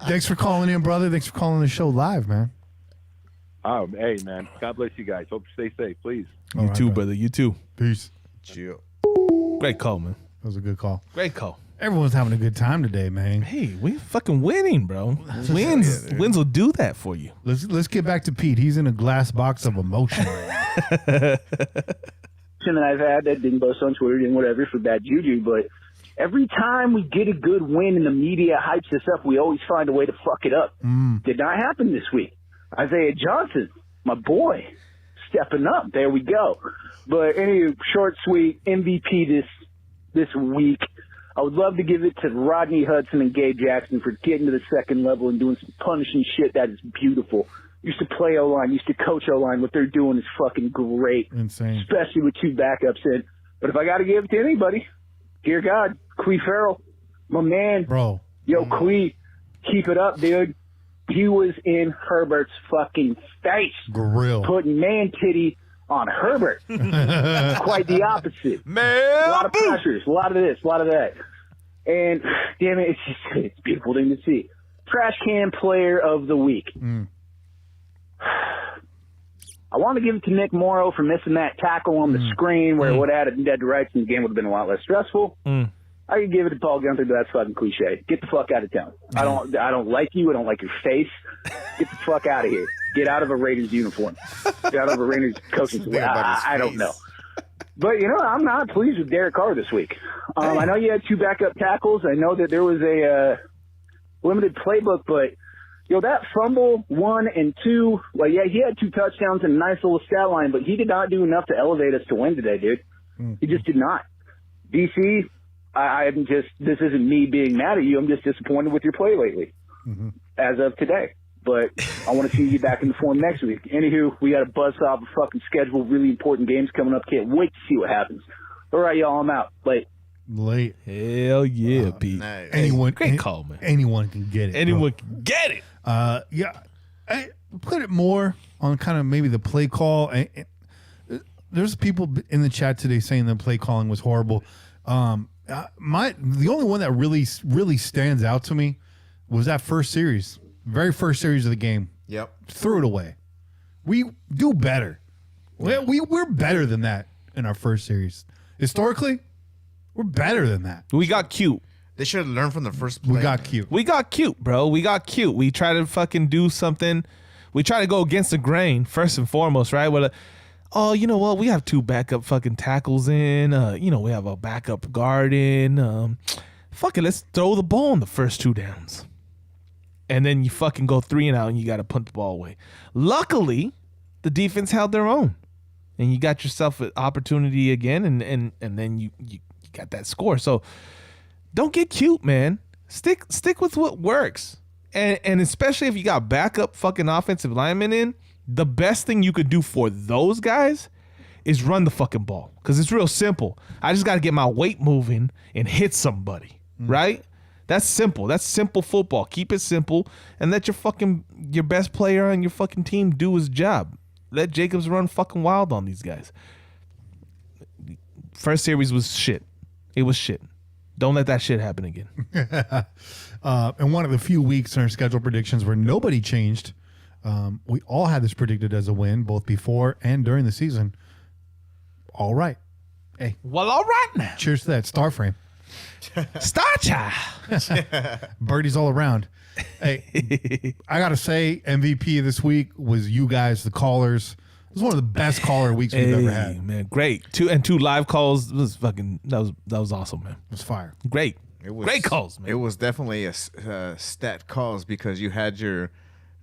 Thanks for calling in, brother. Thanks for calling the show live, man. Oh, hey, man. God bless you guys. Hope you stay safe, please. You too, brother. You too. Peace. Chill. Great call, man. That was a good call. Great call. Everyone's having a good time today, man. Hey, we fucking winning, bro. Wins will do that for you. Let's get back to Pete. He's in a glass box of emotion right now. That I've had that didn't boast on Twitter and whatever for bad juju, but every time we get a good win and the media hypes us up, we always find a way to fuck it up. Did not happen this week. Isaiah Johnson, my boy, stepping up. There we go. But anyway, short, sweet MVP this week. I would love to give it to Rodney Hudson and Gabe Jackson for getting to the second level and doing some punishing shit that is beautiful. Used to play O-line, used to coach O-line. What they're doing is fucking great. Insane. Especially with two backups in. But if I got to give it to anybody, dear God, Quee Farrell, my man. Bro. Yo, Quee, keep it up, dude. He was in Herbert's fucking face. Grill. Putting man titty on Herbert. Quite the opposite. Man. A lot of pressures, a lot of this, a lot of that. And, damn it, it's a beautiful thing to see. Trash can player of the week. I want to give it to Nick Morrow for missing that tackle on the screen where it would have had dead to rights and the game would have been a lot less stressful. I could give it to Paul Gunther, but that's fucking cliche. Get the fuck out of town. I don't like you. I don't like your face. Get the fuck out of here. Get out of a Raiders uniform. Get out of a Raiders coaching. I don't know. But, you know, I'm not pleased with Derek Carr this week. I know you had two backup tackles. I know that there was a limited playbook, but, you know, that fumble 1 and 2, well, yeah, he had 2 touchdowns and a nice little stat line, but he did not do enough to elevate us to win today, dude. He just did not. DC, I'm just, this isn't me being mad at you. I'm just disappointed with your play lately as of today. But I want to see you back in the form next week. Anywho, we got a buzz off a fucking schedule, really important games coming up. Can't wait to see what happens. All right, y'all, I'm out. Bye. Late. Hell yeah, Pete. Nice. Anyone, Great call, man. Anyone can get it. Anyone can get it. Yeah. I put it more on kind of maybe the play call. There's people in the chat today saying the play calling was horrible. The only one that really stands out to me was that first series, very first series of the game. Yep. Threw it away. We do better. We're better than that in our first series. Historically, we're better than that. We got cute. They should have learned from the first play. We got cute. We got cute, bro. We got cute. We try to fucking do something. We try to go against the grain first and foremost, right? We're like, oh, you know what? We have 2 backup fucking tackles in. We have a backup guard in. Fuck it, let's throw the ball on the first 2 downs. And then you fucking go 3 and out and you got to punt the ball away. Luckily, the defense held their own. And you got yourself an opportunity again, and then you got that score. So don't get cute, man. Stick with what works. And especially if you got backup fucking offensive linemen in, the best thing you could do for those guys is run the fucking ball. Because it's real simple. I just got to get my weight moving and hit somebody, right? That's simple. That's simple football. Keep it simple and let your best player on your fucking team do his job. Let Jacobs run fucking wild on these guys. First series was shit. It was shit. Don't let that shit happen again. And one of the few weeks in our schedule predictions where nobody changed, we all had this predicted as a win, both before and during the season. All right. Hey. Well, all right now. Cheers to that. Star frame. Star child. Birdies all around. Hey, I got to say, MVP this week was you guys, the callers. It was one of the best caller weeks we've ever had. Man, great. 2 live calls. It was fucking, that was awesome, man. It was fire. Great. Great calls, man. It was definitely a stat calls because you had your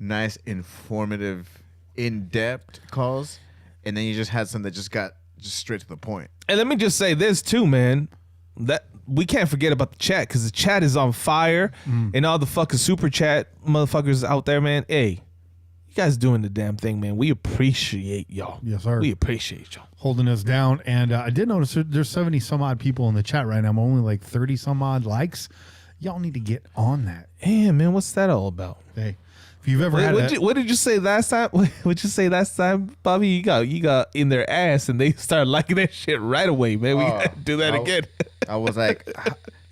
nice, informative, in-depth calls, and then you just had some that just got straight to the point. And let me just say this too, man. That we can't forget about the chat because the chat is on fire, and all the fucking super chat motherfuckers out there, man. Hey, you guys doing the damn thing, man. We appreciate y'all. Yes, sir. We appreciate y'all holding us down. And I did notice there's 70 some odd people in the chat right now. I'm only like 30 some odd likes. Y'all need to get on that. Yeah, man. What's that all about? Hey, if you've ever had what did you say last time? What'd you say last time, Bobby? You got in their ass and they started liking that shit right away, man. We gotta do that again. I was like,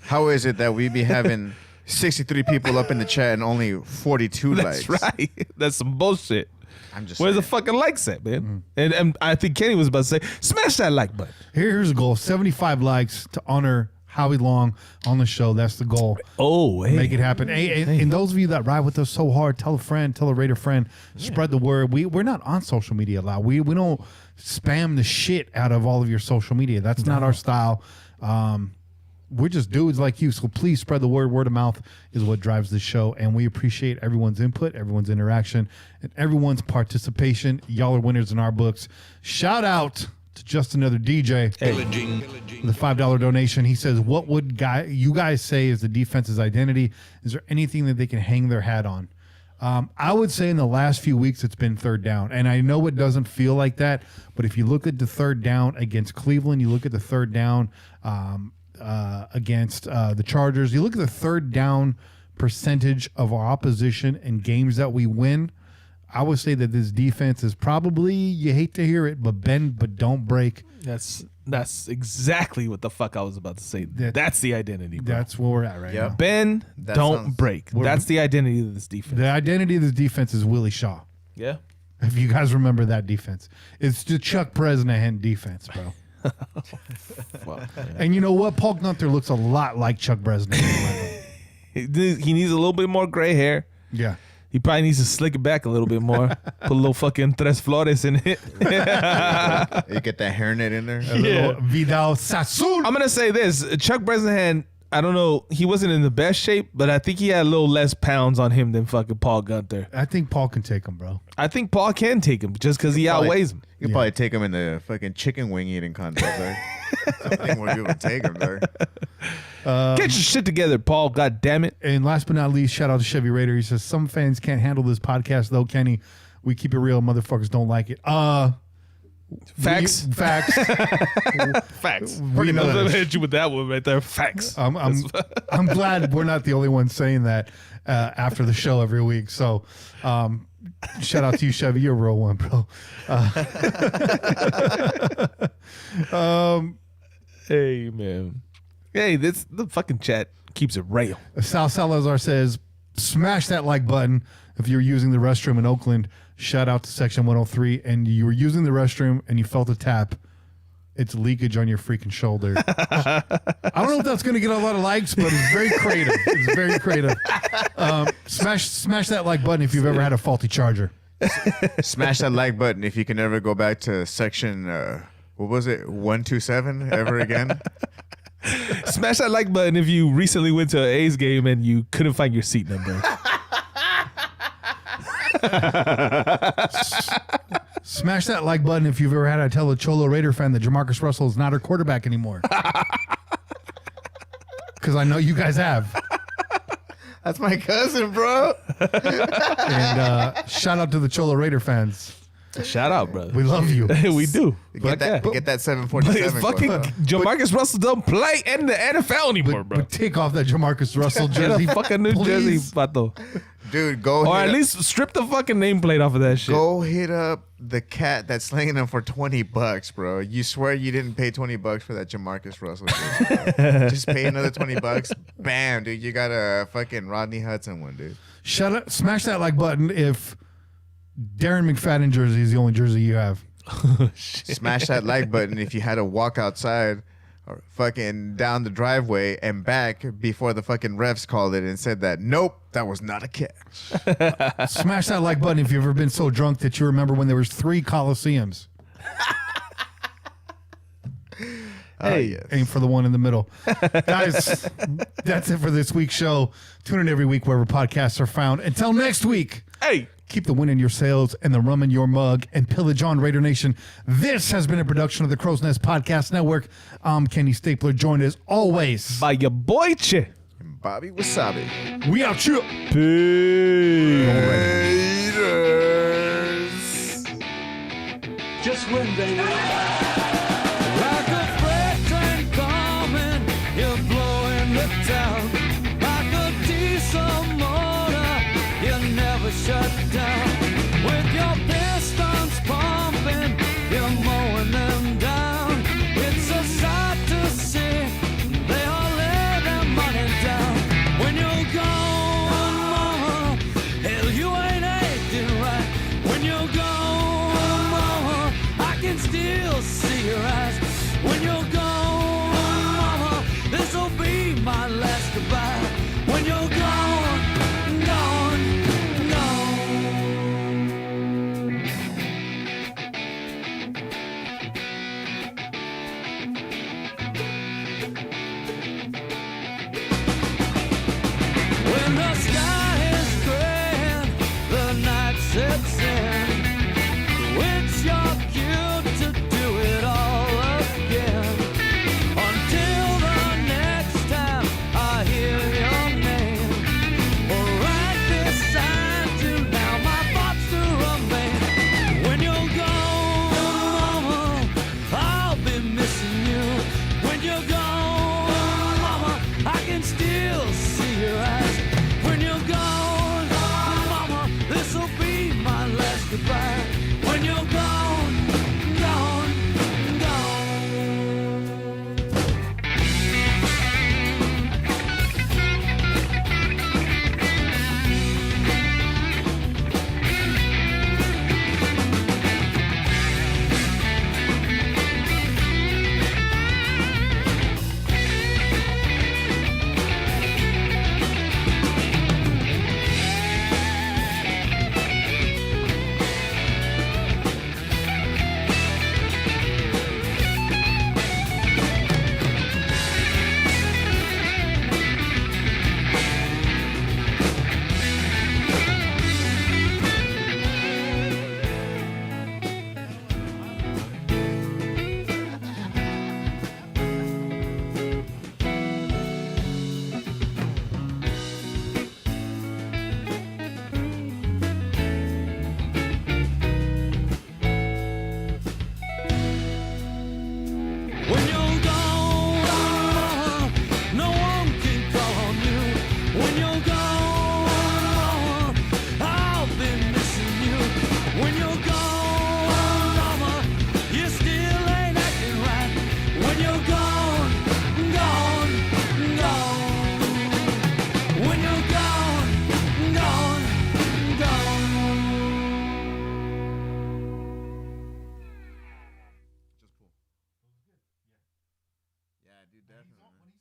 how is it that we be having 63 people up in the chat and only 42 likes? That's right. That's some bullshit. I'm just Where's saying. the fucking likes at, man? And I think Kenny was about to say, smash that like button. Here's a goal: 75 likes to honor Howie Long on the show. That's the goal. Oh, hey. Make it happen. Hey, and those of you that ride with us so hard, tell a friend, tell a Raider friend, spread the word. We're not on social media a lot. We don't spam the shit out of all of your social media. That's not our style. We're just dudes like you, so please spread the word. Word of mouth is what drives the show, and we appreciate everyone's input, everyone's interaction, and everyone's participation. Y'all are winners in our books. Shout out to Just Another DJ. Pillaging. With a $5 donation. He says, what would you guys say is the defense's identity? Is there anything that they can hang their hat on? I would say in the last few weeks it's been third down. And I know it doesn't feel like that, but if you look at the third down against Cleveland, you look at the third down against the Chargers, you look at the third down percentage of our opposition in games that we win, I would say that this defense is probably, you hate to hear it, but bend but don't break. That's exactly what the fuck I was about to say. That's the identity, bro. That's where we're at right now. Bend, don't break. That's the identity of this defense. The identity of this defense is Willie Shaw. Yeah. If you guys remember that defense. It's the Chuck Bresnahan defense, bro. And you know what? Paul Gunther looks a lot like Chuck Bresnahan. He needs a little bit more gray hair. Yeah. He probably needs to slick it back a little bit more. Put a little fucking tres flores in it. You get that hairnet in there. A little Vidal Sassoon. I'm going to say this. Chuck Bresnahan, I don't know. He wasn't in the best shape, but I think he had a little less pounds on him than fucking Paul Gunther. I think Paul can take him, bro. I think Paul can take him just because he outweighs him. You can probably take him in the fucking chicken wing eating contest, right? I think more people take him there. Get your shit together, Paul. God damn it. And last but not least, shout out to Chevy Raider. He says, some fans can't handle this podcast, though, Kenny. We keep it real. Motherfuckers don't like it. Facts. Facts. Facts. We know I'm that. hit you with that one right there. Facts. I'm glad we're not the only ones saying that after the show every week. So, shout out to you, Chevy. You're a real one, bro. Hey, man. Hey, the fucking chat keeps it real. Sal Salazar says, smash that like button if you're using the restroom in Oakland. Shout out to Section 103, and you were using the restroom and you felt a tap. It's leakage on your freaking shoulder. I don't know if that's going to get a lot of likes, but it's very creative. It's very creative. Smash that like button if you've ever had a faulty charger. Smash that like button if you can never go back to Section, what was it, 127 ever again? Smash that like button if you recently went to an A's game and you couldn't find your seat number. Smash that like button if you've ever had to tell a Cholo Raider fan that Jamarcus Russell is not our quarterback anymore. Because I know you guys have. That's my cousin, bro. And shout out to the Cholo Raider fans. Shout out, brother. We love you. We do. Get that 747. Fucking Jamarcus Russell don't play in the NFL anymore, bro. But take off that Jamarcus Russell jersey. Get a fucking new jersey, Pato. Dude, go or at least strip the fucking nameplate off of that shit. Go hit up the cat that's slinging them for $20, bro. You swear you didn't pay $20 for that Jamarcus Russell jersey, bro. Just pay another $20. Bam, dude. You got a fucking Rodney Hudson one, dude. Smash that like button if Darren McFadden jersey is the only jersey you have. Smash that like button if you had to walk outside or fucking down the driveway and back before the fucking refs called it and said that, nope, that was not a catch. Smash that like button if you've ever been so drunk that you remember when there was 3 Coliseums. Hey, yes. Aim for the one in the middle. Guys, that's it for this week's show. Tune in every week wherever podcasts are found. Until next week. Hey. Keep the wind in your sails and the rum in your mug and pillage on Raider Nation. This has been a production of the Crow's Nest Podcast Network. I'm Kenny Stapler, joined as always by your boy Che and Bobby Wasabi. We out here. Peace. Raiders. Just win, baby. Like a freight train coming, you're blowing the town. Like a diesel motor, you never shut down. With your pistons pumping, you're mowing them down. It's a sight to see, they all lay their money down. When you're gone, mama, hell, you ain't acting right. When you're gone, mama, I can still see your eyes. When you're gone, mama, this'll be my last goodbye. When you're gone, gone, gone. When the sky is gray and the night sets in,